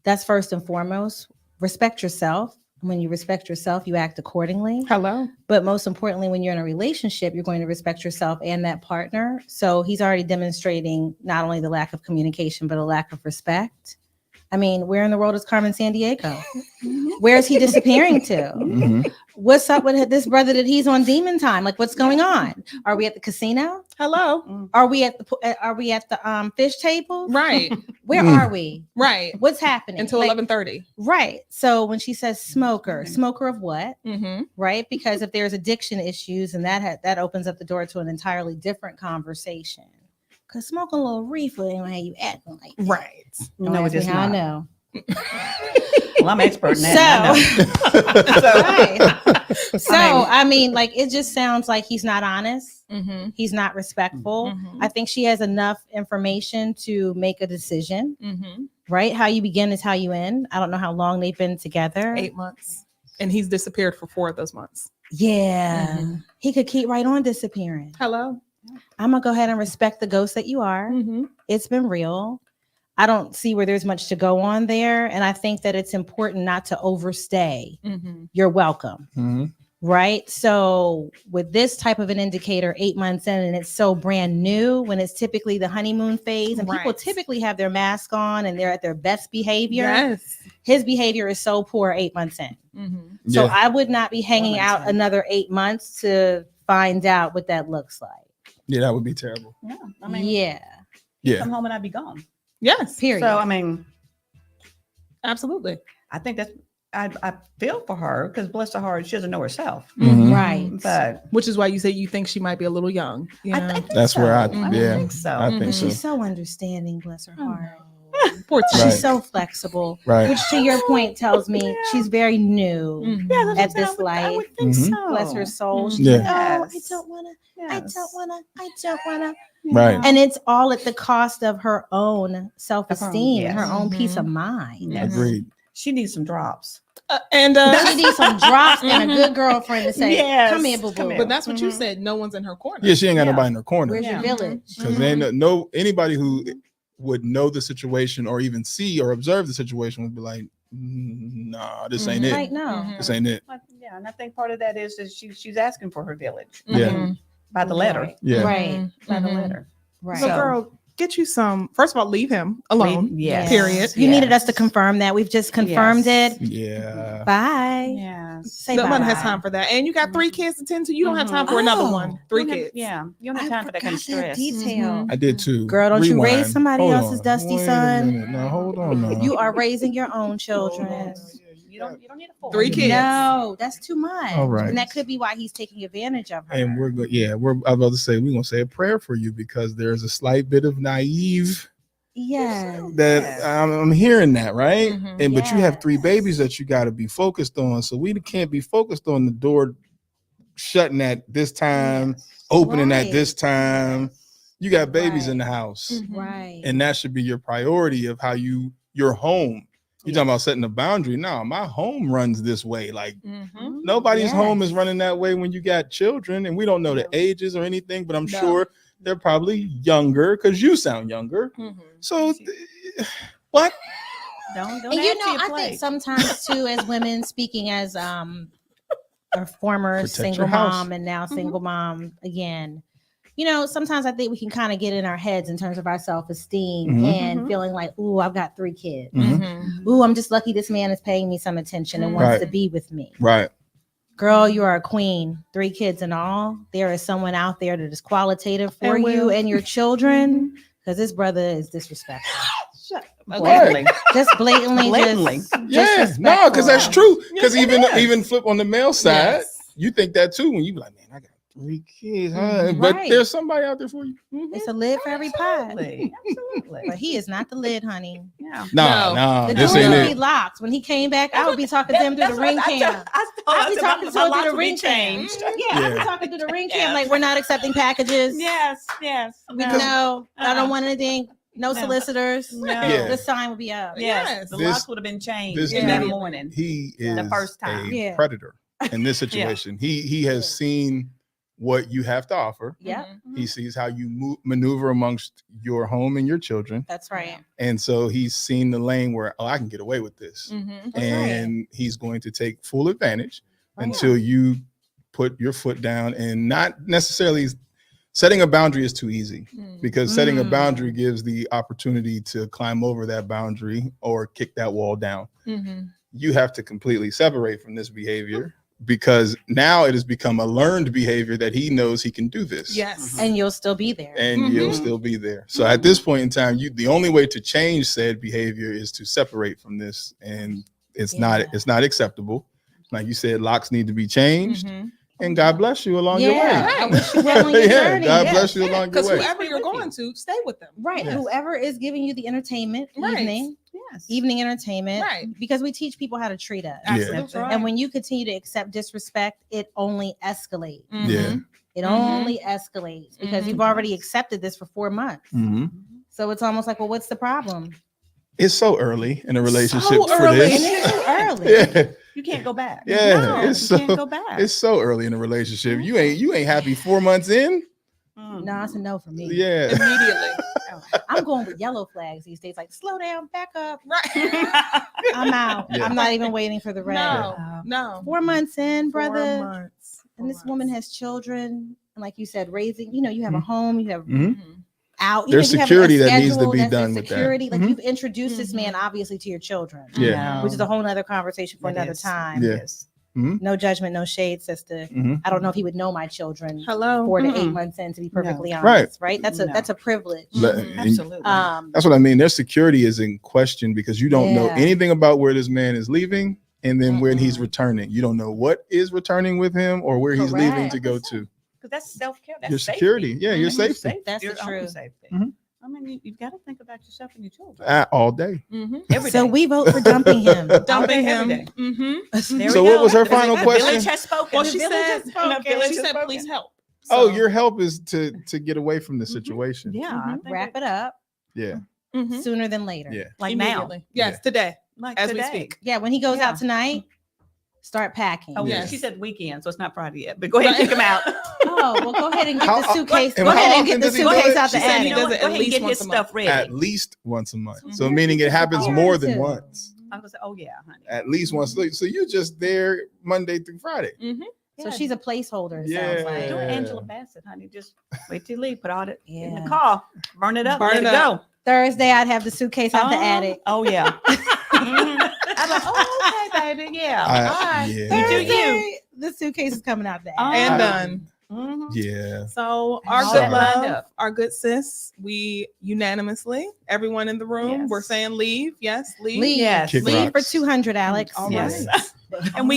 That's first and foremost. Respect yourself. When you respect yourself, you act accordingly. Hello. But most importantly, when you're in a relationship, you're going to respect yourself and that partner. So he's already demonstrating not only the lack of communication, but a lack of respect. I mean, where in the world is Carmen Sandiego? Where is he disappearing to? What's up with this brother that he's on demon time? Like, what's going on? Are we at the casino? Hello. Are we at the fish table? Right. Where are we? Right. What's happening? Until 11:30. Right. So when she says smoker of what? Mm-hmm. Right? Because if there's addiction issues, and that opens up the door to an entirely different conversation. Because smoking a little reefer ain't how you acting like that. Right. Don't No, ask it is me how I not. know. Well, I'm an expert in that. Right. So I mean, like, it just sounds like he's not honest. Mm-hmm. He's not respectful. Mm-hmm. I think she has enough information to make a decision. Mm-hmm. Right? How you begin is how you end. I don't know how long they've been together. 8 months. And he's disappeared for 4 of those months. Yeah. Mm-hmm. He could keep right on disappearing. Hello. I'm gonna go ahead and respect the ghost that you are. Mm-hmm. It's been real. I don't see where there's much to go on there. And I think that it's important not to overstay. Mm-hmm. You're welcome. Mm-hmm. Right. So with this type of an indicator, 8 months in, and it's so brand new, when it's typically the honeymoon phase, and people Right. typically have their mask on and they're at their best behavior. Yes. His behavior is so poor 8 months in. Mm-hmm. So Yeah. I would not be hanging makes out sense. another 8 months to find out what that looks like. Yeah, that would be terrible. Yeah. I mean, Yeah. Yeah. come home and I'd be gone. Yes. Period. So, I mean, Absolutely. I think that's, I feel for her because bless her heart, she doesn't know herself. Mhm. Right. But Which is why you say you think she might be a little young. I Yeah. think That's where I- so. yeah. think so. I think so. She's so understanding, bless her heart. Poor She's Right. so flexible, Right. which to your point tells me she's very new Mhm. Yeah, that's at what this I would life. think Mhm. so. Bless her soul. Mhm. She's Yeah. like, oh, I Yes. don't wanna, I Yes. don't wanna. Right. And it's all at the cost of her own self-esteem and her yes. own peace Mhm. of mind. Yes. Agreed. She needs some drops. And She needs some drops and a good girlwould to say, Yes. come here, boo Come boo. here. but that's what you Mhm. said. No one's in her corner. Yeah, she ain't got Yeah. nobody in her corner. Where's Yeah. your village? Because Mhm. ain't no anybody who would know the situation or even see or observe the situation would be like, nah, this ain't it. Right, no. Mhm. This ain't it. Yeah, and I think part of that is she's asking for her village. Yeah. Mhm. By the letter. Right. Yeah. Right. By the Mhm. letter. Right. So, girl, get you some. First of all, leave him alone. Yes. Period. You needed us to confirm that. We've just confirmed Yes. it. Yeah. Bye. Yes. Say Nobody bye. has time for that. And you got 3 kids to tend to. You don't have time for another Oh. one. 3 You don't have- kids. Yeah. You don't have I time for that kind of forgot that stress. detail. I did too. Girl, don't you raise somebody Hold else's on. dusty Wait a son. minute. No, hold on now. You are raising your own children. Hold on. You don't need a 4. 3 kids. No, that's too much. All right. And that could be why he's taking advantage of her. And we're good. Yeah, I was about to say we're gonna say a prayer for you because there's a slight bit of naive yes. that I'm hearing that, right? Mhm. And but you have 3 Yes. babies that you got to be focused on. So we can't be focused on the door shutting at this time, opening at Right. this time. You got babies in the Right. house, Mhm. Right. and that should be your priority of how your home. You talking about setting a boundary? No, my home runs this way. Like Mhm. nobody's Yes. home is running that way when you got children, and we don't know the ages or anything, but I'm No. sure they're probably younger because you sound younger. Mhm. So what? Don't And add you to know, your I plate. think sometimes too, as women, speaking as a former Protect single your house. mom and now single mom again, you know, sometimes I think we can kind of get in our heads in terms of our self-esteem Mhm. and feeling like, ooh, I've got 3 kids. Mhm. Ooh, I'm just lucky this man is paying me some attention and wants Right. to be with me. Right. Girl, you are a queen. 3 kids and all. There is someone out there that is qualitative for And you will. and your children, because this brother is disrespectful. Blatantly. Just blatantly, Blatantly. just Yeah. No, because that's disrespectful. true. Because Yes, it is. even flip on the male side, Yes. you think that too when you be like, man, I got 3 kids. Huh? Mhm. But Right. there's somebody out there for you. It's a lid for every pot. Absolutely. Absolutely. But he is not the lid, honey. Yeah. Nah, The this doors ain't would be it. locked. When he came back, I would be talking to him through the ring cam. I'd be talking to him through the ring cam. Yeah, I'd be Yeah. talking through the ring cam. Like, we're not accepting packages. Yes. Yes. We know. I don't want anything. No No. solicitors. No. Yeah. The sign would be up. Yes. The This- locks would have been changed this in that dude- morning. He is The first time. a Yeah. predator in this situation. He has seen what you have to offer. Yep, He sees how you maneuver amongst your home and your children. that's right. And so he's seen the lane where, oh, I can get away with this. Mhm. That's And he's going to take full advantage Right. until you put your foot down. And not necessarily setting a boundary is too easy, because setting a boundary gives the opportunity to climb over that boundary or kick that wall down. Mhm. You have to completely separate from this behavior, because now it has become a learned behavior that he knows he can do this. Yes. And you'll still be there. And you'll still be there. So at this point in time, the only way to change said behavior is to separate from this. And it's not acceptable. Like you said, locks need to be changed. Mhm. And God bless you along your way. I wish you well on your Yeah, journey. God Yes. bless you along your Because way. whoever you're going to, stay with them. Right. Yes. Whoever is giving you the entertainment, Right. Yes. evening entertainment, Right. because we teach people how to treat us. Absolutely. And when you continue to accept disrespect, it only escalates. Mhm. Yeah. It Mhm. only escalates because Mhm. you've already accepted this for 4 months. Mhm. So it's almost like, well, what's the problem? It's so early in a relationship So for early. this. And it's too early. Yeah. You can't go back. Yeah, No, it's you so- can't go back. It's so early in a relationship. You ain't happy 4 months in. Mm. No, it's a no for me. Yeah. Immediately. I'm going with yellow flags these days. Like, slow down, back up. Right. I'm out. Yeah. I'm not even waiting for the red. No. 4 months in, 4 brother. months. And this woman has children. And like you said, raising, you have a home, you have Mhm. out. There's you have security a that needs to schedule, be that's done their with that. security. Like Mhm. you've introduced this man obviously to your children. Yeah. Which is a whole nother conversation for It another is. time. Yeah. Yes. No judgment, no shade, sister. Mhm. I don't know if he would know my children Hello. 4 to 8 Mm-mm. months in, to be perfectly honest. Right. Right. That's a No. that's a privilege. Let- Mhm. and Absolutely. That's what I mean. Their security is in question because you don't know Yeah. anything about where this man is leaving and then when he's Mm-mm. returning. You don't know what is returning with him or where he's leaving Correct. to go to. Because that's self-care. That's Your safety. security. Yeah, your Mhm. safety. That's your the own truth. safety. Mhm. I mean, you've got to think about yourself and your children. All day. Mm-hmm. Every So day. we vote for dumping him. Dumping every him. day. Mm-hmm. There So we what go. was her The final village question? has spoken. Well, The she village said, has spoken. she Village said, has please spoken. help. Oh, So- your help is to get away from the situation. Yeah. I think Wrap it up Yeah. Mhm. sooner than later. Yeah. like now. Immediately. Yes, Yeah. today, Like as today. we speak. Yeah, when he goes Yeah. out tonight, start packing. Oh, Yeah. yeah. She said weekend, so it's not Friday yet. But go ahead and kick him out. Oh, well, go ahead and get How- the suitcase. and Go how ahead and often get the does he do suitcase it? out the She said he attic. does it Go at ahead and least get once his a month. stuff ready. At least once a month. So Mhm. meaning it happens Yeah. more than Yeah. once. I was like, oh yeah, honey. At least once. So you're just there Monday through Friday. Mm-hmm. So she's a placeholder. It sounds like. Do Yeah. Angela Bassett, honey. Just wait till you leave. Put all it in Yeah. the car. Burn it up. Burn let it it up. go. Thursday, I'd have the suitcase out the attic. Oh yeah. Mhm. I'm like, oh okay, baby. Yeah. All right. Yeah. You do you. Thursday, the suitcase is coming out the attic. And Oh. done. Mhm. Yeah. So our All good that lined love, up. our good sis, we unanimously, everyone in the room, Yes. we're saying leave. Yes, leave. Leave. Yes. Kick Leave for rocks. 200, Alex. All Yes. right. And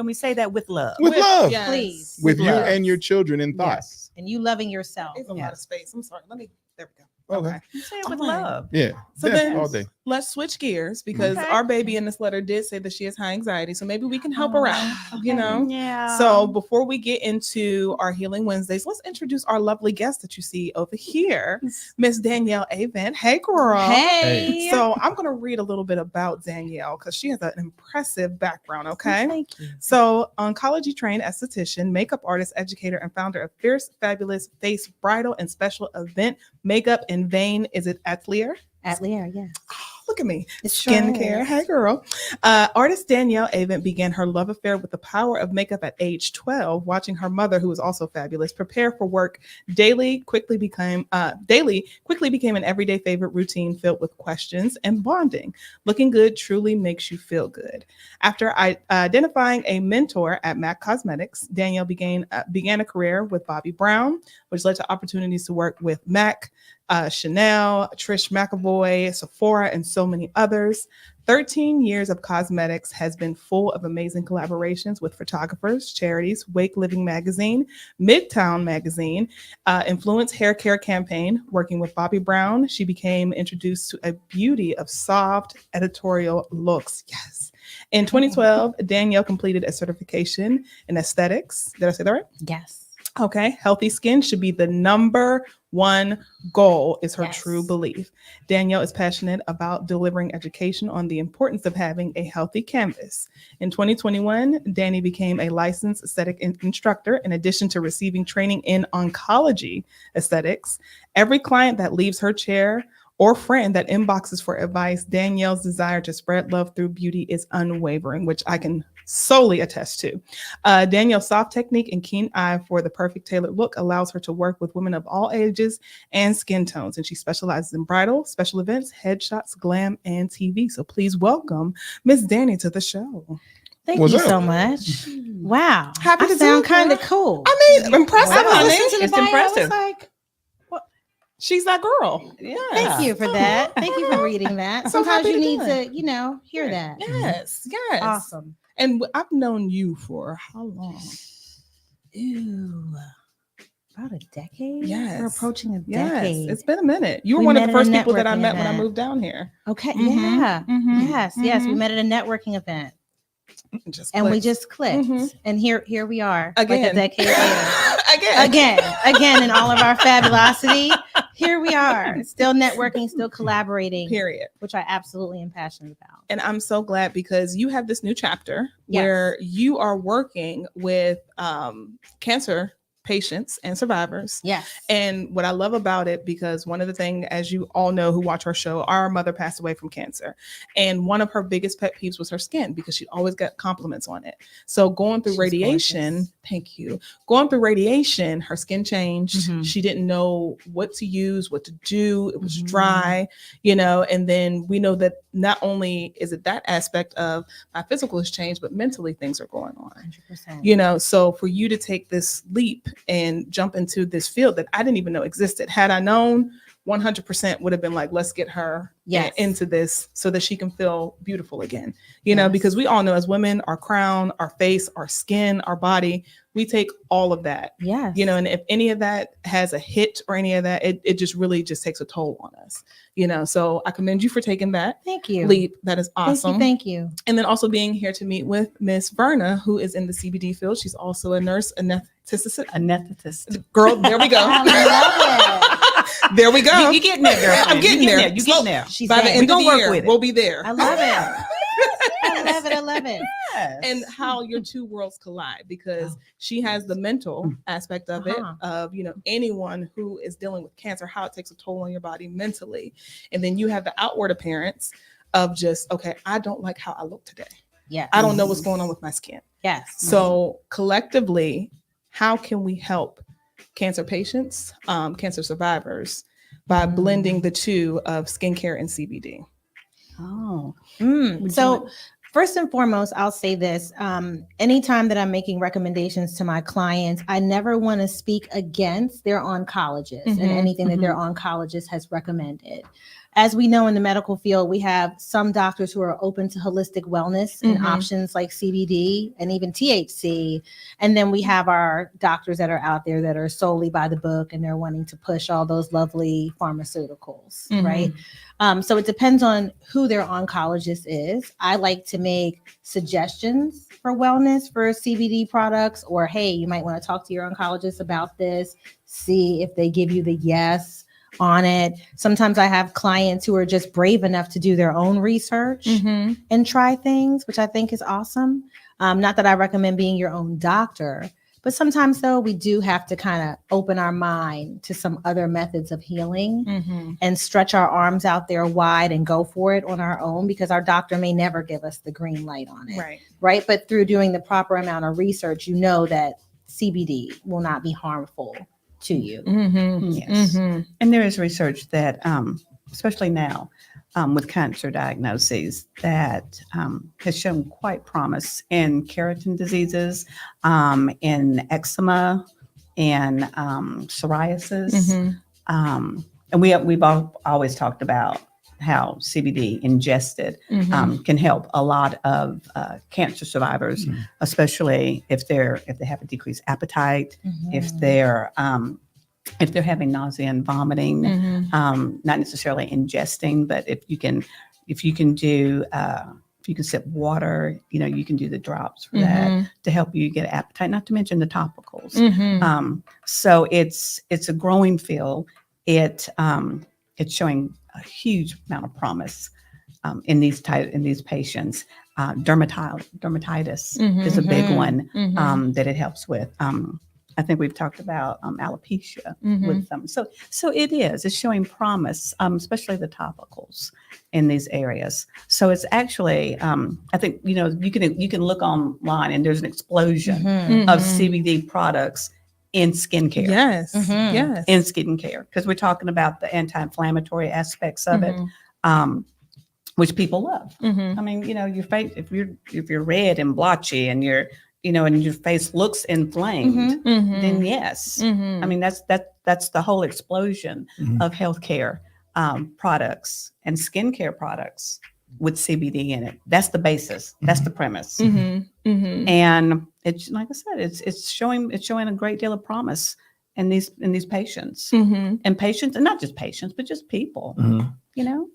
we say that with love. With love. yes. Please. With you love. and your children in thought. Yes. And you loving yourself. It's a lot Yes. of space. I'm sorry. There we go. Okay. You say it with All right. love. Yeah. So Yeah, then all day. let's switch gears because Okay. our baby in this letter did say that she has high anxiety. So maybe we can help her out, you know? Yeah. So before we get into our Healing Wednesdays, let's introduce our lovely guest that you see over here, Miss Danielle Avent. Hey, girl. Hey. So I'm going to read a little bit about Danielle because she has an impressive background, okay? Thank you. So oncology trained esthetician, makeup artist, educator, and founder of Fierce Fabulous Face Bridal and Special Event Makeup in Vain. Is it Atelier? Atelier, yes. Oh, look at me. It sure Skincare. is. Hey, girl. Artist Danielle Avent began her love affair with the power of makeup at age 12, watching her mother, who was also fabulous, prepare for work. Daily quickly became an everyday favorite routine filled with questions and bonding. Looking good truly makes you feel good. After identifying a mentor at MAC Cosmetics, Danielle began a career with Bobbi Brown, which led to opportunities to work with MAC, Chanel, Trish McAvoy, Sephora, and so many others. 13 years of cosmetics has been full of amazing collaborations with photographers, charities, Wake Living Magazine, Midtown Magazine, Influence Hair Care Campaign. Working with Bobbi Brown, she became introduced to a beauty of soft editorial looks. Yes. In 2012, Danielle completed a certification in aesthetics. Did I say that right? Yes. Okay. Healthy skin should be the number one goal, is her true belief. Danielle is passionate about delivering education on the importance of having a healthy canvas. In 2021, Danny became a licensed aesthetic instructor in addition to receiving training in oncology aesthetics. Every client that leaves her chair or friend that inboxes for advice, Danielle's desire to spread love through beauty is unwavering, which I can solely attest to. Danielle's soft technique and keen eye for the perfect tailored look allows her to work with women of all ages and skin tones, and she specializes in bridal, special events, headshots, glam, and TV. So please welcome Miss Danny to the show. Thank What's you up? so much. Wow. Happy I to sound do it, kind of girl. cool. I mean, impressive, I was honey. listening to the It's bio, I was impressive. like, She's that girl. Yeah. thank you for that. Thank you for reading that. So Sometimes happy you to need do to, you know, hear that. Yes, yes. Awesome. And I've known you for how long? Ooh, about a decade? Yes. We're approaching a Yes, decade. it's been a minute. You were We one of met the at a first people that I networking met when I event. moved down here. Okay. Mhm, Yeah. mhm, Yes. Yes. We mhm. met at a networking event Just and we clicked. just clicked. Mhm. And here we are. Again. Like a decade later. Again. Again, in all of our fabulosity. Here we are. Still networking, still collaborating. Period. Which I absolutely am passionate about. And I'm so glad because you have this new chapter Yes. where you are working with cancer patients and survivors. Yes. And what I love about it, because one of the things, as you all know who watch our show, our mother passed away from cancer. And one of her biggest pet peeves was her skin because she always got compliments on it. So going through She's radiation, gorgeous. thank you. Going through radiation, her skin changed. Mhm. She didn't know what to use, what to do. It was Mhm. dry, and then we know that not only is it that aspect of my physical has changed, but mentally things are going on. 100%. So for you to take this leap and jump into this field that I didn't even know existed, had I known, 100% would have been like, let's get her Yes. into this so that she can feel beautiful again, Yes. because we all know as women, our crown, our face, our skin, our body, we take all of that, Yes. and if any of that has a hit or any of that, it just really just takes a toll on us, so I commend you for taking that Thank you. leap. That is awesome. Thank you. And then also being here to meet with Miss Verna, who is in the CBD field. She's also a nurse, anesthetist. Anesthetist. Girl, there we go. I love There we go. You getting there, girl? I'm getting there. You getting there. it. She's By the there. end of gonna the work year, with it. we'll be there. I love it. I love it. I love it. And how your two worlds collide, because she has the mental aspect of it, of anyone who is dealing with cancer, how it takes a toll on your body mentally, and then you have the outward appearance of just, okay, I don't like how I look today. Yes. I don't know what's going on with my skin. Yes. So collectively, how can we help cancer patients, cancer survivors, by blending the two of skincare and CBD? Oh. Would you So first and foremost, I'll say this. Anytime that I'm making recommendations to my clients, I never want to speak against their oncologist and anything that their oncologist has recommended. As we know in the medical field, we have some doctors who are open to holistic wellness and options like CBD and even THC. And then we have our doctors that are out there that are solely by the book and they're wanting to push all those lovely pharmaceuticals, right? So it depends on who their oncologist is. I like to make suggestions for wellness for CBD products, or hey, you might want to talk to your oncologist about this, see if they give you the yes on it. Sometimes I have clients who are just brave enough to do their own research and try things, which I think is awesome. Not that I recommend being your own doctor, But sometimes though, we do have to kind of open our mind to some other methods of healing and stretch our arms out there wide and go for it on our own, because our doctor may never give us the green light on it. Right. But through doing the proper amount of research, you know that CBD will not be harmful to you. Yes. And there is research that, especially now, with cancer diagnoses, that has shown quite promise in keratin diseases, in eczema, and psoriasis. And we've always talked about how CBD ingested can help a lot of cancer survivors, especially if they have a decreased appetite, if they're having nausea and vomiting, not necessarily ingesting, but if you can sip water, you can do the drops for that to help you get appetite, not to mention the topicals. So it's a growing field. It's showing a huge amount of promise in these patients. Dermatitis is a big one that it helps with. I think we've talked about alopecia with them. So it's showing promise, especially the topicals in these areas. So it's actually, I think, you can look online and there's an explosion of CBD products in skincare. Yes. In skincare, because we're talking about the anti-inflammatory aspects of it, which people love. I mean, your face, if you're red and blotchy and and your face looks inflamed, then yes. I mean, that's the whole explosion of healthcare products and skincare products with CBD in it. That's the basis. That's the premise. And it's, like I said, it's showing a great deal of promise in these patients, and patients, and not just patients, but just people.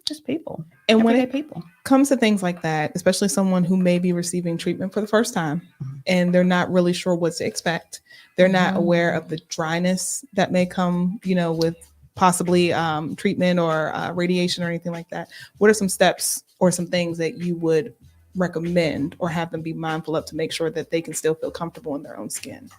Just people. And when everyday it people comes to things like that, especially someone who may be receiving treatment for the first time and they're not really sure what to expect, they're not aware of the dryness that may come, with possibly treatment or radiation or anything like that. What are some steps or some things that you would recommend or have them be mindful of to make sure that they can still feel comfortable in their own skin?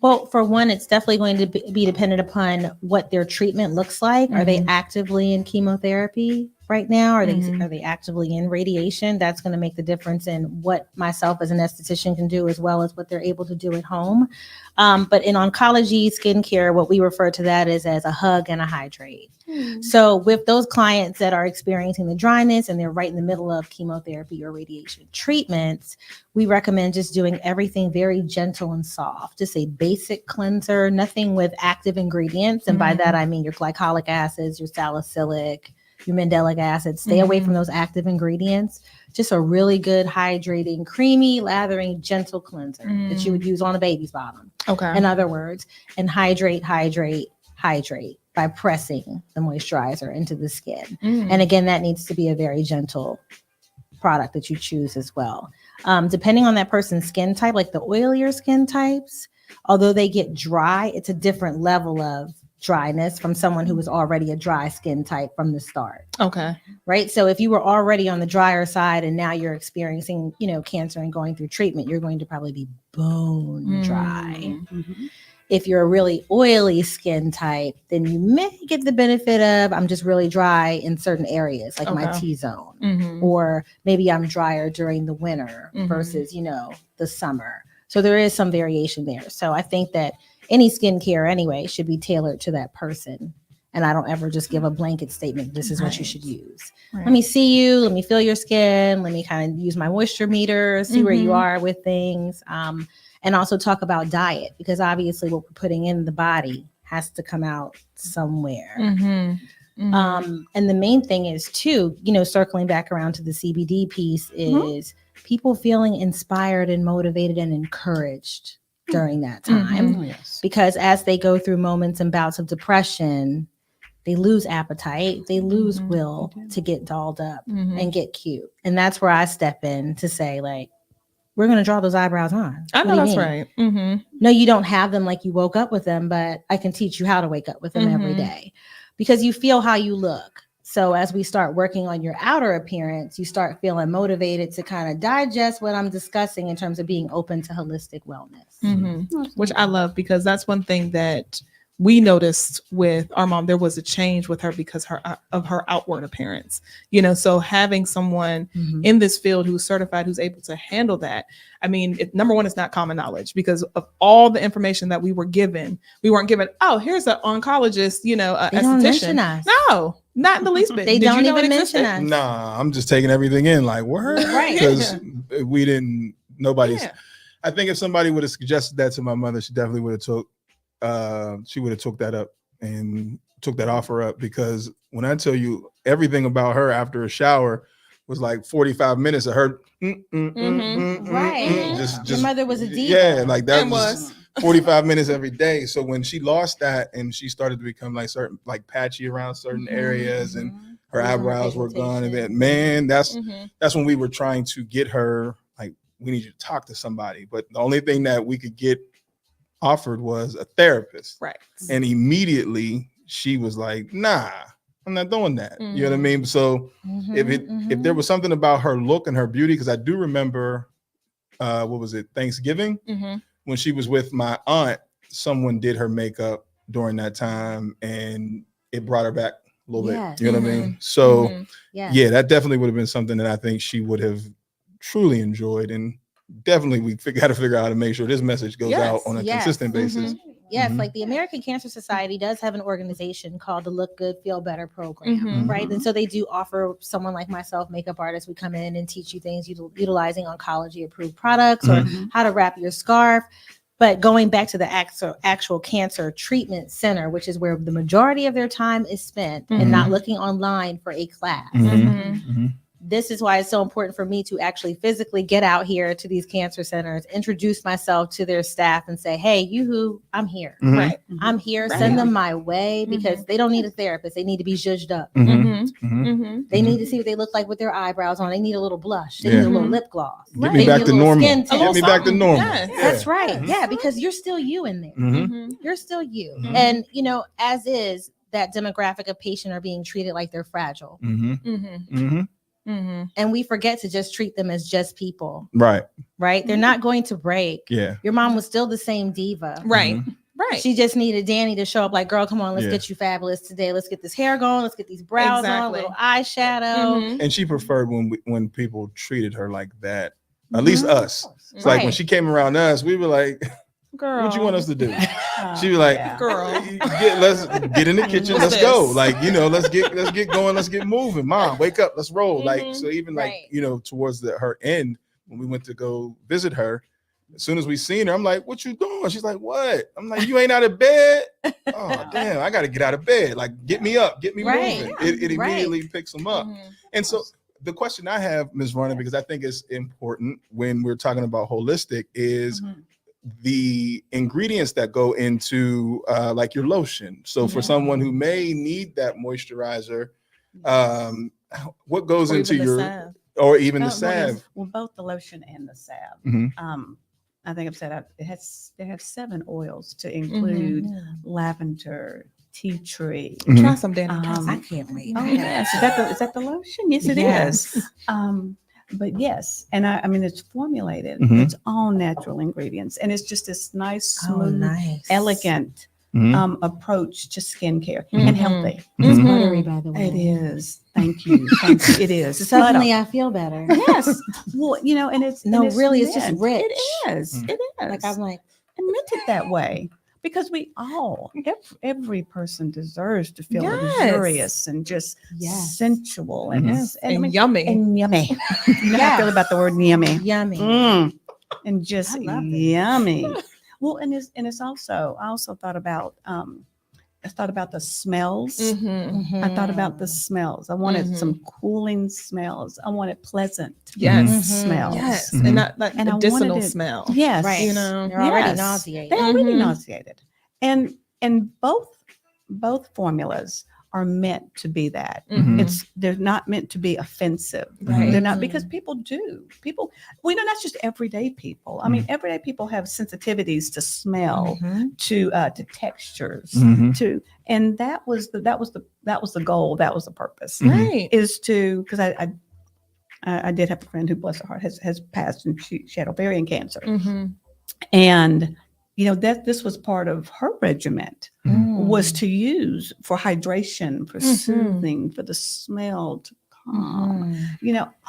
Well, for one, it's definitely going to be dependent upon what their treatment looks like. Are they actively in chemotherapy right now? Are they actively in radiation? That's going to make the difference in what myself as an esthetician can do, as well as what they're able to do at home. But in oncology skincare, what we refer to that is as a hug and a hydrate. So with those clients that are experiencing the dryness and they're right in the middle of chemotherapy or radiation treatments, we recommend just doing everything very gentle and soft. Just a basic cleanser, nothing with active ingredients. And by that, I mean your glycolic acids, your salicylic, your mandelic acid. Stay away from those active ingredients. Just a really good hydrating, creamy, lathering, gentle cleanser that you would use on a baby's bottom. Okay. In other words, and hydrate by pressing the moisturizer into the skin. And again, that needs to be a very gentle product that you choose as well. Depending on that person's skin type, like the oilier skin types, although they get dry, it's a different level of dryness from someone who was already a dry skin type from the start. Okay. Right. So if you were already on the drier side and now you're experiencing, cancer and going through treatment, you're going to probably be bone dry. If you're a really oily skin type, then you may get the benefit of, I'm just really dry in certain areas, like my T-zone, or maybe I'm drier during the winter versus, the summer. So there is some variation there. So I think that any skincare anyway should be tailored to that person. And I don't ever just give a blanket statement. This is what you should use. Let me see you. Let me feel your skin. Let me kind of use my moisture meter, see where you are with things. And also talk about diet, because obviously what we're putting in the body has to come out somewhere. And the main thing is too, circling back around to the CBD piece is people feeling inspired and motivated and encouraged during that time. Because as they go through moments and bouts of depression, they lose appetite, they lose will to get dolled up and get cute. And that's where I step in to say, like, we're going to draw those eyebrows on. I know that's right. No, you don't have them like you woke up with them, but I can teach you how to wake up with them every day, because you feel how you look. So as we start working on your outer appearance, you start feeling motivated to kind of digest what I'm discussing in terms of being open to holistic wellness. Which I love, because that's one thing that we noticed with our mom. There was a change with her because of her outward appearance, so having someone in this field who's certified, who's able to handle that. I mean, number one, it's not common knowledge, because of all the information that we were given. We weren't given, oh, here's an oncologist, They don't mention esthetician. us. No, not in the least bit. They Did don't you know even it mention existed? us. Nah, I'm just taking everything in like word, Right. Because we didn't. Nobody's. Yeah. I think if somebody would have suggested that to my mother, she definitely would have took that up and took that offer up, because when I tell you everything about her after a shower was like 45 minutes of her Right. just Your mother was a diva. yeah, like that And was 45 minutes every day. So when she lost that and she started to become like certain, like patchy around certain areas, and her Losing her eyebrows were gone, and pigmentation. then man, that's when we were trying to get her, like, we need you to talk to somebody. But the only thing that we could get offered was a therapist. Right. And immediately she was like, nah, I'm not doing that. You know what I mean? So if there was something about her look and her beauty, because I do remember what was it, Thanksgiving, when she was with my aunt, someone did her makeup during that time and it brought her back a little Yes. bit. You know what I mean? So Yes. yeah, that definitely would have been something that I think she would have truly enjoyed. And definitely we got to figure out how to make sure this message goes out on a consistent basis. Yes, like the American Cancer Society does have an organization called the Look Good, Feel Better program, right? And so they do offer someone like myself, makeup artist. We come in and teach you things utilizing oncology approved products or how to wrap your scarf. But going back to the actual cancer treatment center, which is where the majority of their time is spent, and not looking online for a class. This is why it's so important for me to actually physically get out here to these cancer centers, introduce myself to their staff and say, hey, I'm here. Right. I'm here. Send them my way, because they don't need a therapist. They need to be zhuzhed up. They need to see what they look like with their eyebrows on. They need a little blush. They need a little lip gloss. Get They me back need a to little normal. skin Get tint. me back to normal. Yes. That's right. Yeah, because you're still you in there. You're still you. And, as is, that demographic of patient are being treated like they're fragile. And we forget to just treat them as just people. Right. They're not going to break. Yeah. Your mom was still the same diva. Right. Right. She just needed Danny to show up like, girl, come on, let's get you fabulous today. Let's get this hair going. Let's get these brows on, a little eyeshadow. And she preferred when people treated her like that. At least us. It's like when she came around us, we were like, girl, what you want us to do? She was like, girl, let's get in the kitchen. Let's go. Like, let's get going. Let's get moving. Mom, wake up. Let's roll. Like, so even like, towards her end, when we went to go visit her, as soon as we seen her, I'm like, what you doing? She's like, what? I'm like, you ain't out of bed? Oh, damn, I got to get out of bed. Like, get me up, get me moving. It immediately picks them up. And so the question I have, Ms. Varner, because I think it's important when we're talking about holistic, is the ingredients that go into like your lotion. So for someone who may need that moisturizer, what goes into your salve. Or even the salve? Well, both the lotion and the salve. I think I've said they have 7 oils to include lavender, tea tree. Try some, Danny. I can't wait. Oh yes, is that the lotion? Yes, it is. But yes, and I mean it's formulated. It's all natural ingredients, and it's just this nice, smooth, elegant approach to skincare and healthy. It's buttery, by the way. It is. Thank you. Thank you. It is. Suddenly I feel better. Yes. Well, and it's really, it's mint. just rich. It is. It is. Like I'm like, and meant it that way. Because we all, every person deserves to feel luxurious and just sensual and yummy. And yummy. You know how I feel about the word yummy. Yummy. And just yummy. Well, and it's also, I also thought about the smells. I thought about the smells. I wanted some cooling smells. I wanted pleasant smells. Yes. And not like and medicinal smell. Yes. Right. They're already nauseated. They're already nauseated. And both formulas are meant to be that. Mhm. They're not meant to be offensive. Right. They're not, because people that's just everyday people. I mean, everyday people have sensitivities to smell, to textures, and that was the goal. That was the purpose. Right. Is to, because I did have a friend who, bless her heart, has passed, and she had ovarian cancer, and that this was part of her regiment, was to use for hydration, for soothing, for the smell to calm.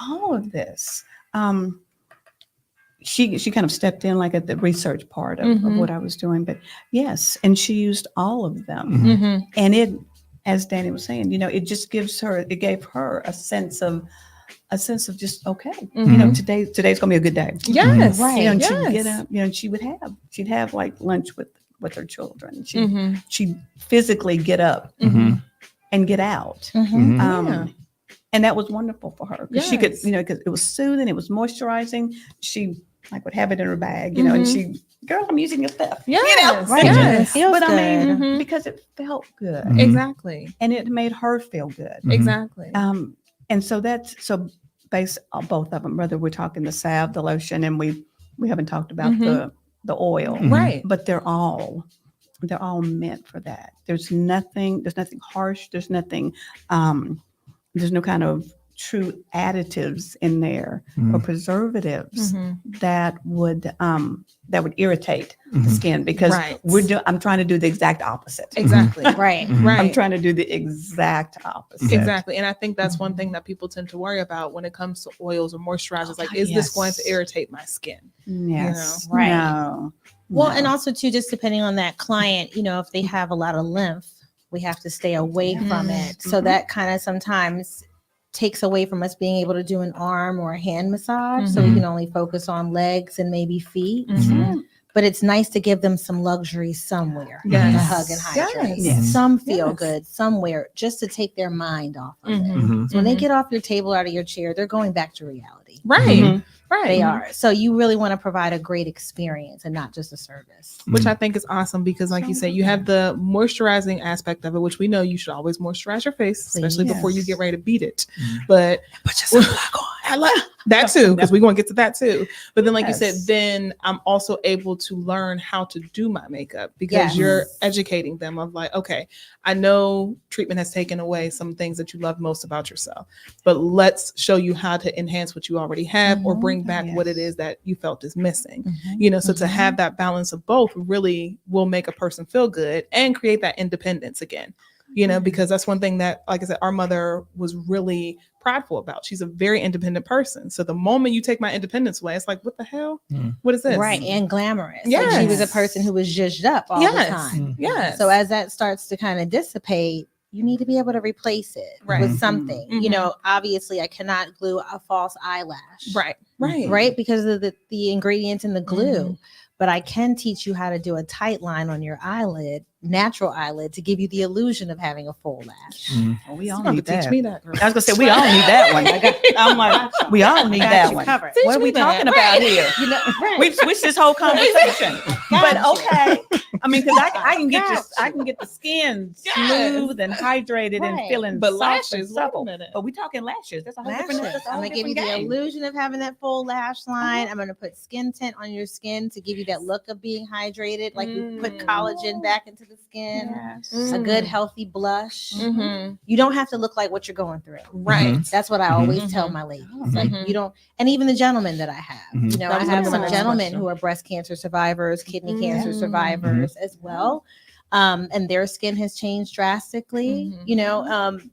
All of this. She kind of stepped in like at the research part of what I was doing, but yes, and she used all of them, and it, as Danny was saying, it just gave her a sense of just, okay, today's gonna be a good day. Yes. Right. And she'd Yes. get up, and she'd have like lunch with her children. She'd physically get up and get out. And that was wonderful for her, because she could, because it was soothing, it was moisturizing. She would have it in her bag, and girl, I'm using your stuff. Yes. Right. Yes. It feels But I mean, Mhm. because it felt good, Exactly. and it made her feel good. Exactly. And so based on both of them, whether we're talking the salve, the lotion, and we haven't talked about the oil, Right. but they're all meant for that. There's nothing harsh. There's nothing, there's no kind of true additives in there or preservatives that would irritate the skin, because Right. I'm trying to do the exact opposite. Exactly. Right. Right. I'm trying to do the exact opposite. Exactly. And I think that's one thing that people tend to worry about when it comes to oils or moisturizers. Like, is this going to irritate my skin? Yes. Right. No. Well, No. and also too, just depending on that client, if they have a lot of lymph, we have to stay away from it. So that kind of sometimes takes away from us being able to do an arm or a hand massage. So we can only focus on legs and maybe feet. But it's nice to give them some luxury somewhere to hug and hydrate. Yes. Some feel Yes. good somewhere, just to take their mind off of it. Mhm. So when they get off your table, out of your chair, they're going back to reality. Right. Right. They are. So you really want to provide a great experience and not just a service. Which I think is awesome, because like you said, you have the moisturizing aspect of it, which we know you should always moisturize your face, especially Please. before you get ready to beat it. But Put your sunblock on. I like that too, because we're going to get to that too. But then, like you said, Yes. then I'm also able to learn how to do my makeup, because Yes. you're educating them of like, okay, I know treatment has taken away some things that you love most about yourself, but let's show you how to enhance what you already have or bring back what it is that you felt is missing. So to have that balance of both really will make a person feel good and create that independence again. Because that's one thing that, like I said, our mother was really prideful about. She's a very independent person. So the moment you take my independence away, it's like, what the hell? What is this? Right. And glamorous. Like, she was a Yes. person who was zhuzhed up all the time. Yes. So as that starts to kind of dissipate, you need to be able to replace it Right. with something. Mhm. Obviously I cannot glue a false eyelash. Right. Right. Because of the ingredients in the glue. But I can teach you how to do a tight line on your eyelid, natural eyelid, to give you the illusion of having a full lash. Well, we You all have to need teach that. me that, girl. I was gonna say we all need that one. I'm like, we all need got that you one. covered. What are we Teach me that. talking about here? Right. We've switched this whole conversation. But Gotcha. okay. I mean, because I can get Gotcha. I can get the skin Yes. smooth and hydrated and Right. feeling But soft and lashes, wait a supple. minute. But we talking lashes. That's a whole Lashes. different. That's a I'm whole gonna give you different the game. illusion of having that full lash line. I'm gonna put skin tint on your skin to give you that look of being hydrated, like you put collagen back into the skin. Yes. A good healthy blush. Mhm. You don't have to look like what you're going through. Right. That's what I always tell my ladies. Like, you don't, and even the gentlemen that I have. I was have gonna some say. gentlemen who are breast cancer survivors, kidney cancer survivors as well. And their skin has changed drastically,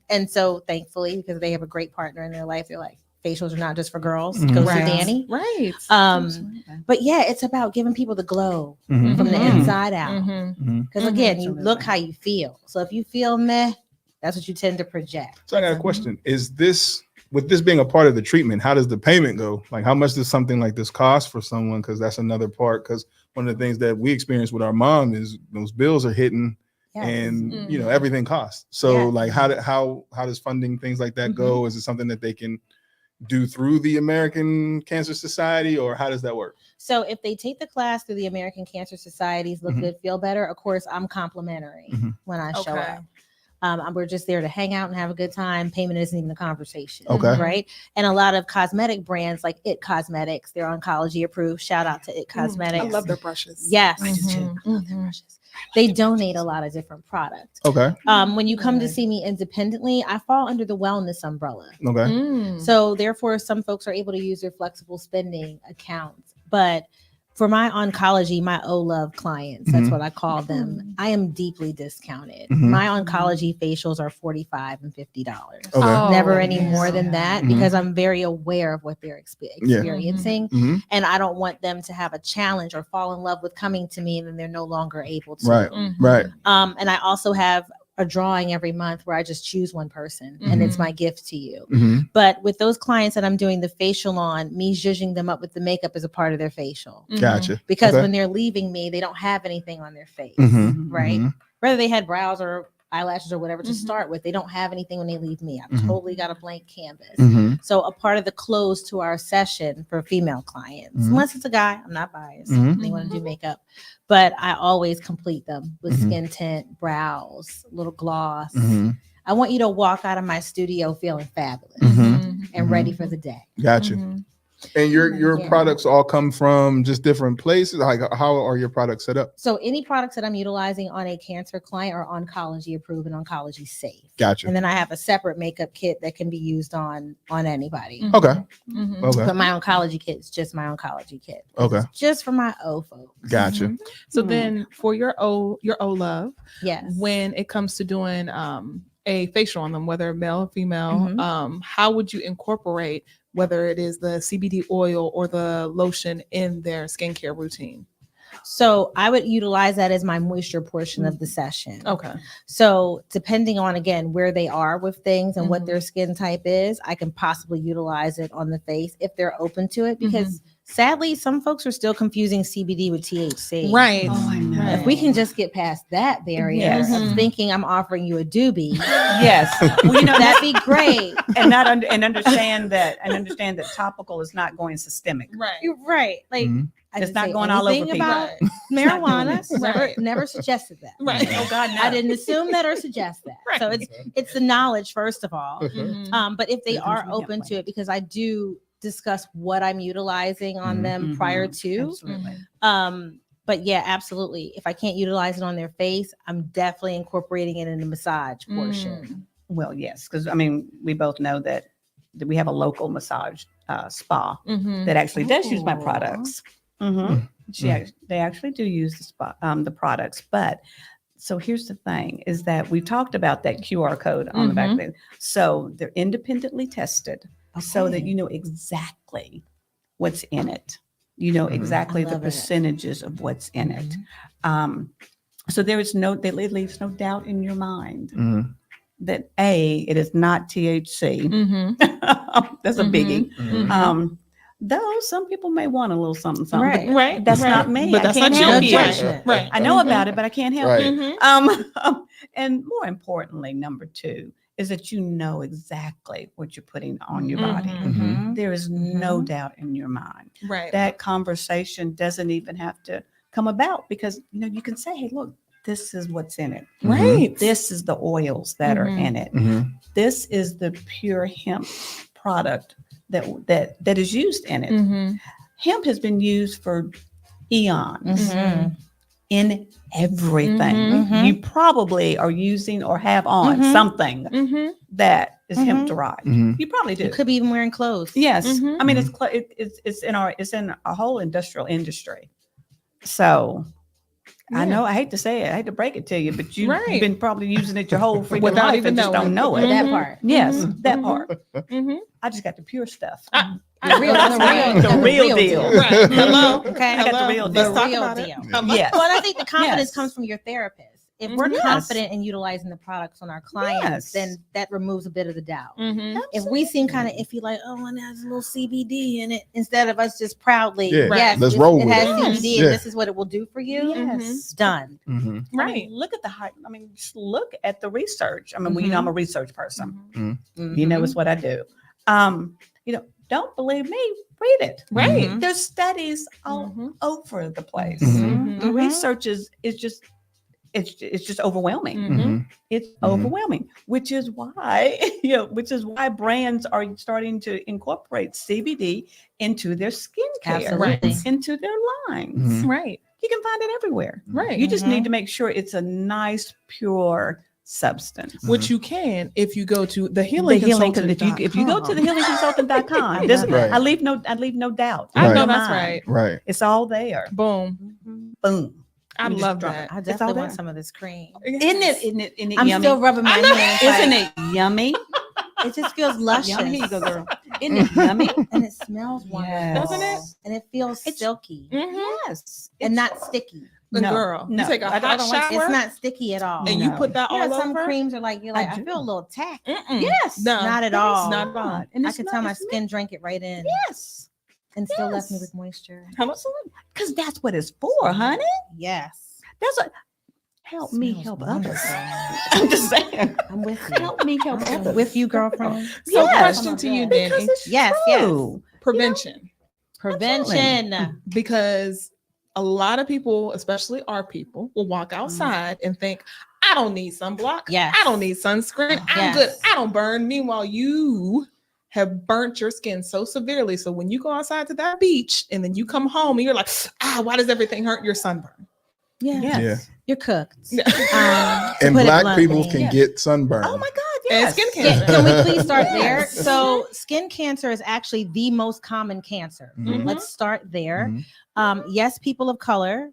and so thankfully, because they have a great partner in their life, they're like, facials are not just for girls. Go Right. see Danny. Right. But yeah, it's about giving people the glow from the Mhm. inside out. Mhm. Because again, you look how you feel. So if you feel meh, that's what you tend to project. So I got a question. Is this, with this being a part of the treatment, how does the payment go? Like, how much does something like this cost for someone? Because that's another part. Because one of the things that we experience with our mom is those bills are hitting, Yes. and Mhm. everything costs. So Yes. like, how does funding things like that go? Is it something that they can do through the American Cancer Society, or how does that work? So if they take the class through the American Cancer Society's Look Good, Feel Better, of course, I'm complimentary when I show Okay. up. We're just there to hang out and have a good time. Payment isn't even a conversation. Okay. Right. And a lot of cosmetic brands like It Cosmetics, they're oncology approved. Shout out to It Cosmetics. I love their brushes. Yes. I do too. I love their brushes. They donate a lot of different products. Okay. When you come to see me independently, I fall under the wellness umbrella. Okay. Mm. So therefore, some folks are able to use their flexible spending accounts. But for my oncology, my OLove clients, that's what I call them, I am deeply discounted. My oncology facials are $45 and $50. Okay. Never any more than that, because I'm very aware of what they're Yeah. experiencing. Mhm. And I don't want them to have a challenge or fall in love with coming to me and then they're no longer able to. Right. Right. And I also have a drawing every month where I just choose one person and it's my gift to you. Mhm. But with those clients that I'm doing the facial on, me zhuzhing them up with the makeup is a part of their facial. Gotcha. Because Okay. when they're leaving me, they don't have anything on their face, Mhm. right? Mhm. Whether they had brows or eyelashes or whatever to start with, they don't have anything when they leave me. I've totally got a blank canvas. Mhm. So a part of the close to our session for female clients, unless it's a guy, I'm not biased. Mhm. They want to do makeup, but I always complete them with Mhm. skin tint, brows, little gloss. Mhm. I want you to walk out of my studio feeling fabulous Mhm. and ready for the day. Gotcha. And your Yeah. products all come from just different places. Like, how are your products set up? So any products that I'm utilizing on a cancer client are oncology approved and oncology safe. Gotcha. And then I have a separate makeup kit that can be used on anybody. Okay. Mhm. Okay. But my oncology kit is just my oncology kit. Okay. It's just for my O folks. Gotcha. So then for your OLove, Yes. when it comes to doing a facial on them, whether male or female, how would you incorporate whether it is the CBD oil or the lotion in their skincare routine? So I would utilize that as my moisture portion of the session. Okay. So depending on, again, where they are with things and what their skin type is, I can possibly utilize it on the face if they're open to it, because sadly, some folks are still confusing CBD with THC. Right. Oh, I know. If we can just get past that barrier Yes. of thinking I'm offering you a doobie, Yes. Well, you know, that'd be great. and understand that topical is not going systemic. Right. You're right. Like, Mhm. I It's didn't not say going all over anything people. about not doing marijuana. it. Never, Right. never suggested that. Right. Oh God, no. I didn't assume that or suggest that. Right. So it's the knowledge first of all. Mhm. But if they It comes are from open that to way. it, because I do discuss what I'm utilizing on them Mhm. prior to. Absolutely. But yeah, absolutely. If I can't utilize it on their face, I'm definitely incorporating it in the massage portion. Well, yes, because I mean, we both know that we have a local massage spa Mhm. that actually does use my Ooh. products. They actually do use the spa, the products. But so here's the thing: is that we talked about that QR code on the back of it. So they're independently tested, so that Okay. you know exactly what's in it. You know exactly I the love it. percentages of what's in it. So there is it leaves no doubt in your mind Mhm. that it is not THC. Mhm. That's a biggie. Mhm. Though some people may want a little something, something. Right. But Right. that's right. not me. But I that's can't not help you. you. Right. Right. I know about it, but I can't help Right. you. Mhm. And more importantly, number 2 is that you know exactly what you're putting on your body. Mhm. There is no doubt in your mind. Right. That conversation doesn't even have to come about, because you can say, hey, look, this is what's in it. Right. This is the oils that are in it. Mhm. This is the pure hemp product that is used in it. Mhm. Hemp has been used for eons Mhm. in everything. Mhm. You probably are using or have on Mhm. something Mhm. that is hemp Mhm. derived. Mhm. You probably do. You could be even wearing clothes. Yes, Mhm. I mean it's in our whole industrial industry. So I know I hate to say it, I hate to break it to you, but you've Right. been probably using it your whole freaking Without life even and just knowing. don't know it. That Mhm. part. Yes, Mhm. that Mhm. part. Mhm. I just got the pure stuff. The real, That's the real deal. Right. Hello. Okay. I got the Hello. real Let's deal. talk Real about it. deal. Hello. Yes. Well, and I think the confidence Yes. comes from your therapist. If we're Yes. confident in utilizing the products on our clients, Yes. then that removes a bit of the doubt. Mhm. If we seem kind of iffy, like, oh, and it has a little CBD in it, instead of us just proudly, Yeah, yes, let's this- roll it with has it. CBD, Yeah. and this is what it will do for you. Yes. Done. Mhm. I Right. mean, look at just look at the research. I mean, well, I'm a research person. Mhm. You know, it's what I do. Don't believe me, read it. Right. There's studies all Mhm. over the place. Mhm. The Mhm. research is just it's just overwhelming. Mhm. It's Mhm. overwhelming, which is why which is why brands are starting to incorporate CBD into their skincare, Absolutely. into their lines. Mhm. Right. You can find it everywhere. Right. You just Mhm. need to make sure it's a nice, pure substance. Which you can if you go to the healing If you go to the healingconsultant.com, I there's love Right. I leave no doubt. I in know your that's mind. right. Right. It's all there. Boom. Boom. I You just love drop that. I all definitely there. want some of this cream. Isn't it I'm yummy? still rubbing my I know. hands. Isn't like, it yummy? It just feels luscious. Yummy. Here you go, girl. Isn't it yummy? And it smells wonderful. Yes. Doesn't it? And it feels It's- silky Yes. and not sticky. The No, girl, no, you take a I don't hot like- shower It's not sticky at all. and you No. put that You know, all some over. creams are like, you're like, I do. feel a little tacky. Mm-mm. Yes. No. Not at That is all. Not at all. not. And I it's could not- tell my it's skin drank it right in Yes. and still left me Yes. with moisture. Absolutely. Because that's what it's for, honey. Yes. That's what help me Smells help wonderful. others. I'm just saying. I'm with you. Help me help I'm others. with you, girlfriend. So, Yes. question to you, Danny: Because it's Yes, true. prevention, Prevention. because a lot of people, especially our people, will walk outside and think, "I don't need sunblock. Yes. I don't need sunscreen. I'm Yes. good. I don't burn." Meanwhile, you have burnt your skin so severely. So when you go outside to that beach and then you come home and you're like, why does everything hurt? Your sunburn. Yeah. Yes. Yeah. You're cooked. Yeah. To And put it black bluntly. people can Yes. get sunburn. Oh my God. And Yes. skin Yeah, cancer. can we please start there? Yes. So, skin cancer is actually the most common cancer. Mhm. Let's start there. Mhm. Yes, people of color,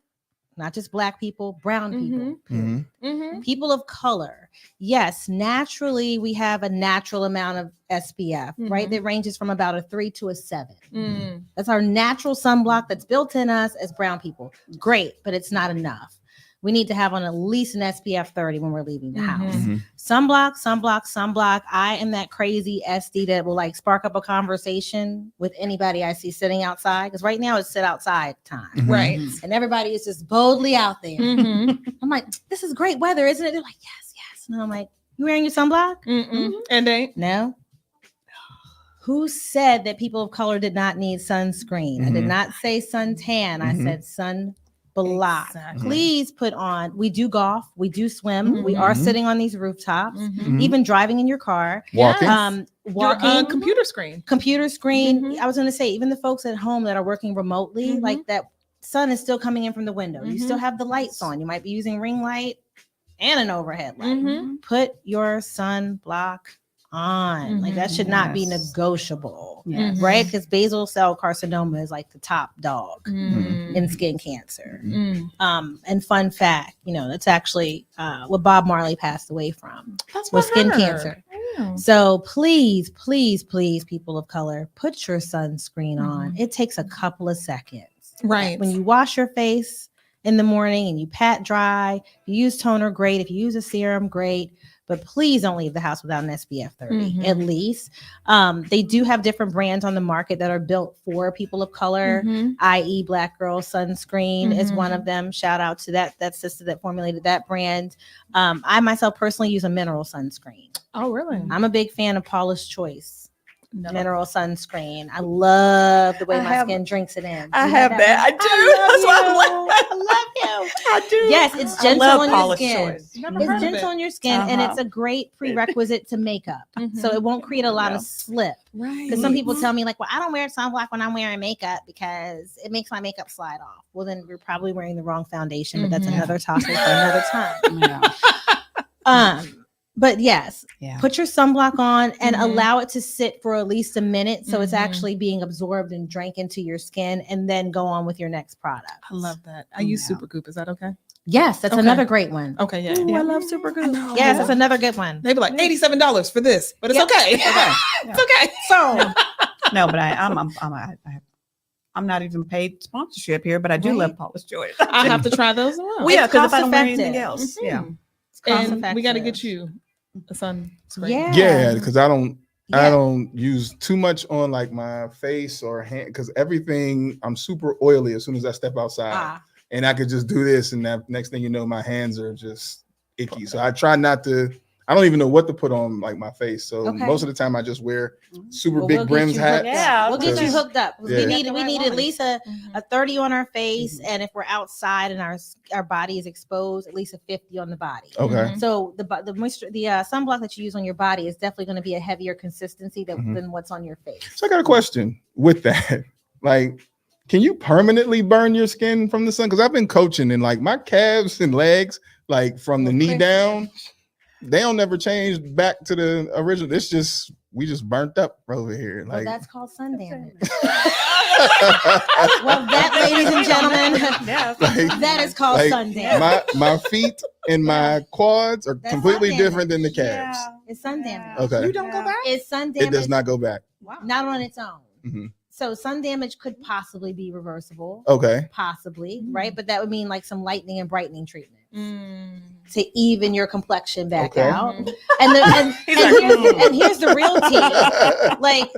not just black people, brown people, Mhm. Mm-hmm. people of color. Yes, naturally, we have a natural amount of SPF, right? Mhm. That ranges from about a 3 to a 7. Mm. That's our natural sunblock that's built in us as brown people. Great, but it's not enough. We need to have on at least an SPF 30 when we're leaving the house. Mhm. Sunblock. I am that crazy SD that will like spark up a conversation with anybody I see sitting outside. Because right now it's sit outside time. Mhm. Right. And everybody is just boldly out there. Mhm. I'm like, this is great weather, isn't it? They're like, yes. And I'm like, you wearing your sunblock? Mm-mm. And they No. Who said that people of color did not need sunscreen? I did Mhm. not say suntan. I Mhm. said sunblock. Exactly. Please put on. We do golf. We do swim. We are Mhm. sitting on these rooftops. Mhm. Even driving in your car. Walking. Walking. Your computer screen. Computer screen. Mhm. I was going to say, even the folks at home that are working remotely, Mhm. like that sun is still coming in from the window. You Mhm. still have the lights on. You might be using ring light and an overhead light. Mhm. Put your sunblock on. Like that should not be Yes. negotiable, Yes. right? Because basal cell carcinoma is like the top dog Mm. in skin cancer. Mm. And fun fact, that's actually what Bob Marley passed away from. That's Was what skin I heard. cancer. Yeah. So please, people of color, put your sunscreen on. It takes a couple of seconds. Right. When you wash your face in the morning and you pat dry, if you use toner, great. If you use a serum, great. But please don't leave the house without an SPF 30, Mhm. at least. They do have different brands on the market that are built for people of color, Mhm. i.e. Black Girl Sunscreen is one Mhm. of them. Shout out to that sister that formulated that brand. I myself personally use a mineral sunscreen. Oh, really? I'm a big fan of Paula's Choice No. mineral sunscreen. I love the way I my have- skin drinks it in. I You have that. I one? do. I That's why I'm love like, you. I love you. I do. Yes, it's I gentle love on your Paula's skin. Choice. Never It's heard of gentle it. on your skin, and it's Uh-huh. a great prerequisite to makeup. So it won't create a lot of slip. Right. Because some people tell me, like, well, I don't wear sunblock when I'm wearing makeup because it makes my makeup slide off. Well, then we're probably wearing the wrong foundation, but that's Mhm. another topic for another time. Yeah. But yes, Yeah. put your sunblock on and Mhm. allow it to sit for at least a minute so it's Mhm. actually being absorbed and drank into your skin, and then go on with your next product. I love that. I use Yeah. Supergoop. Is that okay? Yes, that's Okay. another great one. Okay. Yeah. Ooh, yeah. I love Supergoop. Yes, that's another good one. They'd be like $87 for this, but it's Yep. okay. Yeah. It's okay. So No, but I'm not even paid sponsorship here, but I do Right. love Paula's Choice. I have to try those around. Well, yeah, It's because if I don't wear cost-effective. anything else, yeah. Mhm. it's cost And we got to effective. get you a sunscreen. Yeah. Yeah, because I don't Yeah. use too much on like my face or hand because everything I'm super oily as soon as I step outside. Ah, And I could just do this, and that next thing you know, my hands are just icky. So I try not to. I don't even know what to put on like my face. So Okay. most of the time I just wear super Well, big we'll get brims you hats. hooked up. Yeah, We'll get you because- hooked up. Yeah. We need Right at one. least a 30 on our face, and if we're outside and our body is exposed, at least a 50 on the body. Okay. So the moisture, the sunblock that you use on your body is definitely going to be a heavier consistency than what's on your face. So I got a question with that. Like, can you permanently burn your skin from the sun? Because I've been coaching and like my calves and legs, like from the knee down, they don't never change back to the original. It's just we just burnt up over here. Well, Like that's called sun damage. Well, that, ladies and gentlemen, like, that is called like, sun damage. my feet and my quads are That's completely sun damage. different than the calves. It's sun damage. Okay. You don't go back? It's sun It damage. does not go back. Not on its own. Mhm. So sun damage could possibly be reversible. Okay. Possibly, right? But that would mean like some lightening and brightening treatment Mm. to even your complexion back Okay. out. And here's the real tea. Like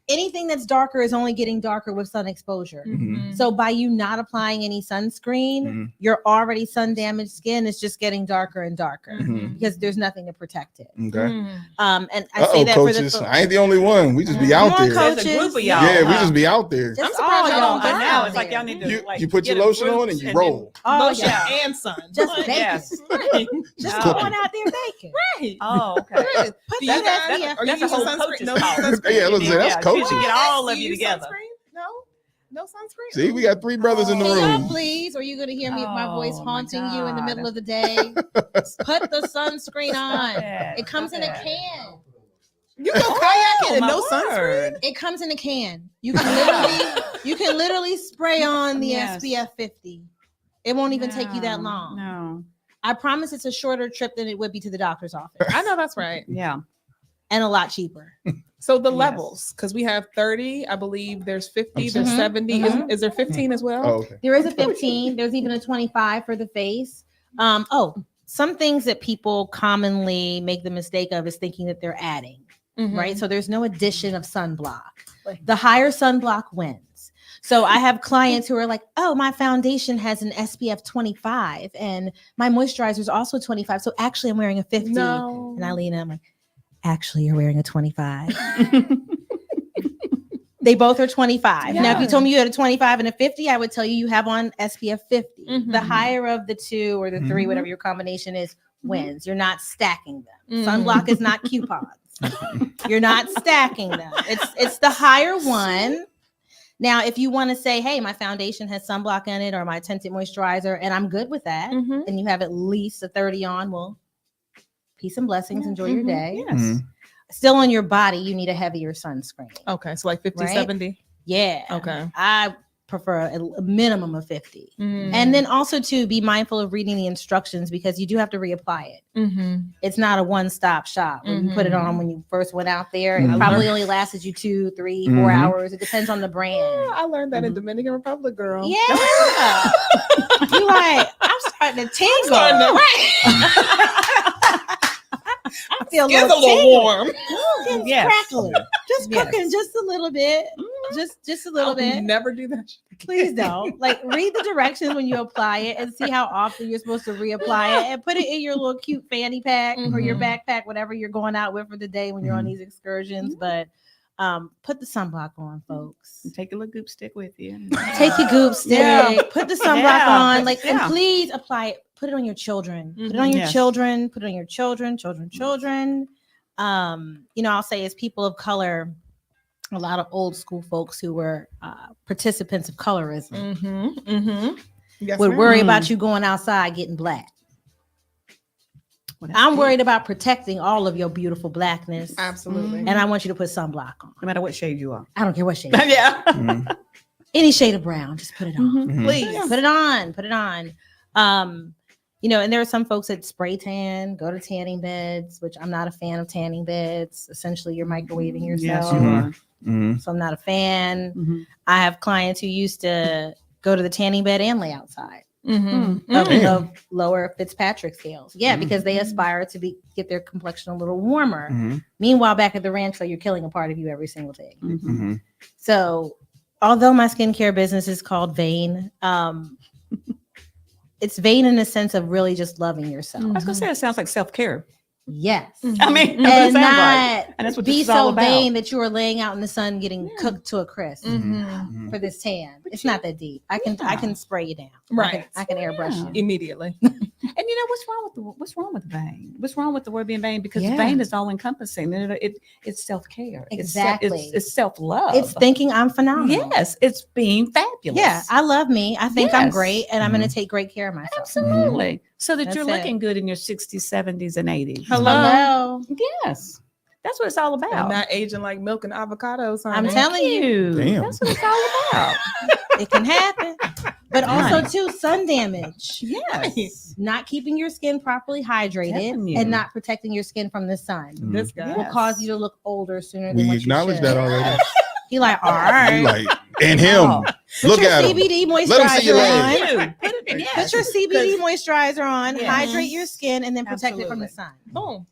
anything that's darker is only getting darker with sun exposure. Mhm. So by you not applying any sunscreen, Mhm. your already sun damaged skin is just getting darker and darker Mhm. because there's nothing to protect it. Okay. And I say Uh-oh, that coaches. for the I ain't the only one. We just be Come out on, there. coaches. There's a group of y'all. Yeah, we huh? just be out there. Just I'm all surprised y'all y'all don't But burn now out it's like y'all there. need to like You put your get a lotion group on and you then- roll. Oh, Lotion yeah. and sun. Just But- bake Yes. it. Just Oh. go on out there baking. Right. Oh, okay. Put Do you you guys, guys- are you that's a using whole sunscreen? coach's No call. sunscreen. Yeah, let's say that's Yeah, coaching. she should get all of You you use together. sunscreen? No sunscreen. See, we got three brothers in the Can y'all room. please, or are you going to hear me my voice Oh, my haunting you in the middle God. of the day? Put the sunscreen on. it. It comes in a Stop it. can. You go kayaking and my no sunscreen. word. It comes in a can. You can literally spray on the Yes. SPF 50. It won't even take you that long. No. I promise it's a shorter trip than it would be to the doctor's office. I know that's right. Yeah. And a lot cheaper. So the Yes. levels, because we have 30, I believe there's 50, there's Mhm, 70. mhm. Is there 15 as well? Oh, okay. There is a 15. There's even a 25 for the face. Some things that people commonly make the mistake of is thinking that they're adding, Mhm. right? So there's no addition of sunblock. The higher sunblock wins. So I have clients who are like, oh, my foundation has an SPF 25 and my moisturizer is also 25. So actually I'm wearing a 50. No. And I lean in, I'm like, actually you're wearing a 25. They both are 25. Now, if you told me you had a 25 and a 50, I would tell you have on SPF 50. Mhm. The higher of the two or the three, Mhm. whatever your combination is, wins. You're not stacking them. Mhm. Sunblock is not coupons. You're not stacking them. It's the higher one. Now, if you want to say, hey, my foundation has sunblock in it or my tinted moisturizer, and I'm good with that, Mhm. and you have at least a 30 on, well, peace and blessings. Enjoy your Mhm. day. Yes. Mhm. Still on your body, you need a heavier sunscreen. Okay, so like 50, Right? 70. Yeah. Okay. I prefer a minimum of 50. Mm. And then also to be mindful of reading the instructions because you do have to reapply it. Mhm. It's not a one-stop shop where you put it on when you first went out there. It Mhm. probably only lasted you 2, 3, 4 Mhm. hours. It depends on the brand. Yeah, I learned that in Dominican Republic, girl. Yeah. You like, I'm starting to tingle. starting to- I feel a It's little, a little tingle. warm. It's Yes. crackling. Just Yes. cooking just a little bit. Just a little I'll bit. never do that. Please don't. Like read the directions when you apply it and see how often you're supposed to reapply it and put it in your little cute fanny pack or your backpack, whatever you're going out with for the day when you're on these excursions. But put the sunblock on, folks. Take a little goop stick with you. Take your goop stick, Yeah. put the sunblock Yeah. on, like, and Yeah. please apply it. Put it on your children. Put it on your Yes. children. Put it on your children. Children. I'll say as people of color, a lot of old school folks who were participants of colorism Mm-hmm. Mm-hmm. Yes, would ma'am. worry about you going outside getting black. I'm worried about protecting all of your beautiful blackness. Absolutely. And I want you to put sunblock on. No matter what shade you are. I don't care what shade. Yeah. Mhm. Any shade of brown, just put it on. Mhm. Please. Put it on. Put it on. And there are some folks that spray tan, go to tanning beds, which I'm not a fan of tanning beds. Essentially, you're microwaving Yes, yourself. you are. Mhm. So I'm not a fan. Mhm. I have clients who used to go to the tanning bed and lay outside Mm-hmm. of lower Fitzpatrick scales. Yeah, because they aspire to get their complexion a little warmer. Mhm. Meanwhile, back at the ranch, so you're killing a part of you every single day. Mhm. So, although my skincare business is called Vain, it's vain in the sense of really just loving yourself. I was gonna say it sounds like self-care. Yes. I mean, And that's what it sounds like. not And that's what be this is all so about. vain that you are laying out in the sun getting cooked to a crisp Mhm. for this tan. It's not that deep. I can spray you down. Right. I can airbrush Yeah. you. Immediately. And you know what's wrong with vain? What's wrong with the word being vain? Because Yeah. vain is all encompassing. It's self care. Exactly. It's self love. It's thinking I'm phenomenal. Yes, it's being fabulous. Yeah, I love me. I think I'm Yes. great, and I'm going to take great care of myself. Absolutely. So that That's you're it. looking good in your 60s, 70s, and 80s. Hello. Yes. That's what it's all And about. not aging like milk and avocados. I'm honey. telling you, Damn. That's what it's all about. it can happen. But also Right. too, sun damage. Yes. Not keeping your skin properly hydrated Telling you. and not protecting your skin from the sun This guy. will cause you to look older sooner than We what you acknowledge should. that already. He like, all You right. like, and him. Oh. Put Look your at him. CBD Let him see your moisturizer legs. on. Yes. Put your CBD moisturizer on. Yes. Hydrate your skin and then protect it from the sun. Boom.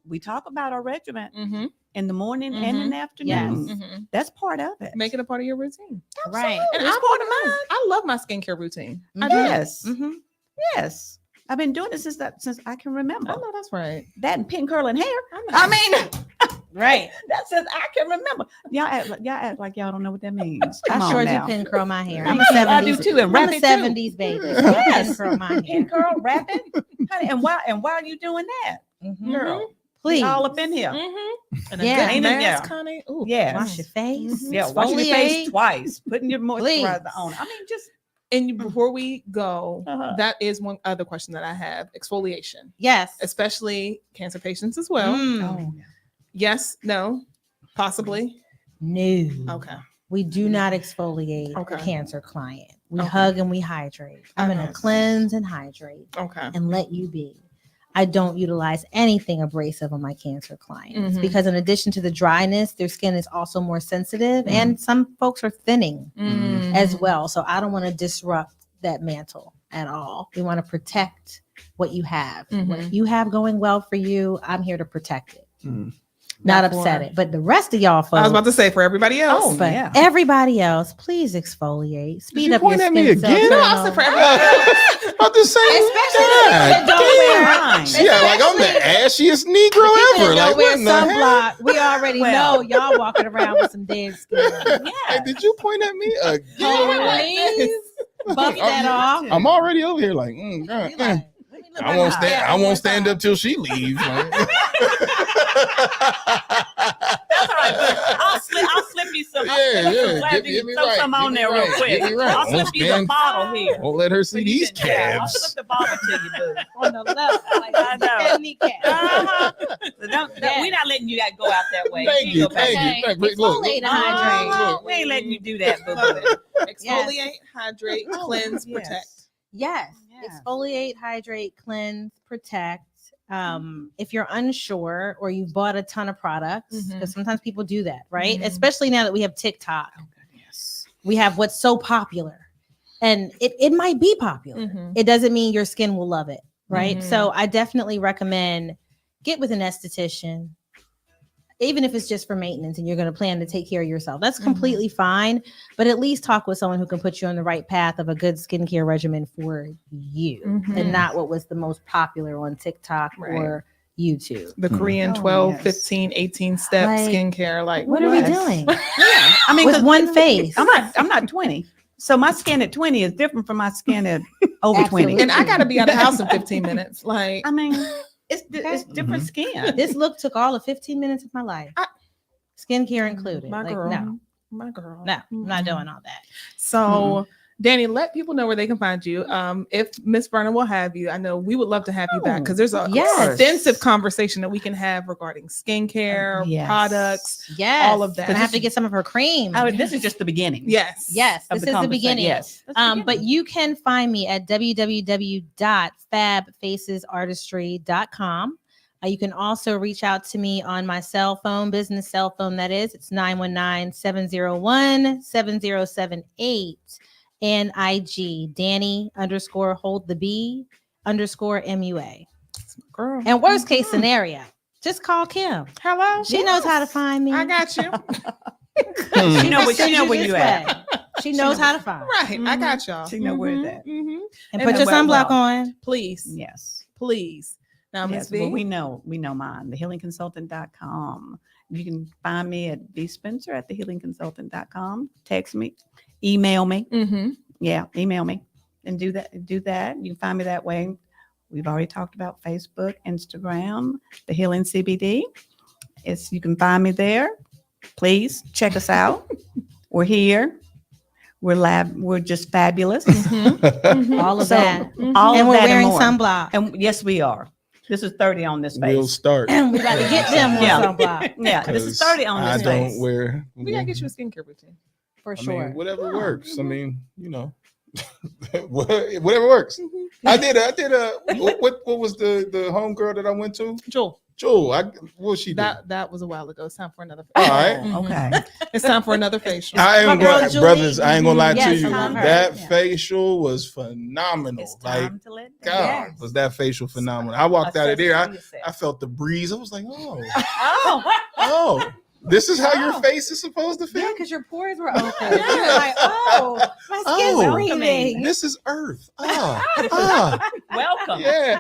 We talk about our regimen Mm-hmm. in the morning and in the afternoon. Yes. Mm-hmm. That's part of it. Make it a part of your routine. Right. And It's I part of mine. I love my skincare routine. I Mhm. do. Yes. Mm-hmm. Yes. I've been doing it since I can remember. I know that's right. That and pin curling hair. I know. I mean, Right. that's since I can remember. Y'all act like y'all don't know what that means. Come I on sure now. do pin curl my hair. Me I'm a too. I 70s. do too, and I'm wrap a it too. 70s baby. So I Yes. pin curl my hair. Pin curl wrapping, honey. And why are you doing that, Mhm. girl? Please. All up in here. Mm-hmm. And a Yeah. good Ain't it? mask, Yeah. honey. Ooh. Yes. Wash your face. Yeah, washing your face exfoliate. twice, putting your moisturizer Please. on. I mean, just And before we go, Uh-huh. that is one other question that I have: exfoliation, Yes. especially cancer patients as well. Mm. Yes, no, possibly. No. Okay. We do not exfoliate Okay. a cancer client. We Okay. hug and we hydrate. I'm going to Okay. cleanse and hydrate Okay. and let you be. I don't utilize anything abrasive on my cancer clients Mhm. because in addition to the dryness, their skin is also more sensitive and some folks are thinning Mm. as well. So I don't want to disrupt that mantle at all. We want to protect what you have. What Mhm. you have going well for you, I'm here to protect it. Mm. Not Not upset for- it. But the rest of y'all folks, I was about to say for everybody else. Oh, but yeah. everybody else, please exfoliate. Speed you up your point at skin me cell again? No, I said for turnover. everybody else. I'm just saying. Especially God the people that don't damn. wear- Mine. Yeah, like I'm the ashiest Negro People that ever. don't Like wear what in the hell? sunblock, we already Well. know y'all walking around with some dead skin. Hey, did you point at me again? Please buff that off. I'm already over here like, We God, like, mm. let me look I at won't that. stand. I won't stand up till she leaves. That's all right. But I'll slip you some. Get me Throw right. some on Get me there real right. quick. Get me right. I'll slip Won't you the stand- bottle here. Won't let her see So you these can- yeah, I'll calves. slip the bottle to you, boo. On the left, like I know. that kneecap. Uh-huh. Yeah. We're not letting you go out that way. Thank you. go back. Thank you. Thank you. Look, Exfoliate and look, hydrate. look. We ain't letting you do that, boo. Exfoliate, hydrate, cleanse, Yes. protect. Yes. Yeah. Exfoliate, hydrate, cleanse, protect. If you're unsure or you've bought a ton of products, because sometimes people do that, right? Mhm. Especially now that we have TikTok. Yes. We have what's so popular. And it might be popular. Mhm. It doesn't mean your skin will love it, right? Mhm. So I definitely recommend get with an esthetician, even if it's just for maintenance and you're going to plan to take care of yourself. That's completely fine. But at least talk with someone who can put you on the right path of a good skincare regimen for you Mhm. and not what was the most popular on TikTok or YouTube. The Korean Oh, 12, yes. 15, 18 step Like, skincare. Like, What are we Yes. doing? Yeah. I mean, With 'cause one face. I'm not 20. So my skin at 20 is different from my skin at over 20. Absolutely. And I got to be out of the house in 15 minutes. Like, I mean, it's different skin. This look took all of 15 minutes of my life. Skincare included. my Like, girl. no, My girl. no, I'm not doing all that. So, Danny, let people know where they can find you. If Miss Verna will have you, I know we would love to have you back because there's a Yes. extensive conversation that we can have regarding skincare, Yes. products. Yes. All of that. I have to get some of her cream. This is just the beginning. Yes. Yes, of this is the conversation. beginning. Yes. That's the But beginning. you can find me at www.fabfacesartistry.com. You can also reach out to me on my cell phone, business cell phone, that is. It's 919-701-7078. And IG, Danny_hold_MUA. Girl. And worst case scenario, just call Kim. Hello. She knows how to find me. I got you. She know Send where this you at. way. She knows how to find. Right. I got y'all. She know where it's at. Mhm. And And put your well, sunblock well. on. Please. Yes. Please. Now, Miss Yes, V. well, we know mine, thehealingconsultant.com. You can find me at vspencer@thehealingconsultant.com. Text me, email me. Mm-hmm. Yeah, email me and do that. You can find me that way. We've already talked about Facebook, Instagram, the Healing CBD. You can find me there. Please check us out. We're here. We're just fabulous. All of So, that. all And of we're that wearing more. sunblock. And yes, we are. This is 30 on this face. We'll start. We got to get them on Yeah. sunblock Yeah, this is 30 on I this don't face. wear. We gotta get you a skincare routine. for I sure. mean, whatever works. I mean, you know, whatever works. I did what was the homegirl that I went to? Joel, What was she doing? that was a while ago. It's time for another. All facial. right. Oh, okay. It's time for another facial. I My ain't girl gonna, Julie. brothers. I ain't gonna lie to Yes, you. I love her. That Yeah. facial was phenomenal. It's Like, time to let God, Yes. was that facial phenomenal? I walked out of there. I felt the breeze. I was like, Oh, oh, this is how your Oh. face is supposed to Yeah, feel. because your pores were open. You're like, oh, my skin's Oh. breathing. This is Earth. Ah, welcome. yeah.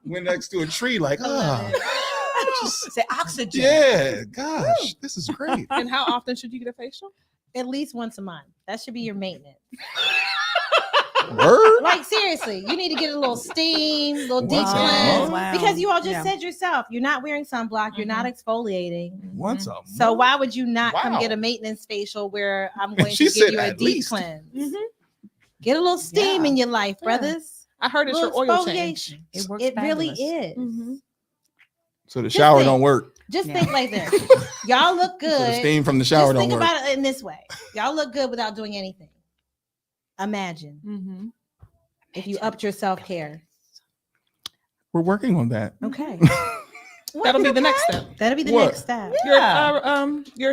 Went next to a tree, like, Say oxygen. yeah. Gosh, this is great. And how often should you get a facial? At least once a month. That should be your maintenance. Word. Like, seriously, you need to get a little steam, a little deep Once a cleanse. month? Wow. Because you all just Yeah. said yourself, you're not wearing sunblock, you're not exfoliating. Once a month. So why would you not come Wow. get a maintenance facial where I'm going She to give said you a at deep least. cleanse? Mhm. Get a little steam Yeah. in your life, Yeah. brothers. I heard it's your Little oil change. exfoliation. It works It really fabulous. is. Mhm. So the shower think. don't work. Just Yeah. think like this. Y'all look So the good. steam from the shower Just don't think work. about it in this way. Y'all look good without doing anything. Imagine Mm-hmm. if you upped your self-care. We're working on that. Okay. That'll be the next step. That'll be the What? next step. Your Yeah. The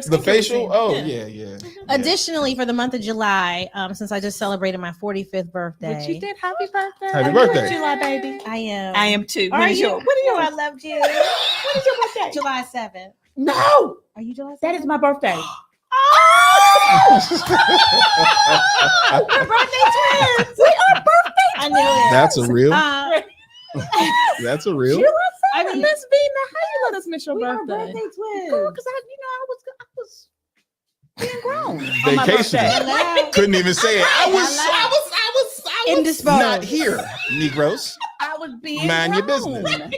skincare facial? routine. Oh, Yeah. yeah. Additionally, for the month of July, since I just celebrated my 45th birthday, But you did. Happy birthday. Happy birthday. July, baby. I am. I am too. Are When is you? your- What are you? I loved you. When is your birthday? July 7th. No, Are you July 7th? that is my birthday. We're birthday twins. We are birthday. I knew it. That's a real. Uh, That's a real. I mean, Miss V, now how you let us miss your we are birthday? birthday twins. Because I was being grown. on my Vacation. birthday. Hello. Couldn't even say it. I was Indisposed. not here, Negroes. I was being Mind your grown. business.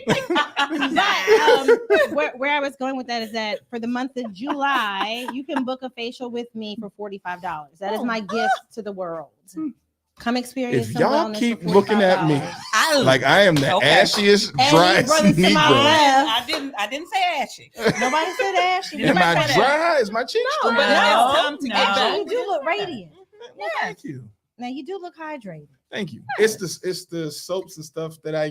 But where I was going with that is that for the month of July, you can book a facial with me for $45. That is my gift to the world. Come experience. If some y'all wellness keep for looking at me $45. like I am the Okay. ashiest, And driest brothers to my Negro. left. I didn't say ashy. Nobody said Ashley. Am I Nobody said dry? Is my cheeks No, dry? but No, it's time to no. get Actually, back. you do look radiant. Well, thank you. Now you do look hydrated. Thank you. It's the soaps and stuff that I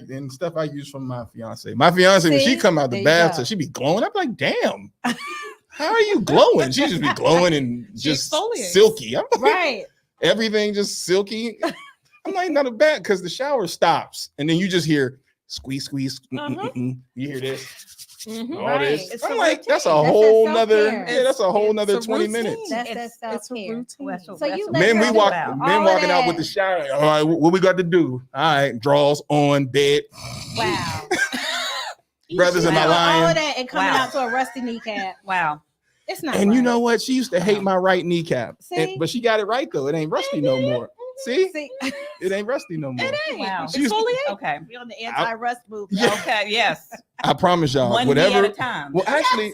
use from my fiance. My fiance, when she See? come out There the you bathtub, go. she be glowing. I'm like, damn. How are you glowing? She just be glowing and just exfoliates. silky. I'm like, Right. everything just silky. I'm like, not a bad because the shower stops and then you just hear squeeze, squeeze. You hear this, Mhm. all Right. this. It's I'm a like, that's a routine. That's whole that nother. self-care. Yeah, that's a whole It's nother a 20 routine. minutes. That's It's that a self-care. routine. So you let Men, we her walk. do Men all walking of out with the that. shower. All right, what we got to do? All right, draws on bed. Wow. Brothers, am I Doing all lying? of that and coming Wow. out to a rusty kneecap. Wow. It's not. And you right. know what? She used to hate my right kneecap, See? but she got it right though. It ain't rusty no more. See, See, it ain't rusty no more. Wow. She used to- Okay. we on the anti-rust movement. Yeah. Okay. Yes. I promise y'all, One knee at whatever. a time. Well, actually,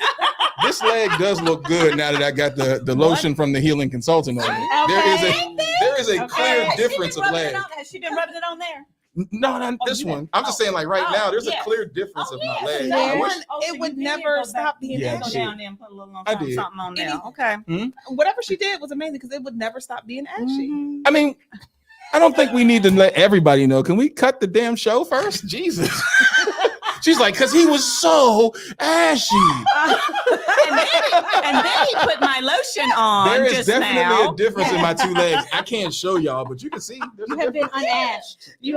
this leg does look good now that I got the lotion from the healing consultant on it. There is a clear difference of leg. She been rubbing it on there. No, not this you one. did. I'm just saying, like right Oh, now, there's yes. a clear difference of my leg. See I there? wish- It would never stop being Yeah, Go she ashy. down there and put a little I something, did. something on there. Anything. Okay. Whatever she did was amazing because it would never stop being ashy. I mean, I don't think we need to let everybody know. Can we cut the damn show first? Jesus. She's like, because he was so ashy. And then he put my lotion on There is just definitely now. a difference in my two legs. I can't show y'all, but you can see. There's a You have been difference. unashed. You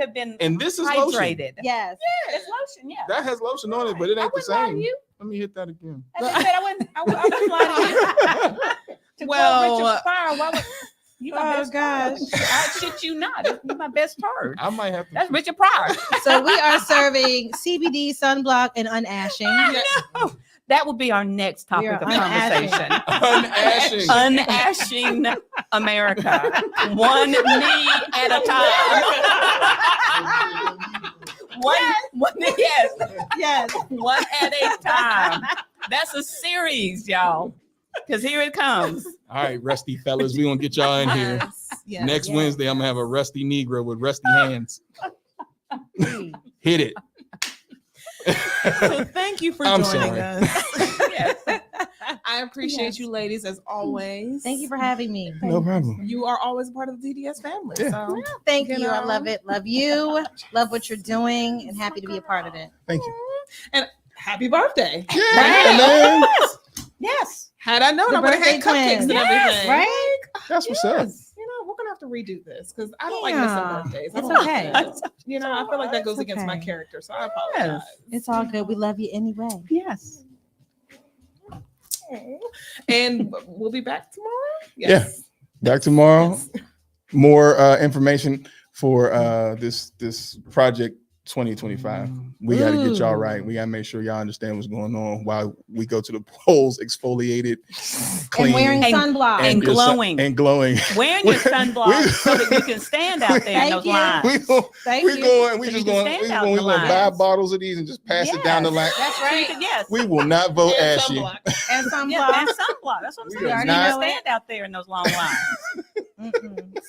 have been And this is lotion. hydrated. Yes. It's lotion. Yeah. That has lotion on it, but it I ain't the wouldn't lie to same. you. Let me hit that again. I just said I wouldn't lie to you. To Well, go Richard Pryor, why would You my best gosh. turd. I shit you not. You're my best turd. I might have to. That's Richard Pryor. So we are serving CBD, sunblock, and unashing. No, that would be our next We topic are of conversation. Unashing. Unashing America, one knee at a time. Yes, Yes. one at a time. That's a series, y'all. Because here it comes. All right, rusty fellas, we gonna get y'all in here. Yes. Next Wednesday, I'm gonna have a rusty Negro with rusty hands. Hit it. So thank you for I'm joining sorry. us. Yes. I appreciate you ladies as always. Thank you for having me. No problem. You are always a part of the TDS family. Yeah. So Thank You you. I know. love it. Love you. Love what you're doing and happy to be a part of it. Thank you. and happy birthday. Yeah, man. Yes. Had I known, The I would have had birthday cupcakes twins. and everything. Right? That's what's up. Yes. You know, we're gonna have to redo this because I don't Yeah. like missing birthdays. I It's don't okay. like that. You know, I feel like that goes It's against my okay. character, so I apologize. It's all good. We love you anyway. Yes. And we'll be back tomorrow. Yeah. Back tomorrow. More information for this project 2025. We got to get y'all right. We got to make sure y'all understand what's going on while we go to the polls exfoliated, clean, And wearing And- sunblock. and your sun- glowing. and glowing. Wearing your sunblock so that you can stand out there in Thank those you. lines. We Thank we you. going. We So just you can going. stand We out going. We the going to buy lines. bottles of these and just pass it down the line. That's So you right. can- yes. We will not vote And ashy. sunblock. And sunblock. Yeah, and sunblock. That's what I'm We saying. are You not- can stand out there in those long lines.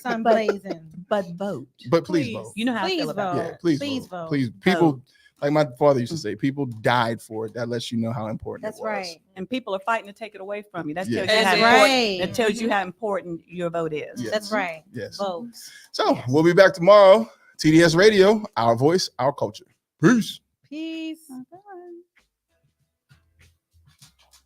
Sun blazing. But vote. But please Please. vote. You know how I Please feel about vote. Yeah, please, Please vote. vote. Please, people. Like my father used to say, people died for it. That lets you know how important That's it was. right. And people are fighting to take it away from you. That Yeah. tells you how That's important. right. That tells you how important your vote is. Yes. That's right. Yes. Vote. So we'll be back tomorrow. TDS Radio, our voice, our culture. Peace. Peace. Bye-bye.